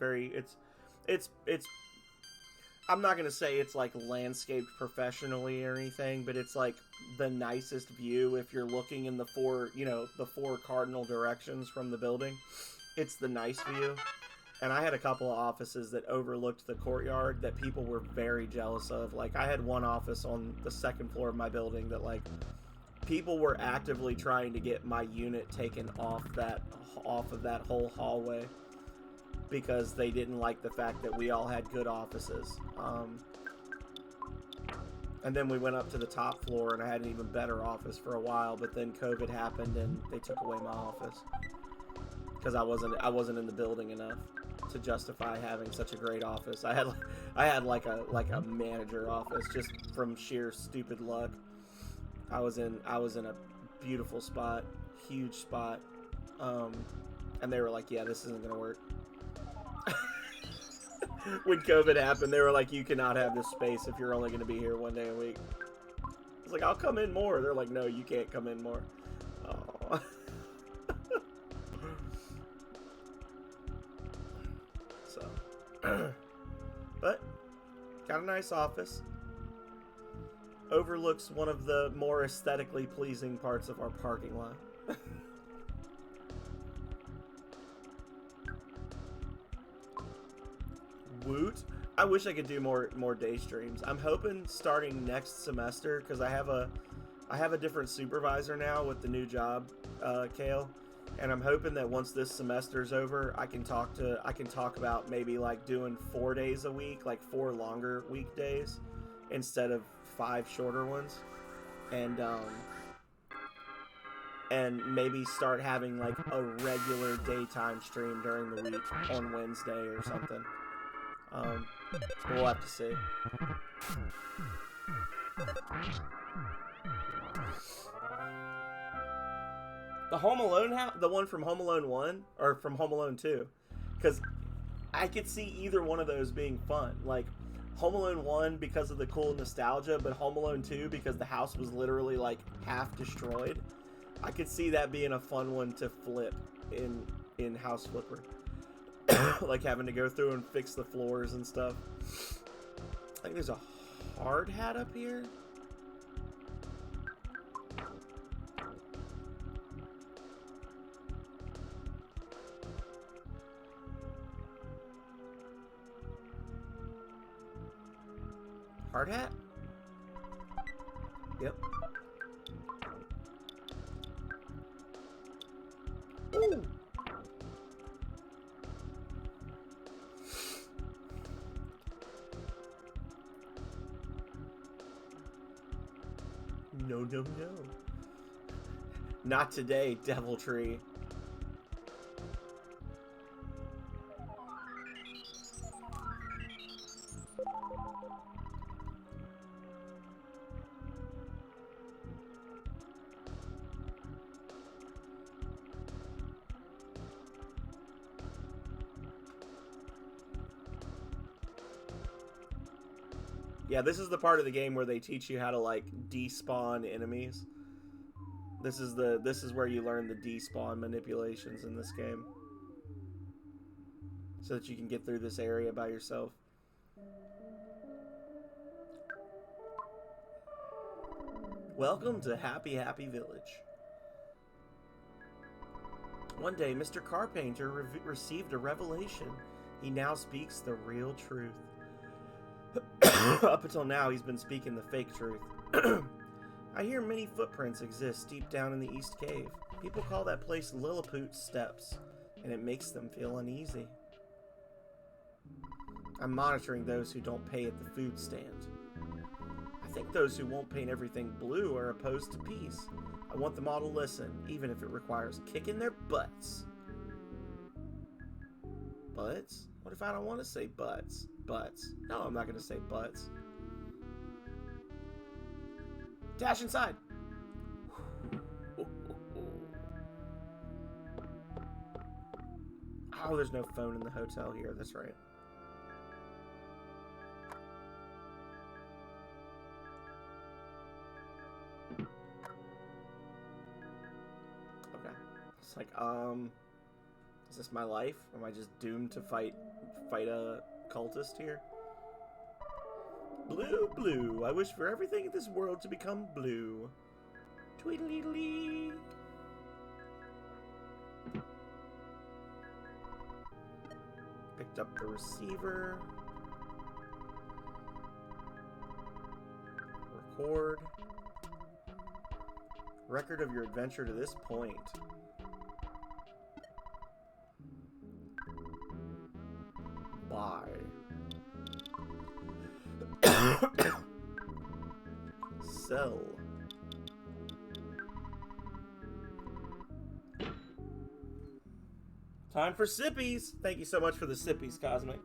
I'm not gonna say it's like landscaped professionally or anything, but it's like the nicest view if you're looking in the four cardinal directions from the building. It's the nice view. And I had a couple of offices that overlooked the courtyard that people were very jealous of. Like, I had one office on the second floor of my building that, like, people were actively trying to get my unit taken off of that whole hallway because they didn't like the fact that we all had good offices. And then we went up to the top floor, and I had an even better office for a while, but then COVID happened and they took away my office because I wasn't in the building enough to justify having such a great office. I had like a manager office just from sheer stupid luck. I was in a beautiful spot, huge spot, and they were like, "Yeah, this isn't gonna work." When COVID happened, they were like, "You cannot have this space if you're only going to be here one day a week." I was like, "I'll come in more." They're like, "No, you can't come in more." Oh. So, but got a nice office. Overlooks one of the more aesthetically pleasing parts of our parking lot. Woot. I wish I could do more day streams. I'm hoping starting next semester, because I have a different supervisor now with the new job, Kale. And I'm hoping that once this semester's over, I can talk about maybe like doing 4 days a week, like 4 longer weekdays instead of 5 shorter ones, and maybe start having like a regular daytime stream during the week on Wednesday or something. We'll have to see. The Home Alone house, the one from Home Alone 1 or from Home Alone 2, because I could see either one of those being fun. Like Home Alone 1 because of the cool nostalgia, but Home Alone 2 because the house was literally like half destroyed. I could see that being a fun one to flip in House Flipper. Like having to go through and fix the floors and stuff. I think there's a hard hat up here. Hard hat? Yep. Ooh. No, no, no. Not today, Deviltree. Yeah, this is the part of the game where they teach you how to like despawn enemies. This is where you learn the despawn manipulations in this game, so that you can get through this area by yourself. Welcome to Happy Happy Village. One day, Mr. Carpenter received a revelation. He now speaks the real truth. Up until now, he's been speaking the fake truth. I hear many footprints exist deep down in the East Cave. People call that place Lilliput Steps, and it makes them feel uneasy. I'm monitoring those who don't pay at the food stand. I think those who won't paint everything blue are opposed to peace. I want them all to listen, even if it requires kicking their butts. Butts? What if I don't want to say butts? Butts. No, I'm not going to say butts. Dash inside. Oh, there's no phone in the hotel here. That's right. Okay. It's like, is this my life? Am I just doomed to fight a cultist here? Blue, blue. I wish for everything in this world to become blue. Tweedledee. Picked up the receiver. Record. Record of your adventure to this point. Bye. Sell. Time for sippies. Thank you so much for the sippies, Cosmic.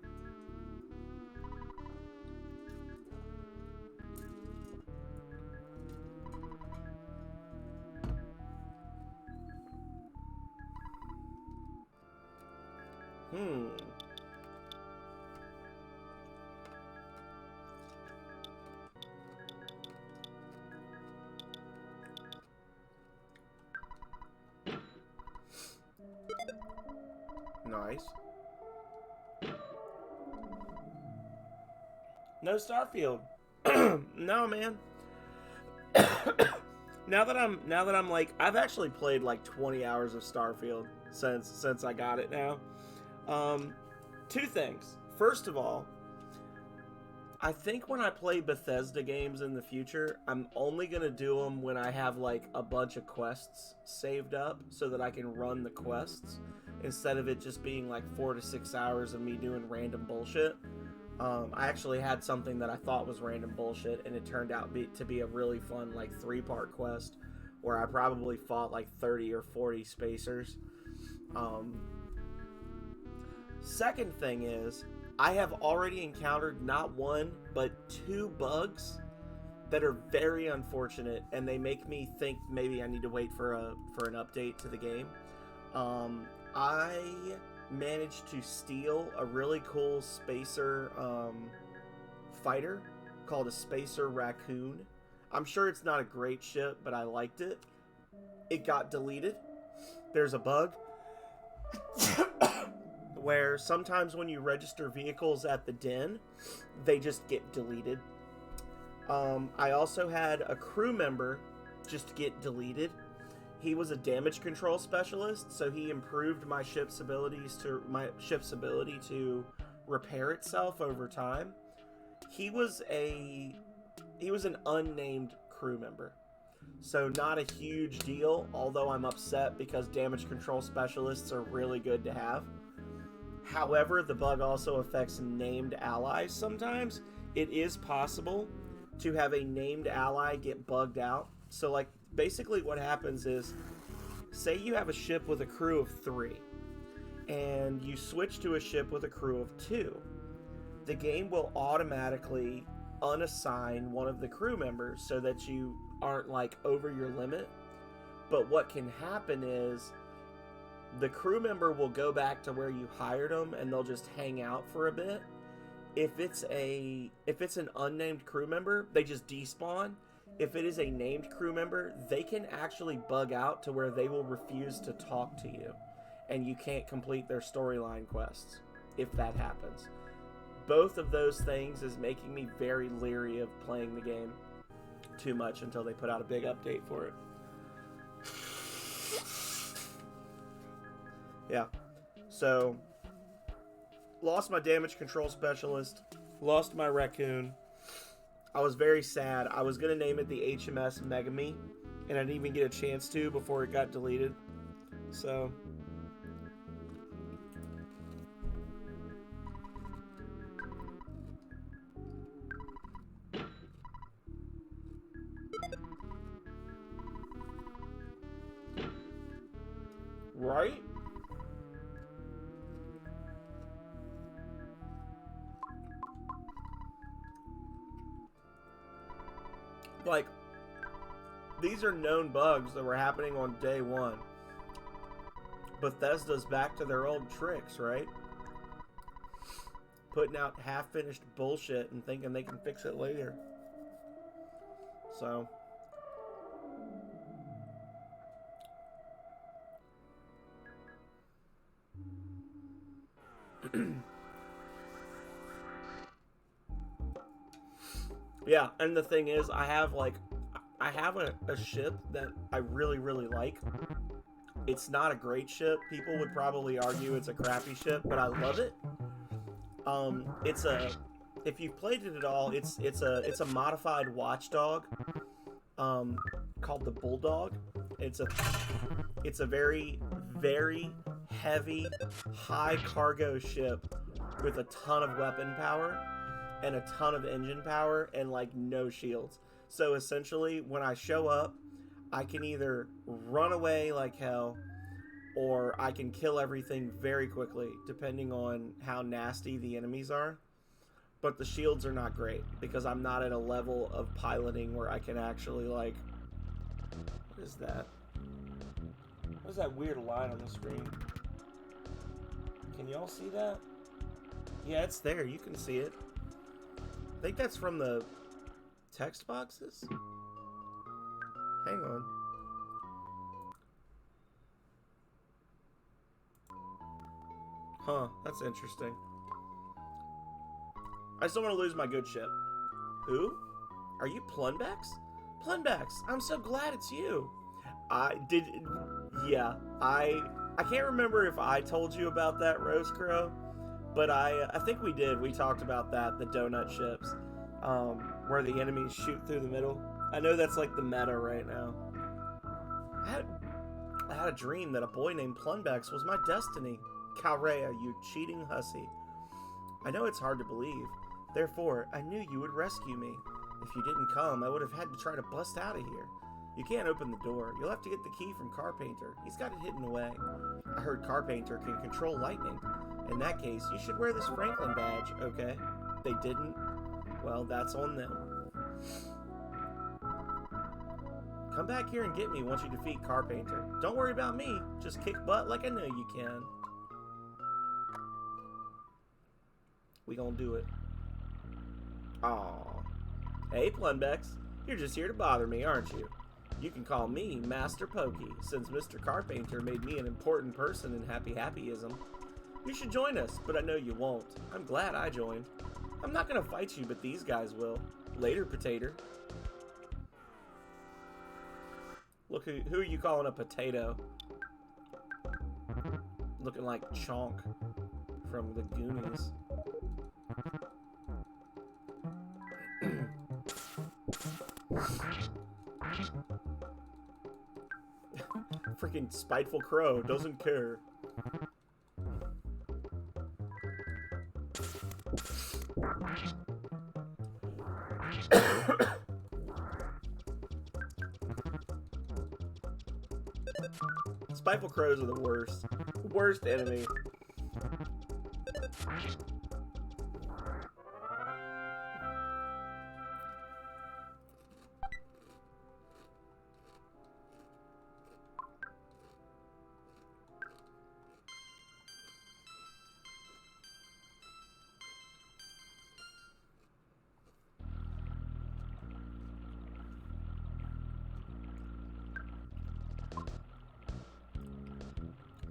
Nice. No Starfield. No, man. now that I'm like, I've actually played like 20 hours of Starfield since I got it now. Two things. First of all, I think when I play Bethesda games in the future, I'm only going to do them when I have like a bunch of quests saved up so that I can run the quests instead of it just being like 4 to 6 hours of me doing random bullshit. I actually had something that I thought was random bullshit, and it turned out to be a really fun like 3-part quest where I probably fought like 30 or 40 spacers. Second thing is, I have already encountered not one, but 2 bugs that are very unfortunate, and they make me think maybe I need to wait for an update to the game. I managed to steal a really cool spacer fighter called a Spacer Raccoon. I'm sure it's not a great ship, but I liked it. It got deleted. There's a bug where sometimes when you register vehicles at the den, they just get deleted. I also had a crew member just get deleted. He was a damage control specialist, so he improved my ship's ability to repair itself over time. He was an unnamed crew member, so not a huge deal, although I'm upset because damage control specialists are really good to have. However, the bug also affects named allies sometimes. It is possible to have a named ally get bugged out. So, like, basically what happens is, say you have a ship with a crew of 3, and you switch to a ship with a crew of 2. The game will automatically unassign one of the crew members so that you aren't, like, over your limit. But what can happen is, the crew member will go back to where you hired them, and they'll just hang out for a bit. If it's an unnamed crew member, they just despawn. If it is a named crew member, they can actually bug out to where they will refuse to talk to you, and you can't complete their storyline quests if that happens. Both of those things is making me very leery of playing the game too much until they put out a big update for it. Yeah, so lost my damage control specialist, lost my raccoon. I was very sad. I was going to name it the HMS Megami, and I didn't even get a chance to before it got deleted. So right? Like, these are known bugs that were happening on day 1. Bethesda's back to their old tricks, right? Putting out half-finished bullshit and thinking they can fix it later. So yeah, and the thing is, I have a ship that I really, really like. It's not a great ship. People would probably argue it's a crappy ship, but I love it. If you've played it at all, it's a modified watchdog, called the Bulldog. It's a very, very heavy, high cargo ship with a ton of weapon power and a ton of engine power and like no shields. So essentially, when I show up, I can either run away like hell, or I can kill everything very quickly, depending on how nasty the enemies are. But the shields are not great, because I'm not at a level of piloting where I can actually, like... What is that? What is that weird line on the screen? Can y'all see that? Yeah, it's there. You can see it. I think that's from the text boxes? Hang on. Huh, that's interesting. I just don't want to lose my good ship. Who? Are you Plunbax? Plunbax, I'm so glad it's you. I can't remember if I told you about that, Rose Crow, but I think we did. We talked about that, the donut ships. where the enemies shoot through the middle. I know that's like the meta right now. I had a dream that a boy named Plunbex was my destiny. Calrea, you cheating hussy. I know it's hard to believe. Therefore, I knew you would rescue me. If you didn't come, I would have had to try to bust out of here. You can't open the door. You'll have to get the key from Carpainter. He's got it hidden away. I heard Carpainter can control lightning. In that case, you should wear this Franklin badge, okay? They didn't? Well, that's on them. Come back here and get me once you defeat Carpainter. Don't worry about me. Just kick butt like I know you can. We gonna do it. Aww. Hey, Plunbex. You're just here to bother me, aren't you? You can call me Master Pokey, since Mr. Carpainter made me an important person in Happy Happyism. You should join us, but I know you won't. I'm glad I joined. I'm not gonna fight you, but these guys will. Later, potato. Look, who are you calling a potato? Looking like Chonk from the Goonies. Freaking spiteful crow doesn't care. Spiteful crows are the worst. Worst enemy.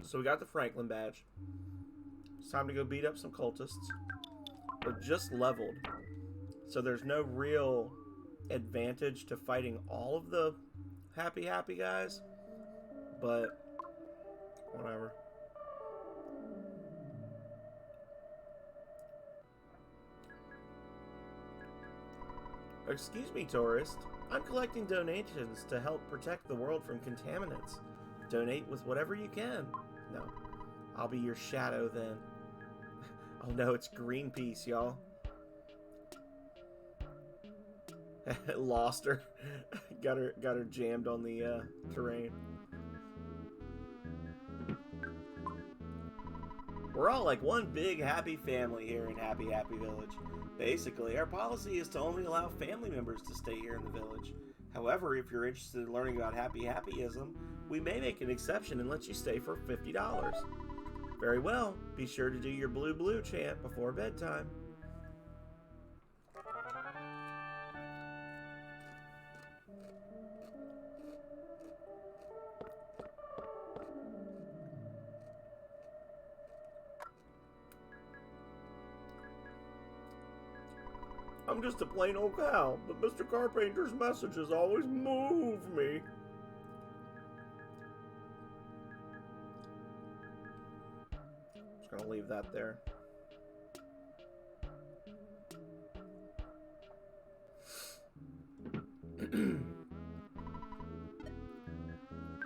So we got the Franklin badge. It's time to go beat up some cultists. We're just leveled. So there's no real advantage to fighting all of the happy guys. But whatever. Excuse me, tourist. I'm collecting donations to help protect the world from contaminants. Donate with whatever you can. No, I'll be your shadow then. Oh no, it's Greenpeace, y'all. Lost her. got her jammed on the terrain. We're all like one big happy family here in Happy Village. Basically, our policy is to only allow family members to stay here in the village. However, if you're interested in learning about Happy Happyism, we may make an exception and let you stay for $50. Very well. Be sure to do your blue chant before bedtime. I'm just a plain old cow, but Mr. Carpainter's messages always move me. Just gonna leave that there.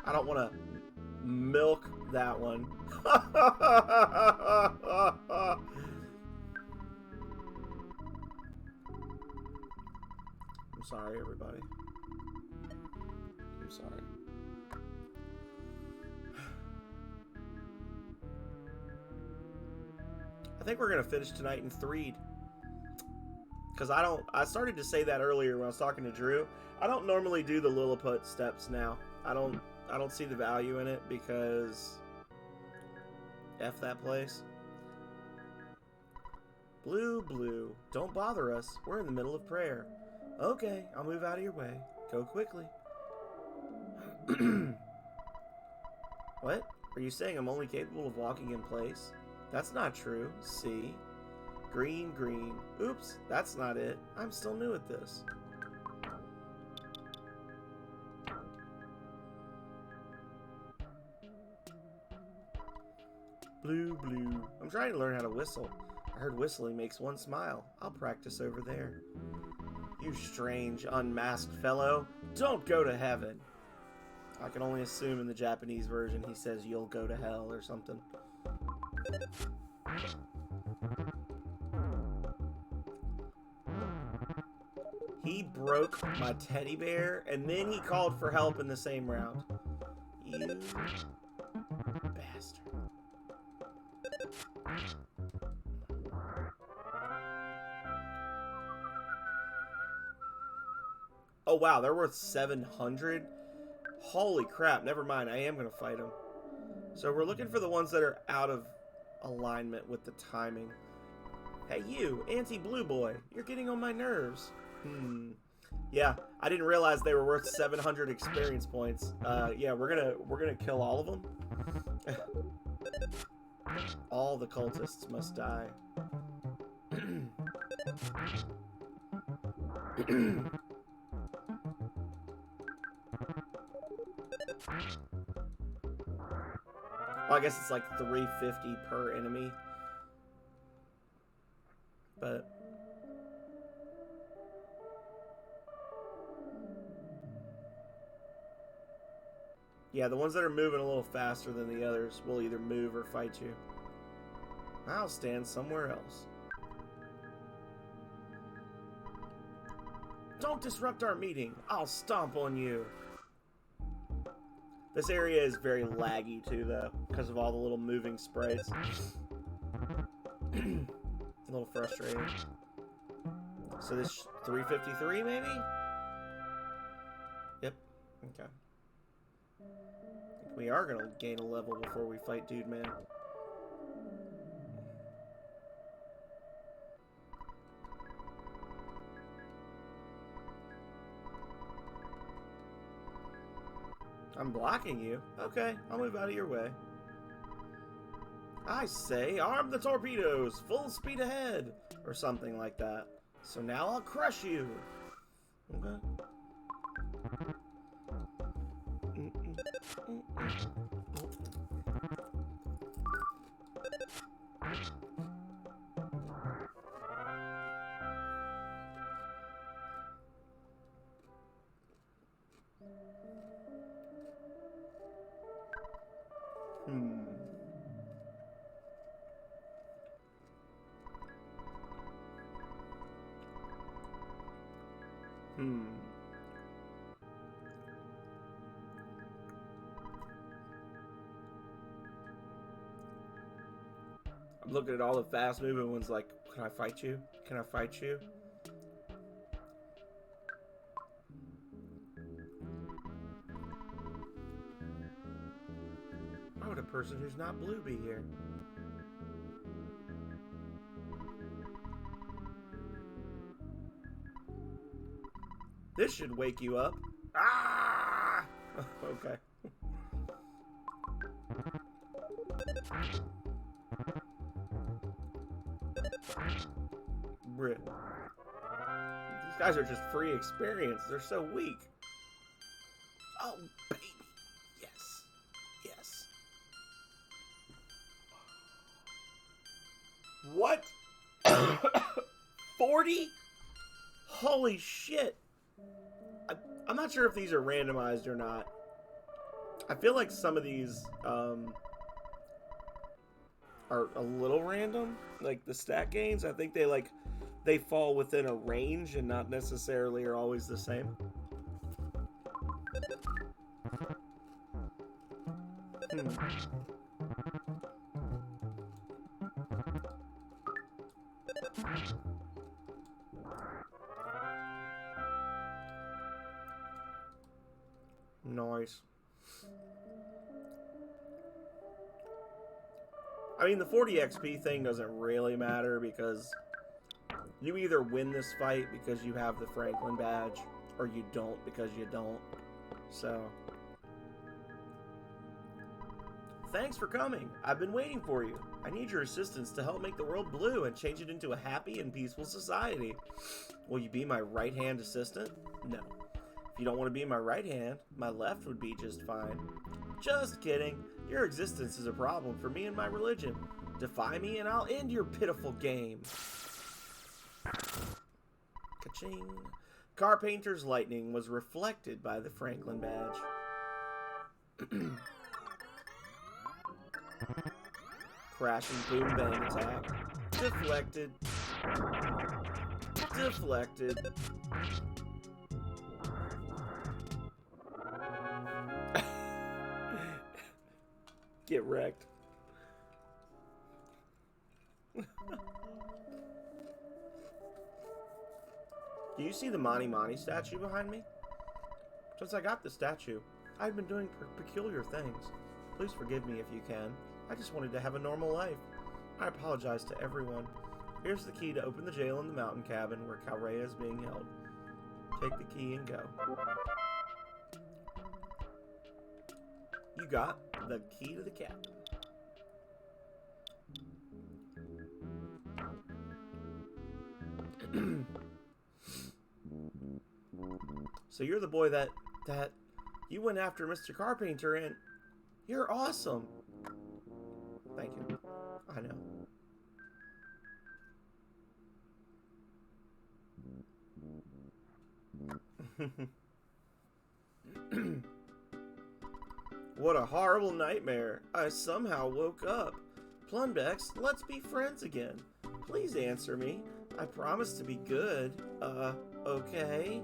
I don't want to milk that one. I'm sorry, everybody. I'm sorry. I think we're gonna finish tonight in Threed. Because I started to say that earlier when I was talking to Drew. I don't normally do the Lilliput steps now. I don't see the value in it because F that place. Blue, don't bother us. We're in the middle of prayer. Okay, I'll move out of your way. Go quickly. What? Are you saying I'm only capable of walking in place? That's not true. See? Green. Oops, that's not it. I'm still new at this. Blue. I'm trying to learn how to whistle. I heard whistling makes one smile. I'll practice over there. You strange, unmasked fellow, don't go to heaven. I can only assume in the Japanese version he says you'll go to hell or something. He broke my teddy bear, and then he called for help in the same round. You bastard. Oh wow, they're worth 700? Holy crap, never mind, I am going to fight them. So we're looking for the ones that are out of alignment with the timing. Hey you, anti-blue boy, you're getting on my nerves. Yeah, I didn't realize they were worth 700 experience points. Yeah, we're gonna kill all of them. All the cultists must die. Well, I guess it's like 350 per enemy. But yeah, the ones that are moving a little faster than the others will either move or fight you. I'll stand somewhere else. Don't disrupt our meeting. I'll stomp on you. This area is very laggy too, though, because of all the little moving sprites. A little frustrating. So this 353 maybe? Yep. Okay. I think we are going to gain a level before we fight Dude Man. I'm blocking you. Okay, I'll move out of your way. I say, arm the torpedoes, full speed ahead, or something like that. So now I'll crush you. Okay. I'm looking at all the fast moving ones like, can I fight you? Can I fight you? Why would a person who's not blue be here? This should wake you up. Ah! Okay. Brit. These guys are just free experience. They're so weak. Oh, baby. Yes. Yes. What? 40? Holy shit. I'm not sure if these are randomized or not. I feel like some of these are a little random. Like the stat gains, I think they fall within a range and not necessarily are always the same. Nice. I mean, the 40 XP thing doesn't really matter because you either win this fight because you have the Franklin badge or you don't because you don't. So, thanks for coming. I've been waiting for you. I need your assistance to help make the world blue and change it into a happy and peaceful society. Will you be my right-hand assistant? No. If you don't want to be my right hand, my left would be just fine. Just kidding. Your existence is a problem for me and my religion. Defy me and I'll end your pitiful game. Ka-ching. Carpenter's lightning was reflected by the Franklin badge. Crashing boom bang attack. Deflected. Deflected. Get wrecked. Do you see the Mani Mani statue behind me? Since I got the statue, I've been doing peculiar things. Please forgive me if you can. I just wanted to have a normal life. I apologize to everyone. Here's the key to open the jail in the mountain cabin where Calrea is being held. Take the key and go. You got the key to the cabin. So you're the boy that you went after Mr. Carpenter, and you're awesome. Thank you. I know. What a horrible nightmare. I somehow woke up. Plumbex, let's be friends again. Please answer me. I promise to be good. Okay?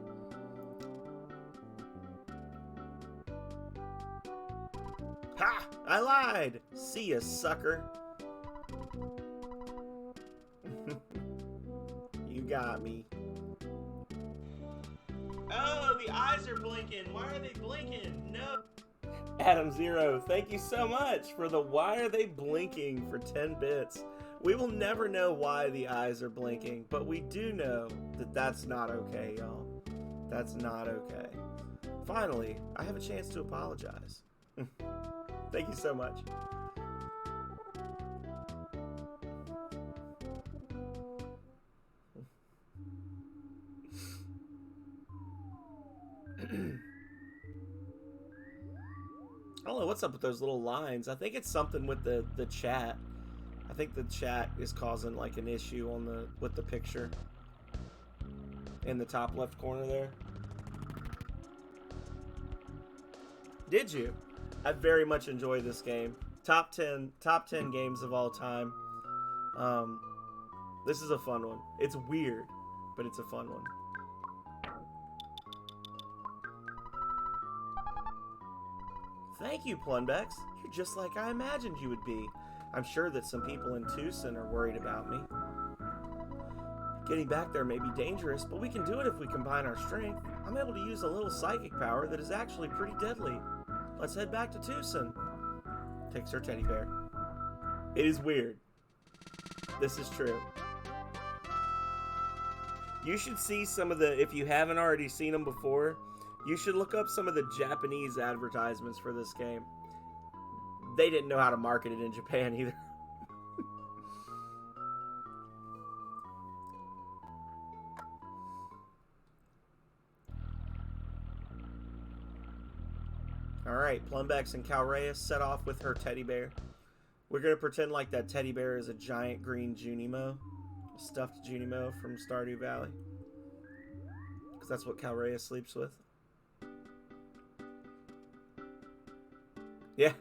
Ha! I lied! See ya, sucker. You got me. Oh, the eyes are blinking. Why are they blinking? No. Adam Zero, thank you so much for the why are they blinking for 10 bits. We will never know why the eyes are blinking, but we do know that that's not okay, y'all. That's not okay. Finally, I have a chance to apologize. Thank you so much. I don't know what's up with those little lines. I think it's something with the chat. I think the chat is causing like an issue on with the picture in the top left corner there. Did you? I very much enjoy this game. Top 10 games of all time. This is a fun one. It's weird, but it's a fun one. Thank you, Plunbex. You're just like I imagined you would be. I'm sure that some people in Tucson are worried about me. Getting back there may be dangerous, but we can do it if we combine our strength. I'm able to use a little psychic power that is actually pretty deadly. Let's head back to Tucson. Takes her teddy bear. It is weird. This is true. You should see some of the, if you haven't already seen them before, you should look up some of the Japanese advertisements for this game. They didn't know how to market it in Japan either. Alright, Plumbex and Calrea set off with her teddy bear. We're going to pretend like that teddy bear is a giant green Junimo. A stuffed Junimo from Stardew Valley. Because that's what Calrea sleeps with. Yeah.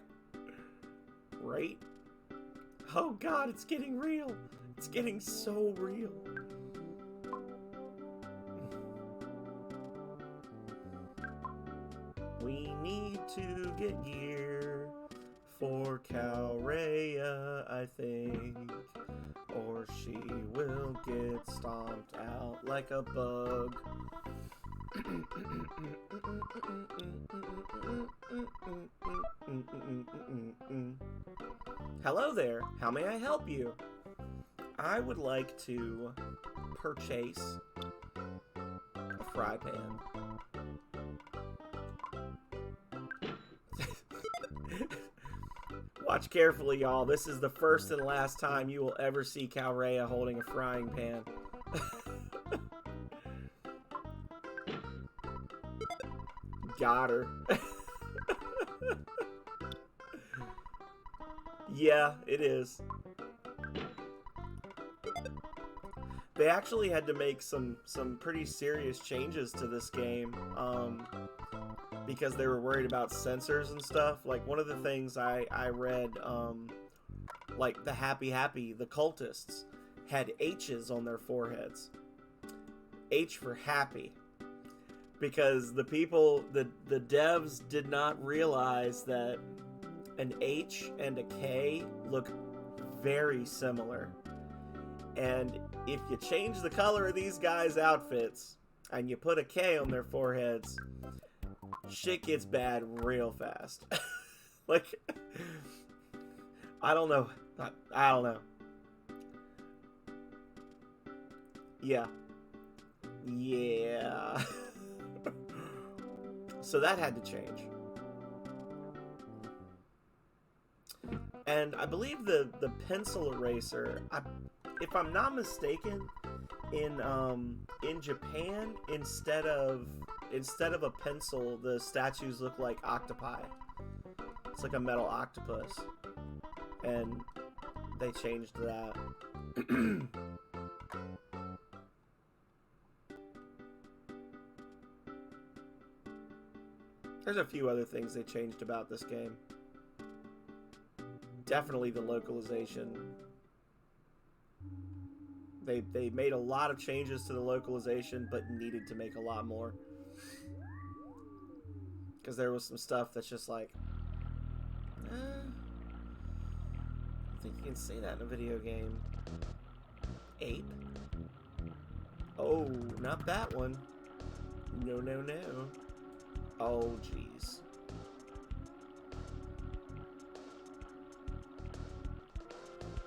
Right? Oh god, it's getting real. It's getting so real. We need to get gear for Calrea, I think. Or she will get stomped out like a bug. Hello there, how may I help you? I would like to purchase a fry pan. Watch carefully, y'all. This is the first and last time you will ever see Calrea holding a frying pan. Got her. Yeah, it is. they actually had to make some pretty serious changes to this game, because they were worried about censors and stuff. Like, one of the things I read, like the the cultists had H's on their foreheads. H for happy. Because the devs did not realize that an H and a K look very similar. And if you change the color of these guys' outfits and you put a K on their foreheads, shit gets bad real fast. Like, I don't know. I don't know. Yeah. Yeah. So that had to change. And I believe the pencil eraser, if I'm not mistaken, in Japan, instead of a pencil, the statues look like octopi. It's like a metal octopus. And they changed that. There's a few other things they changed about this game. Definitely the localization. They made a lot of changes to the localization, but needed to make a lot more. Because there was some stuff that's just like, I think you can say that in a video game. Ape? Oh, not that one. No, no, no. Oh, jeez.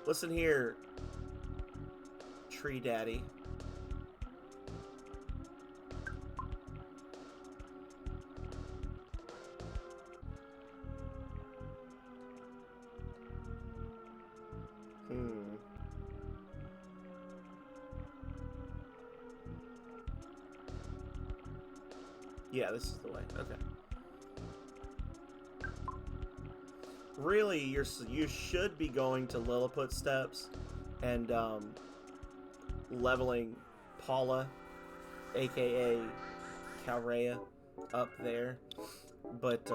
Listen here, Tree Daddy. Yeah, this is the way. Okay. Really, you should be going to Lilliput Steps and leveling Paula, aka Calrea, up there. But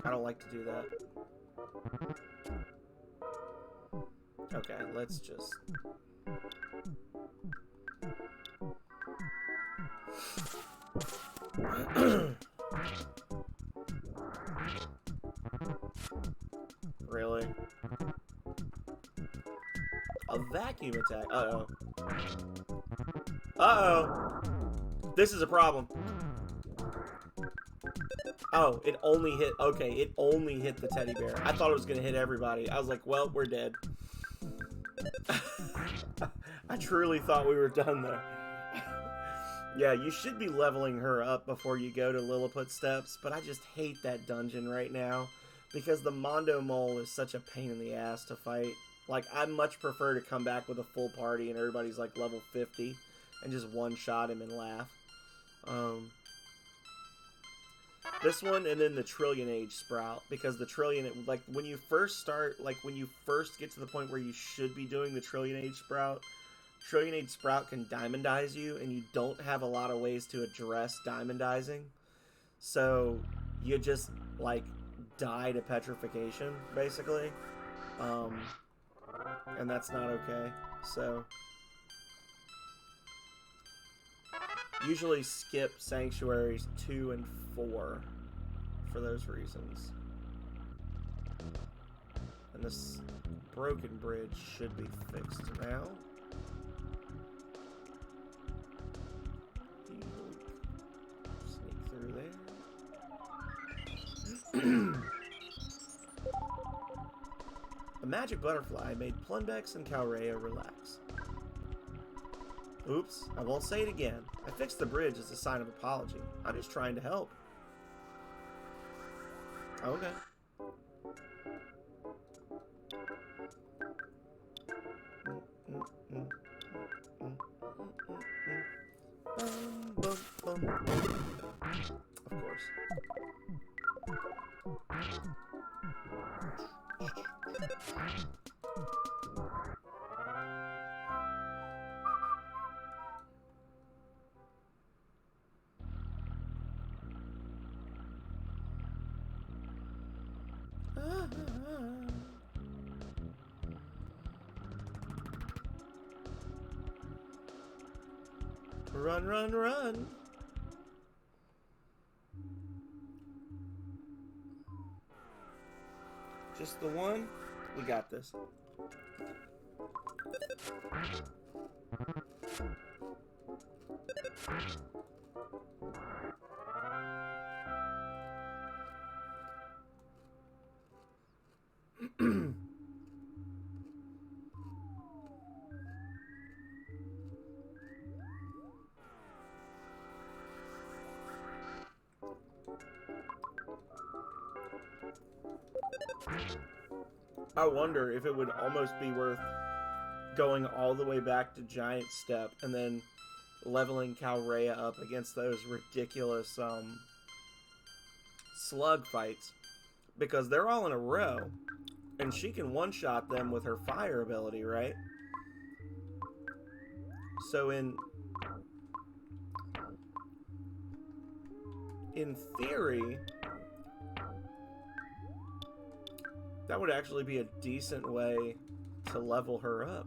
I don't like to do that. Okay, let's just... Really? A vacuum attack? Uh-oh. Uh-oh! This is a problem. Oh, it only hit... Okay, it only hit the teddy bear. I thought it was gonna hit everybody. I was like, well, we're dead. I truly thought we were done there. Yeah, you should be leveling her up before you go to Lilliput Steps, but I just hate that dungeon right now because the Mondo Mole is such a pain in the ass to fight. Like, I much prefer to come back with a full party and everybody's like level 50 and just one-shot him and laugh. This one and then the Trillion Age Sprout, because the Trillion, like, when you first start, like, when you first get to the point where you should be doing the Trillion Age Sprout can diamondize you, and you don't have a lot of ways to address diamondizing. So, you just, like, die to petrification, basically. And that's not okay. So, usually skip Sanctuaries 2 and 4 for those reasons. And this broken bridge should be fixed now. Sneak through there. A magic butterfly made Plundex and Calrea relax. Oops, I won't say it again. I fixed the bridge as a sign of apology. I'm just trying to help. Okay. Of course. Run, run, run. Just the one? We got this. I wonder if it would almost be worth going all the way back to Giant Step and then leveling Calrea up against those ridiculous slug fights, because they're all in a row and she can one-shot them with her fire ability, right? So in theory, that would actually be a decent way to level her up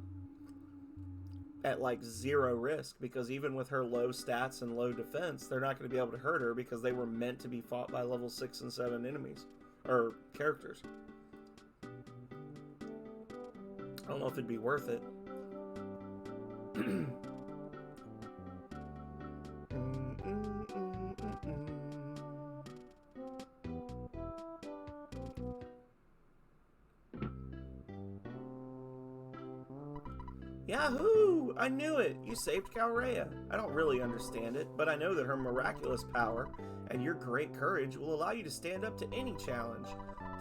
at like 0 risk, because even with her low stats and low defense, they're not going to be able to hurt her because they were meant to be fought by level 6 and 7 enemies or characters. I don't know if it'd be worth it. Yahoo! I knew it! You saved Calrea. I don't really understand it, but I know that her miraculous power and your great courage will allow you to stand up to any challenge.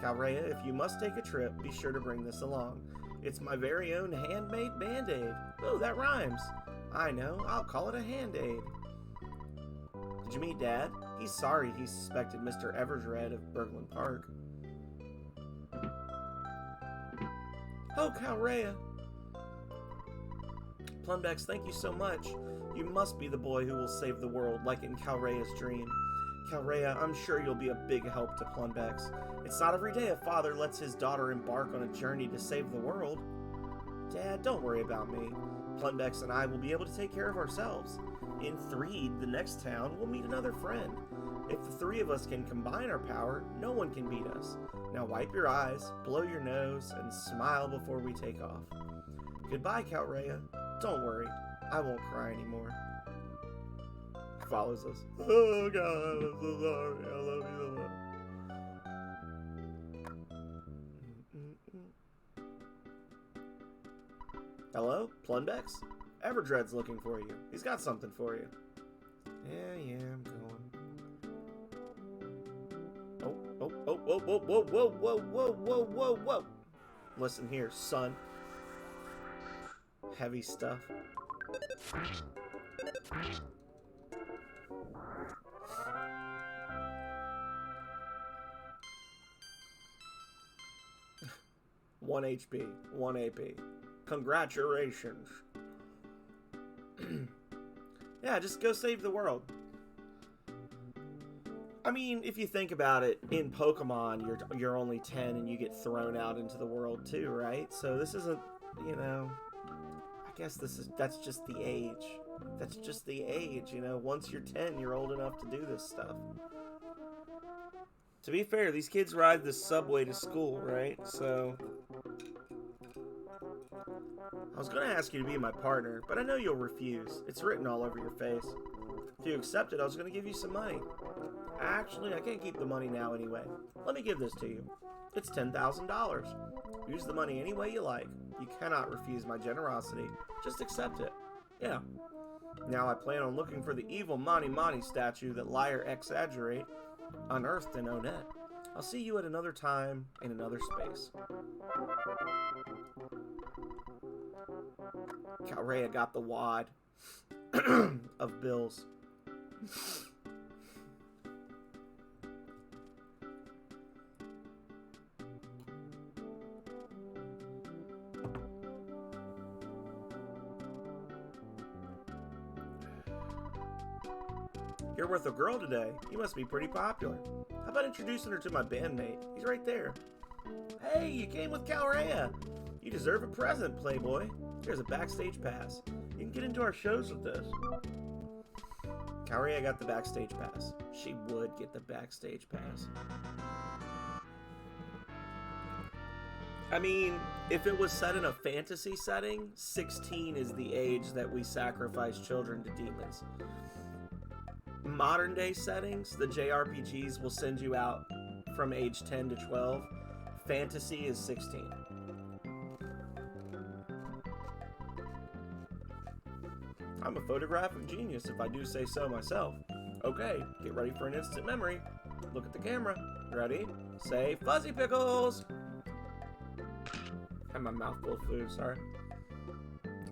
Calrea, if you must take a trip, be sure to bring this along. It's my very own handmade band-aid. Oh, that rhymes. I know, I'll call it a hand-aid. Did you meet Dad? He's sorry he suspected Mr. Everdred of Berglund Park. Oh, Calrea! Plumbex, thank you so much. You must be the boy who will save the world, like in Calrea's dream. Calrea, I'm sure you'll be a big help to Plumbex. It's not every day a father lets his daughter embark on a journey to save the world. Dad, don't worry about me. Plumbex and I will be able to take care of ourselves. In Threed, the next town, we'll meet another friend. If the 3 of us can combine our power, no one can beat us. Now wipe your eyes, blow your nose, and smile before we take off. Goodbye, Calrea. Don't worry, I won't cry anymore. Follows us. Oh God, I'm so sorry. I love you so much. Hello, Plumbex? Everdred's looking for you. He's got something for you. Yeah, I'm going. Whoa. Listen here, son. Heavy stuff. One HP, 1 AP. Congratulations. Yeah, just go save the world. I mean, if you think about it, in Pokemon, you're only 10 and you get thrown out into the world too, right? So this isn't, you know, I guess that's just the age. That's just the age, you know. Once you're 10, you're old enough to do this stuff. To be fair, these kids ride the subway to school, right? So I was going to ask you to be my partner, but I know you'll refuse. It's written all over your face. If you accept it, I was going to give you some money. Actually, I can't keep the money now anyway. Let me give this to you. It's $10,000. Use the money any way you like. You cannot refuse my generosity. Just accept it. Yeah. Now I plan on looking for the evil Mani Mani statue that Liar Exaggerate unearthed in ONETT. I'll see you at another time in another space. Calrea got the wad of bills. You're with a girl today. You must be pretty popular. How about introducing her to my bandmate? He's right there. Hey, you came with Calrea. You deserve a present, Playboy. Here's a backstage pass. You can get into our shows with this. Kyria got the backstage pass. She would get the backstage pass. I mean, if it was set in a fantasy setting, 16 is the age that we sacrifice children to demons. Modern day settings, the JRPGs will send you out from age 10 to 12. Fantasy is 16. I'm a photographic genius, if I do say so myself. Okay, get ready for an instant memory. Look at the camera. Ready? Say Fuzzy Pickles! I had my mouth full of food, sorry.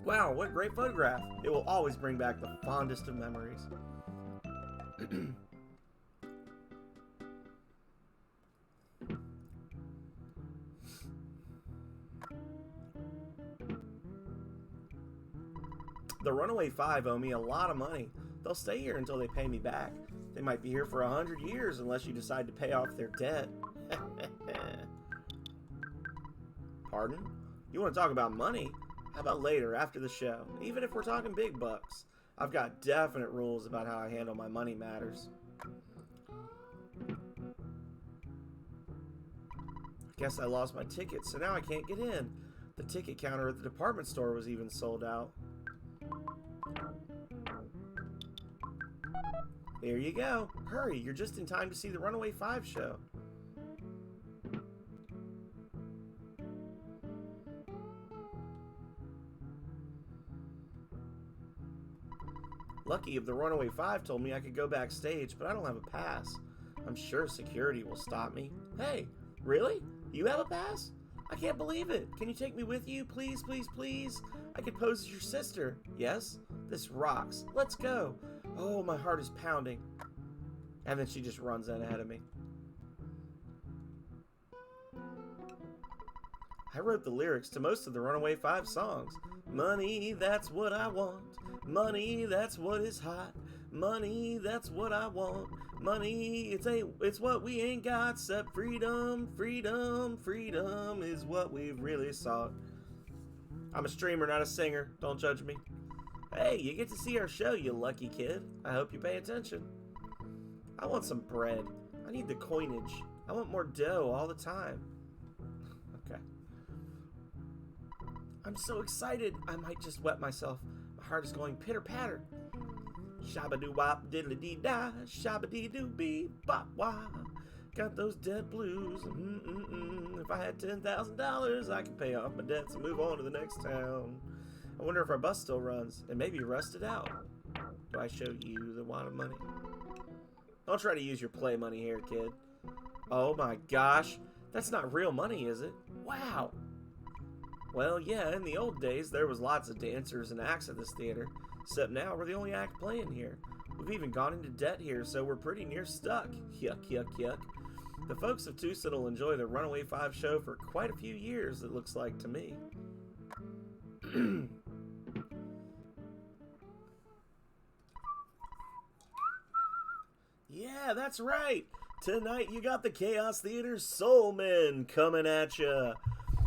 Wow, what a great photograph. It will always bring back the fondest of memories. The Runaway Five owe me a lot of money. They'll stay here until they pay me back. They might be here for 100 years unless you decide to pay off their debt. Pardon? You want to talk about money? How about later, after the show? Even if we're talking big bucks. I've got definite rules about how I handle my money matters. Guess I lost my ticket, so now I can't get in. The ticket counter at the department store was even sold out. Here you go. Hurry, you're just in time to see the Runaway Five show. Lucky if the Runaway Five told me I could go backstage, but I don't have a pass. I'm sure security will stop me. Hey, really? You have a pass? I can't believe it. Can you take me with you? Please, please, please. I could pose as your sister. Yes? This rocks. Let's go. Oh, my heart is pounding. And then she just runs in ahead of me. I wrote the lyrics to most of the Runaway Five songs. Money, that's what I want. Money, that's what is hot. Money, that's what I want. Money, it's what we ain't got, except freedom, freedom, freedom is what we've really sought. I'm a streamer, not a singer. Don't judge me. Hey, you get to see our show, you lucky kid. I hope you pay attention. I want some bread. I need the coinage. I want more dough all the time. Okay. I'm so excited, I might just wet myself. My heart is going pitter-patter. Shabba-doo-wop, diddly-dee-da, shabba-dee-doo-bee, bop-wah. Got those dead blues. If I had $10,000, I could pay off my debts and move on to the next town. I wonder if our bus still runs, and maybe rusted out. Do I show you the wad of money? Don't try to use your play money here, kid. Oh my gosh, that's not real money, is it? Wow. Well, yeah, in the old days, there was lots of dancers and acts at this theater. Except now, we're the only act playing here. We've even gone into debt here, so we're pretty near stuck. Yuck, yuck, yuck. The folks of Tucson will enjoy the Runaway Five show for quite a few years, it looks like to me. Yeah, that's right. Tonight you got the Chaos Theater Soul Men coming at ya.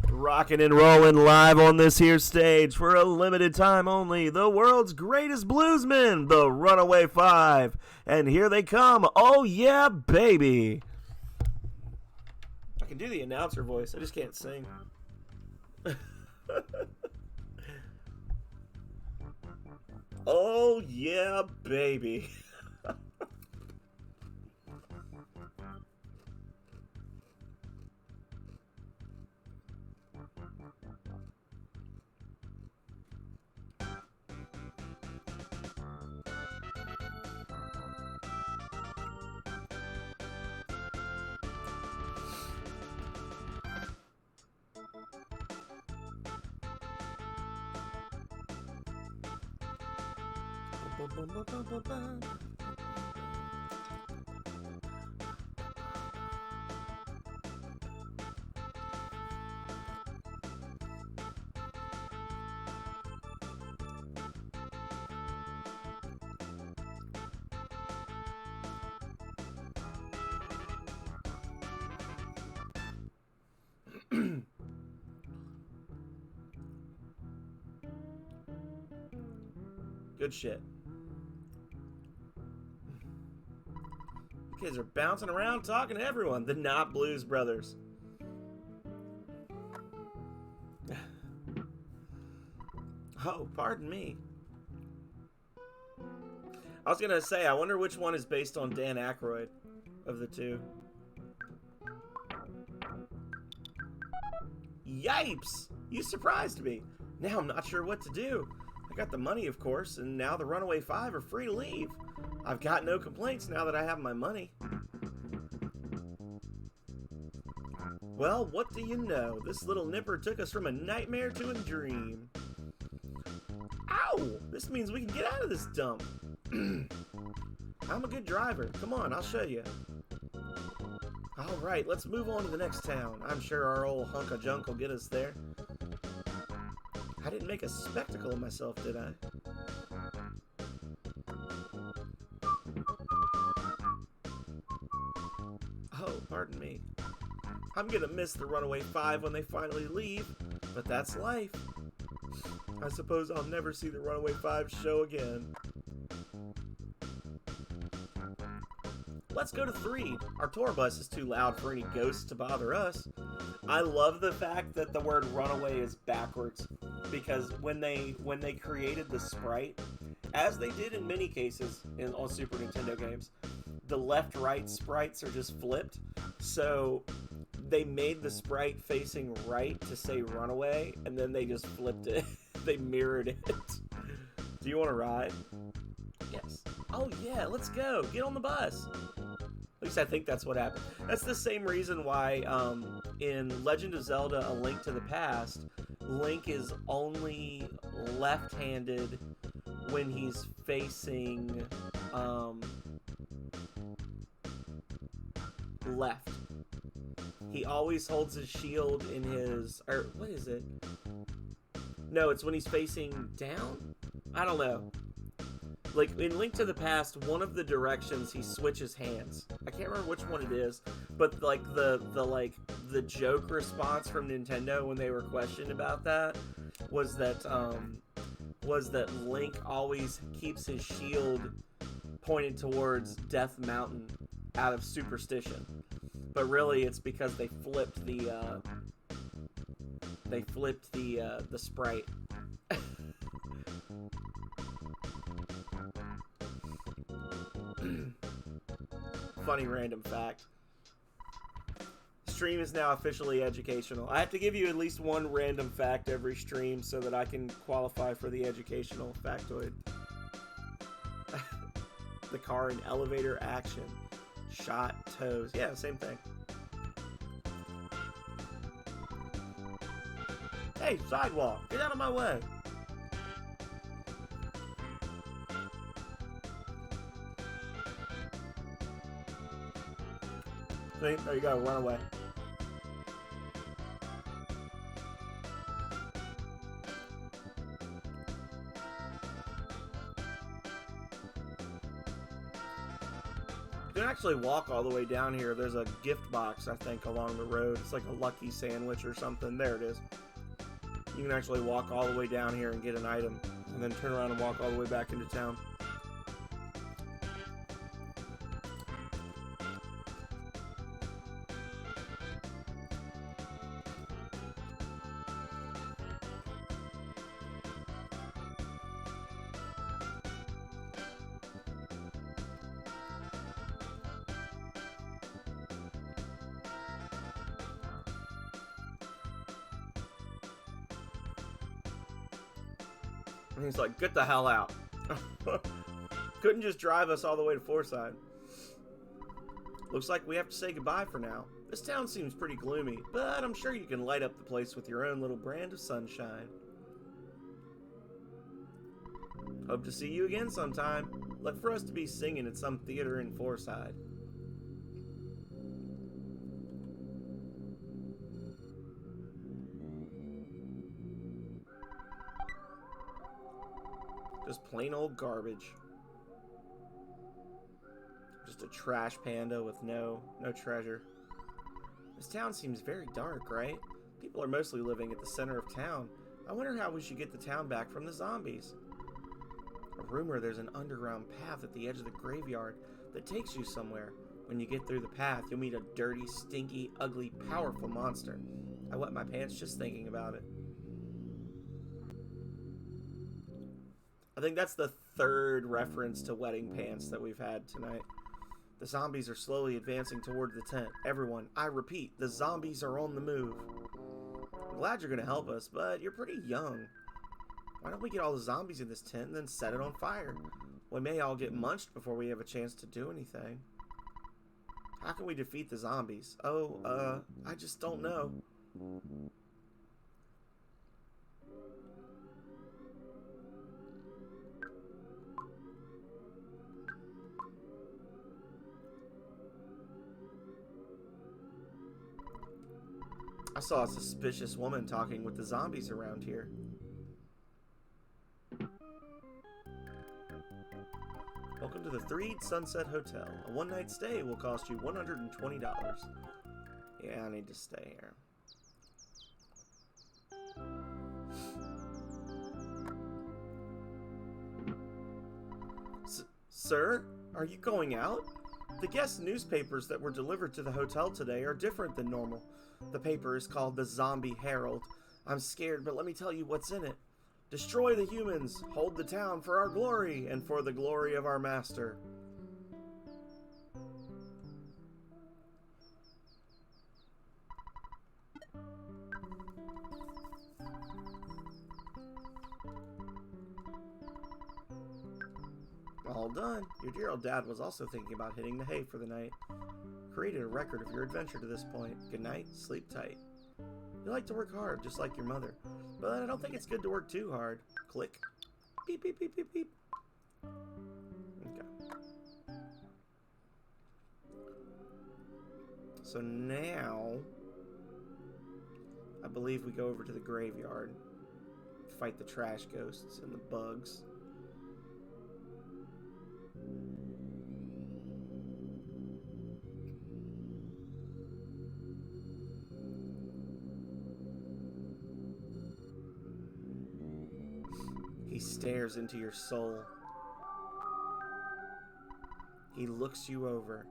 Rocking and rolling live on this here stage for a limited time only. The world's greatest bluesmen, the Runaway Five. And here they come. Oh yeah, baby. I can do the announcer voice. I just can't sing. Oh yeah, baby. Good shit. Kids are bouncing around talking to everyone. The Not Blues Brothers. Oh, pardon me. I was gonna say, I wonder which one is based on Dan Aykroyd of the two. Yipes! You surprised me. Now I'm not sure what to do. I got the money, of course, and now the Runaway Five are free to leave. I've got no complaints now that I have my money. Well, what do you know? This little nipper took us from a nightmare to a dream. Ow! This means we can get out of this dump. I'm a good driver. Come on, I'll show you. Alright, let's move on to the next town. I'm sure our old hunk of junk will get us there. I didn't make a spectacle of myself, did I? Oh, pardon me. I'm gonna miss the Runaway Five when they finally leave, but that's life. I suppose I'll never see the Runaway Five show again. Let's go to Threed. Our tour bus is too loud for any ghosts to bother us. I love the fact that the word runaway is backwards, because when they created the sprite, as they did in many cases on Super Nintendo games, the left-right sprites are just flipped. So they made the sprite facing right to say runaway, and then they just flipped it. They mirrored it. Do you want to ride? Yes. Oh yeah, let's go. Get on the bus. At least I think that's what happened. That's the same reason why in Legend of Zelda: A Link to the Past, Link is only left-handed when he's facing left. He always holds his shield in his... Or, what is it? No, it's when he's facing down? I don't know. Like, in Link to the Past, one of the directions he switches hands. I can't remember which one it is, but like the joke response from Nintendo when they were questioned about that was that Link always keeps his shield pointed towards Death Mountain out of superstition. But really it's because they flipped the sprite. Funny random fact. Stream is now officially educational. I have to give you at least one random fact every stream so that I can qualify for the educational factoid. The car and elevator action. Shot toes. Yeah, same thing. Hey, sidewalk! Get out of my way! See? There you go, run away. You can actually walk all the way down here. There's a gift box, I think, along the road. It's like a lucky sandwich or something. There it is. You can actually walk all the way down here and get an item, and then turn around and walk all the way back into town. And he's like, get the hell out. Couldn't just drive us all the way to Fourside. Looks like we have to say goodbye for now. This town seems pretty gloomy, but I'm sure you can light up the place with your own little brand of sunshine. Hope to see you again sometime. Look for us to be singing at some theater in Fourside. Just plain old garbage. Just a trash panda with no treasure. This town seems very dark, right? People are mostly living at the center of town. I wonder how we should get the town back from the zombies. A rumor there's an underground path at the edge of the graveyard that takes you somewhere, When you get through the path, you'll meet a dirty, stinky, ugly, powerful monster. I wet my pants just thinking about it. I think that's the third reference to wetting pants that we've had tonight. The zombies are slowly advancing toward the tent. Everyone, I repeat, the zombies are on the move. I'm glad you're going to help us, but you're pretty young. Why don't we get all the zombies in this tent and then set it on fire? We may all get munched before we have a chance to do anything. How can we defeat the zombies? I just don't know. I saw a suspicious woman talking with the zombies around here. Welcome to the Threed Sunset Hotel. A one-night stay will cost you $120. Yeah, I need to stay here. Sir, are you going out? The guest newspapers that were delivered to the hotel today are different than normal. The paper is called the Zombie Herald. I'm scared, but let me tell you what's in it. Destroy the humans, hold the town for our glory, and for the glory of our master. All done. Your dear old dad was also thinking about hitting the hay for the night. Created a record of your adventure to this point. Good night, sleep tight. You like to work hard, just like your mother. But I don't think it's good to work too hard. Click. Beep, beep, beep, beep, beep. Okay. So now, I believe we go over to the graveyard. Fight the trash ghosts and the bugs. He stares into your soul. He looks you over.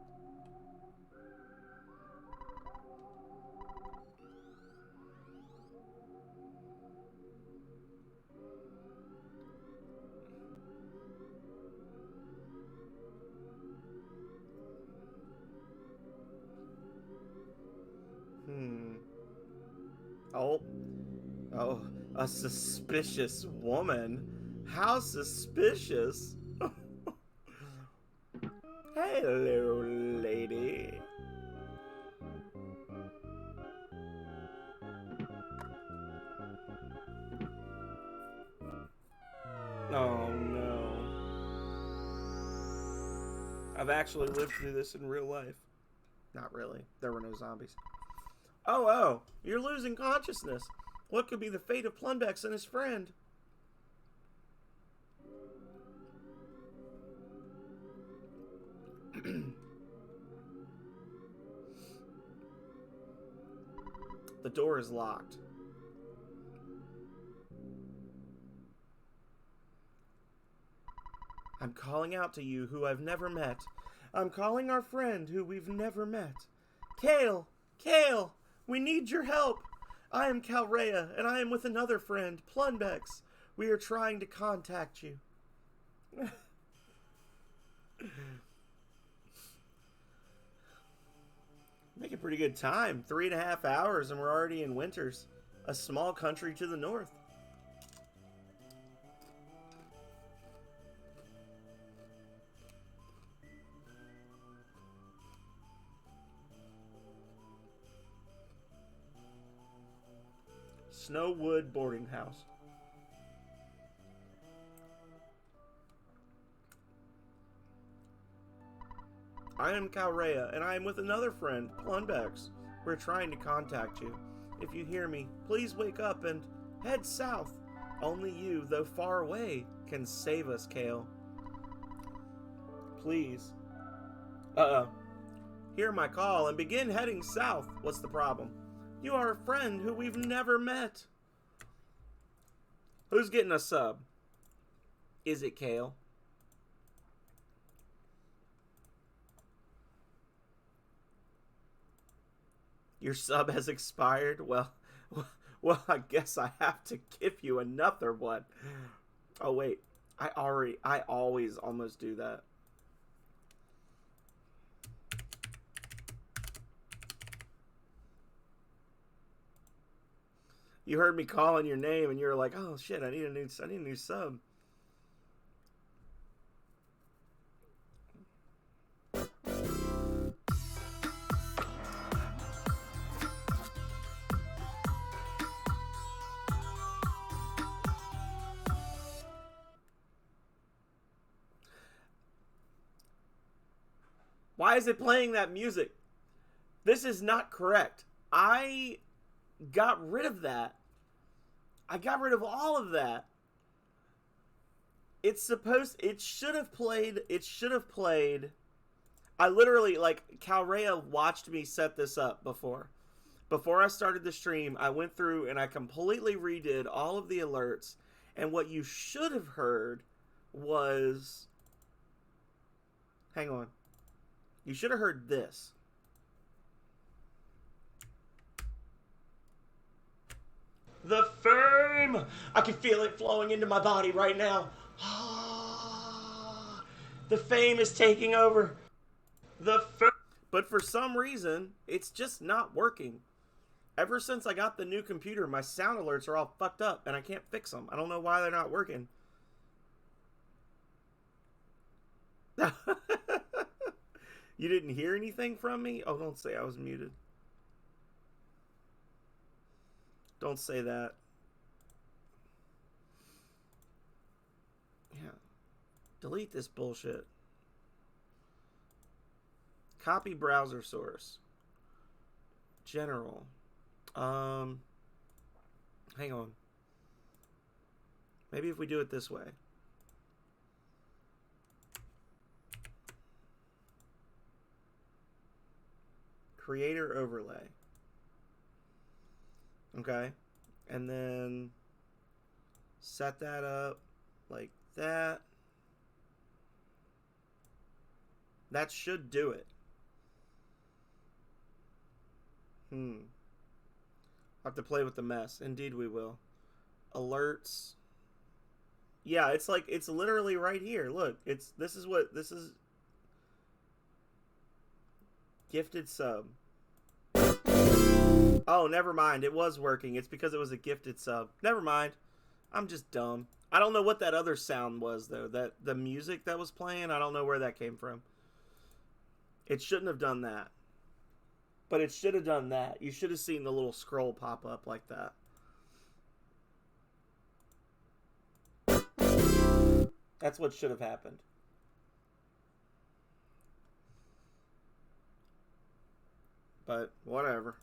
Oh, a suspicious woman. How suspicious. Hello, lady. Oh, no. I've actually lived through this in real life. Not really. There were no zombies. Oh, you're losing consciousness. What could be the fate of Plunbex and his friend? The door is locked. I'm calling out to you who I've never met. I'm calling our friend who we've never met. Kale! Kale! We need your help! I am Calrea, and I am with another friend, Plunbex. We are trying to contact you. Making pretty good time. 3.5 hours and we're already in Winters. A small country to the north. Snowwood Boarding House. I am Calrea, and I am with another friend, Plunbex. We're trying to contact you. If you hear me, please wake up and head south. Only you, though far away, can save us, Kale. Please. Hear my call and begin heading south. What's the problem? You are a friend who we've never met. Who's getting a sub? Is it Kale? Your sub has expired? Well, I guess I have to give you another one. Oh, wait. I always almost do that. You heard me calling your name and you're like, oh shit, I need a new sub. Why is it playing that music? This is not correct. I got rid of that. I got rid of all of that. It should have played. I literally, like, Calrea watched me set this up before. Before I started the stream, I went through and I completely redid all of the alerts. And what you should have heard was... Hang on. You should have heard this. The fame! I can feel it flowing into my body right now. The fame is taking over. The fame. But for some reason, it's just not working. Ever since I got the new computer, my sound alerts are all fucked up and I can't fix them. I don't know why they're not working. You didn't hear anything from me? Oh, don't say I was muted. Don't say that. Yeah. Delete this bullshit. Copy browser source. General. Hang on. Maybe if we do it this way. Creator overlay. Okay. And then set that up like that. That should do it. I'll have to play with the mess. Indeed we will. Alerts. Yeah, it's like, it's literally right here. Look, this is gifted sub. Oh, never mind. It was working. It's because it was a gifted sub. Never mind. I'm just dumb. I don't know what that other sound was, though. That the music that was playing, I don't know where that came from. It shouldn't have done that. But it should have done that. You should have seen the little scroll pop up like that. That's what should have happened. But whatever.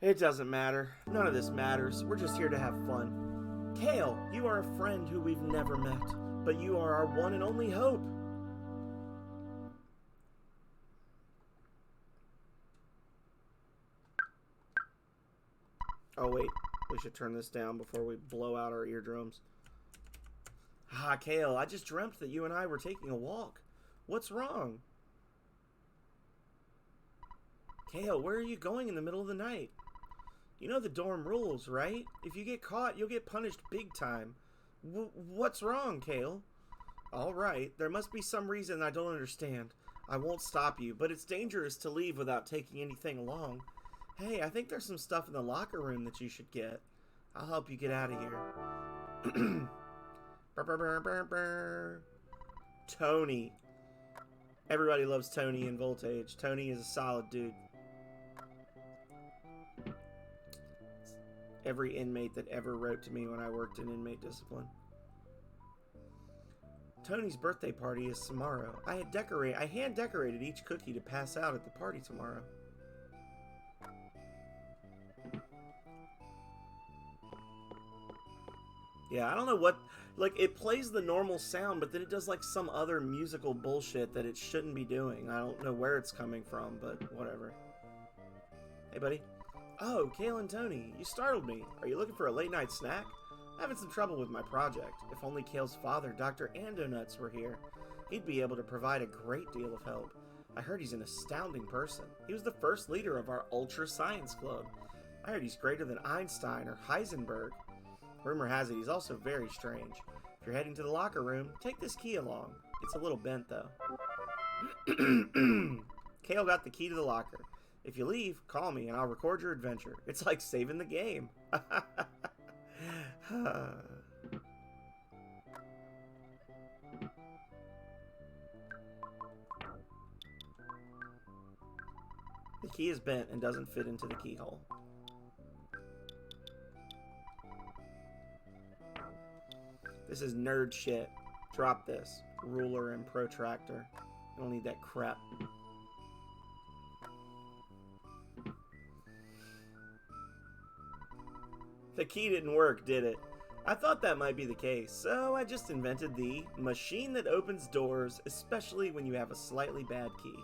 It doesn't matter. None of this matters. We're just here to have fun. Kale, you are a friend who we've never met, but you are our one and only hope. Oh, wait. We should turn this down before we blow out our eardrums. Ah, Kale, I just dreamt that you and I were taking a walk. What's wrong? Kale, where are you going in the middle of the night? You know the dorm rules, right? If you get caught, you'll get punished big time. What's wrong, Kale? All right, there must be some reason I don't understand. I won't stop you, but it's dangerous to leave without taking anything along. Hey, I think there's some stuff in the locker room that you should get. I'll help you get out of here. Tony. Everybody loves Tony in Voltage. Tony is a solid dude. Every inmate that ever wrote to me when I worked in inmate discipline. Tony's birthday party is tomorrow. I hand decorated each cookie to pass out at the party tomorrow. Yeah, I don't know what... Like, it plays the normal sound, but then it does, like, some other musical bullshit that it shouldn't be doing. I don't know where it's coming from, but whatever. Hey, buddy. Oh, Kale and Tony, you startled me. Are you looking for a late-night snack? I'm having some trouble with my project. If only Kale's father, Dr. Andonuts, were here, he'd be able to provide a great deal of help. I heard he's an astounding person. He was the first leader of our Ultra Science Club. I heard he's greater than Einstein or Heisenberg. Rumor has it he's also very strange. If you're heading to the locker room, take this key along. It's a little bent, though. Kale got the key to the locker. If you leave, call me and I'll record your adventure. It's like saving the game. The key is bent and doesn't fit into the keyhole. This is nerd shit. Drop this. Ruler and protractor. You don't need that crap. The key didn't work, did it? I thought that might be the case, so I just invented the machine that opens doors, especially when you have a slightly bad key.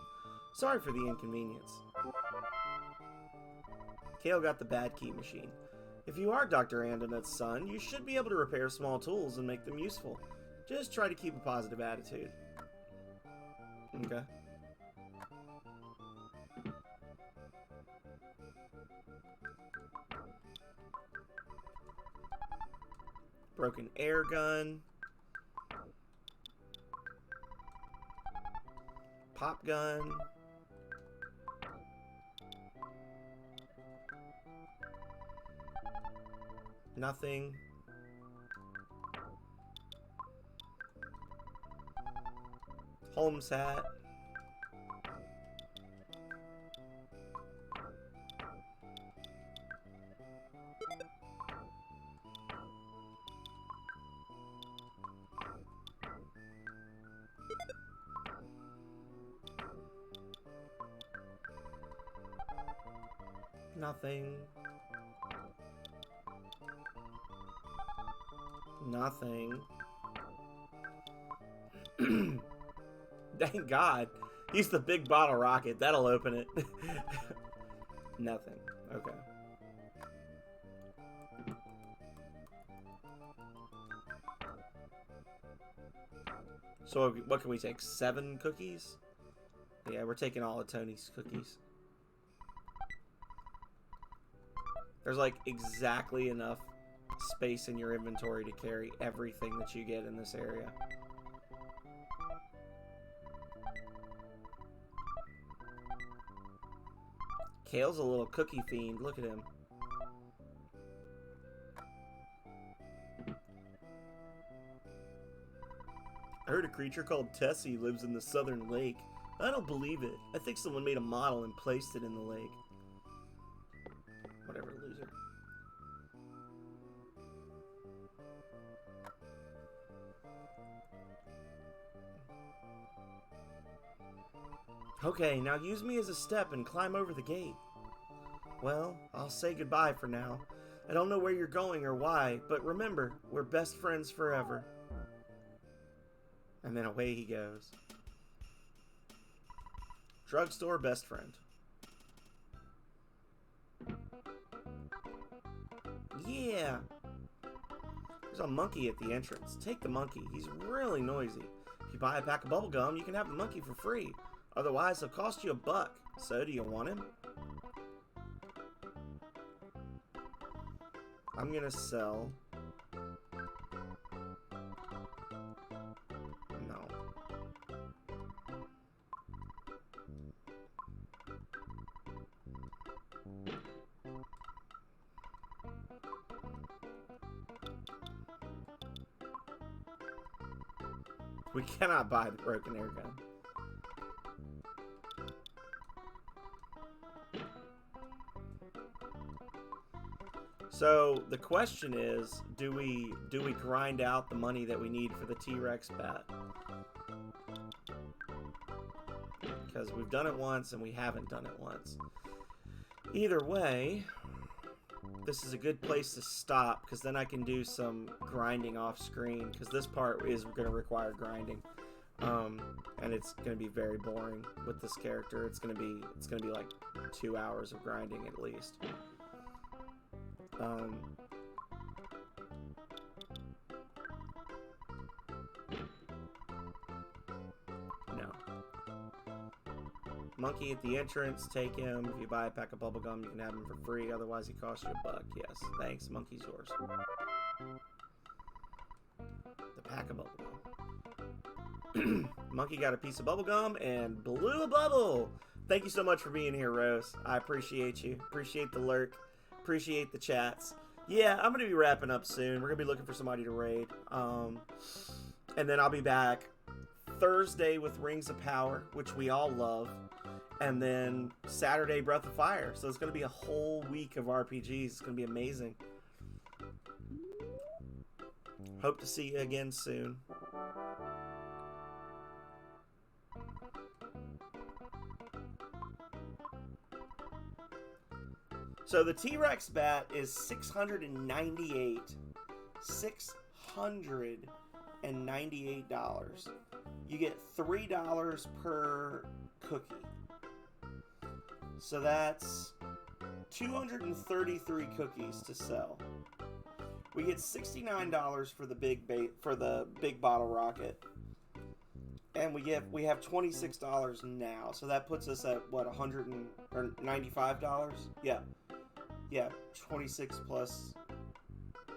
Sorry for the inconvenience. Kale got the bad key machine. If you are Dr. Andonet's son, you should be able to repair small tools and make them useful. Just try to keep a positive attitude. Okay. Broken air gun. Pop gun. Nothing. Holmes hat. Nothing. Nothing. Thank God. Use the big bottle rocket. That'll open it. Nothing. Okay. So what can we take? 7 cookies? Yeah, we're taking all of Tony's cookies. There's like exactly enough space in your inventory to carry everything that you get in this area. Kale's a little cookie fiend. Look at him. I heard a creature called Tessie lives in the southern lake. I don't believe it. I think someone made a model and placed it in the lake. Whatever, loser. Okay, now use me as a step and climb over the gate. Well, I'll say goodbye for now. I don't know where you're going or why, but remember, we're best friends forever. And then away he goes. Drugstore best friend. Yeah! There's a monkey at the entrance. Take the monkey. He's really noisy. If you buy a pack of bubble gum, you can have the monkey for free. Otherwise, it'll cost you $1. So, do you want him? I'm gonna sell... No. We cannot buy the broken air gun. So the question is, do we grind out the money that we need for the T-Rex bat? Because we've done it once and we haven't done it once. Either way, this is a good place to stop, because then I can do some grinding off screen, because this part is going to require grinding. And it's going to be very boring with this character. It's going to be like 2 hours of grinding at least. No. Monkey at the entrance, take him. If you buy a pack of bubblegum, you can have him for free. Otherwise, he costs you $1. Yes, thanks. Monkey's yours. The pack of bubblegum. Monkey got a piece of bubblegum and blew a bubble. Thank you so much for being here, Rose. I appreciate you. Appreciate the lurk. Appreciate the chats. Yeah, I'm going to be wrapping up soon. We're going to be looking for somebody to raid. And then I'll be back Thursday with Rings of Power, which we all love. And then Saturday, Breath of Fire. So it's going to be a whole week of RPGs. It's going to be amazing. Hope to see you again soon. So the T-Rex bat is $698. $698. You get $3 per cookie. So that's 233 cookies to sell. We get $69 for the big bottle rocket. And we have $26 now. So that puts us at what, $95? Yeah. Yeah, 26 plus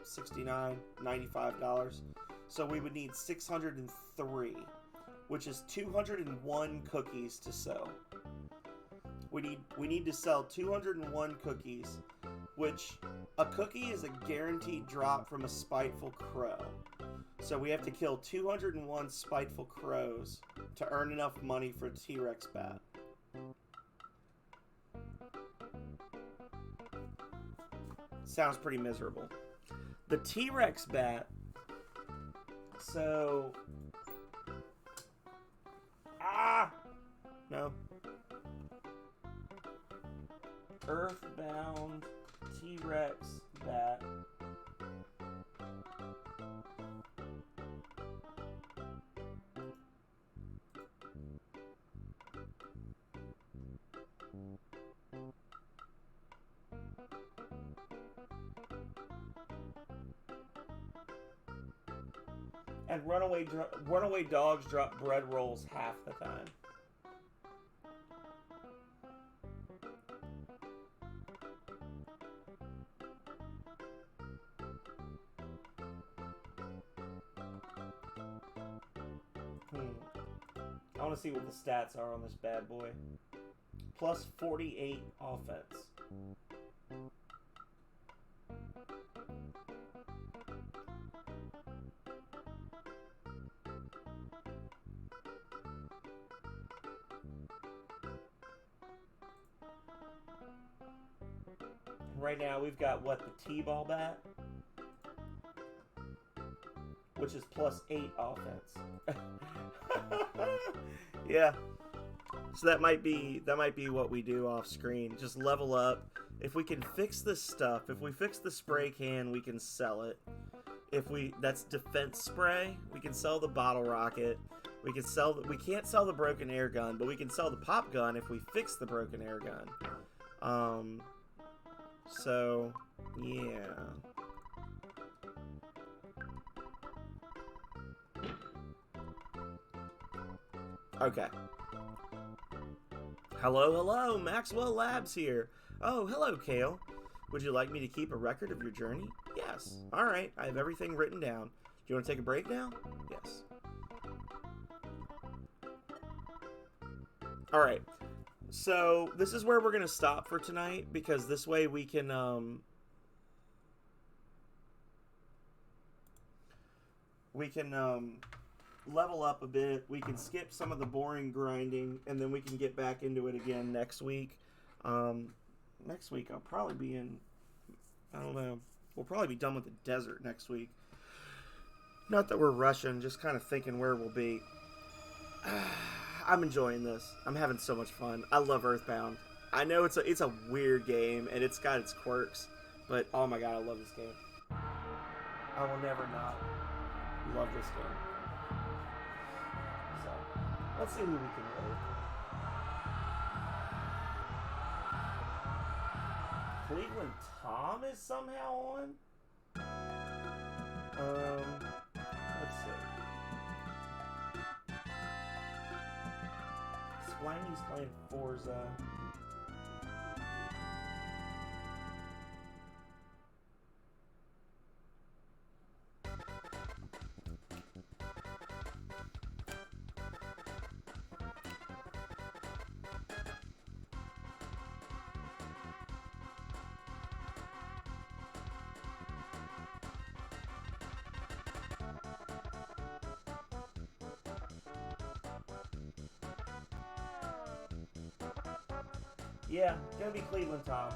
69, $95. So we would need 603, which is 201 cookies to sell. We need to sell 201 cookies, which a cookie is a guaranteed drop from a spiteful crow. So we have to kill 201 spiteful crows to earn enough money for a T-Rex bat. Sounds pretty miserable. The T-Rex bat. So. No. Earthbound T-Rex bat. And runaway dogs drop bread rolls half the time. I want to see what the stats are on this bad boy. Plus 48 offense. Right now we've got what, the T-ball bat, which is plus 8 offense. Yeah. So that might be what we do off screen. Just level up. If we can fix this stuff, if we fix the spray can, we can sell it. That's defense spray, we can sell the bottle rocket. We can't sell the broken air gun, but we can sell the pop gun if we fix the broken air gun. So, yeah. Okay. Hello, Maxwell Labs here. Oh, hello, Kale. Would you like me to keep a record of your journey? Yes. Alright, I have everything written down. Do you want to take a break now? Yes. Alright. So, this is where we're going to stop for tonight, because this way we can, level up a bit. We can skip some of the boring grinding, and then we can get back into it again next week. Next week I'll probably be in, I don't know, we'll probably be done with the desert next week. Not that we're rushing, just kind of thinking where we'll be. I'm enjoying this. I'm having so much fun. I love Earthbound. I know it's a weird game, and it's got its quirks, but oh my god, I love this game. I will never not love this game. So, let's see who we can raid. Cleveland Tom is somehow on? Let's see. Blangy's playing Forza. Yeah, gonna be Cleveland Tom.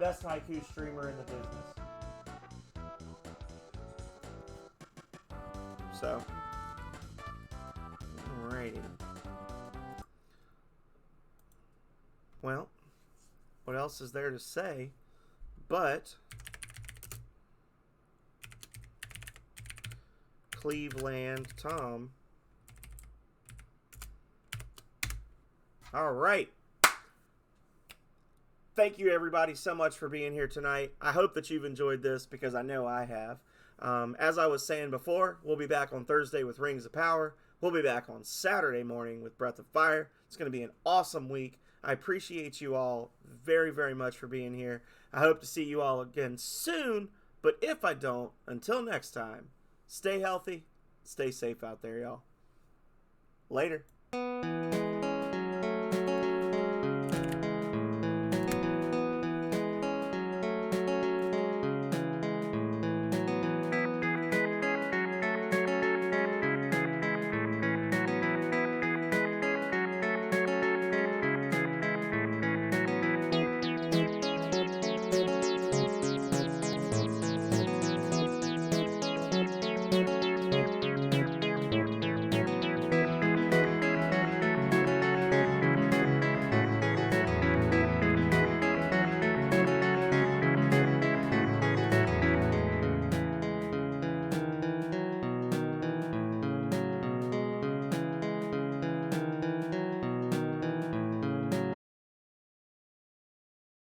Best haiku streamer in the business. So, alrighty. Well, what else is there to say? But Cleveland Tom. All right. Thank you, everybody, so much for being here tonight. I hope that you've enjoyed this because I know I have. As I was saying before, we'll be back on Thursday with Rings of Power. We'll be back on Saturday morning with Breath of Fire. It's going to be an awesome week. I appreciate you all very, very much for being here. I hope to see you all again soon. But if I don't, until next time, stay healthy, stay safe out there, y'all. Later.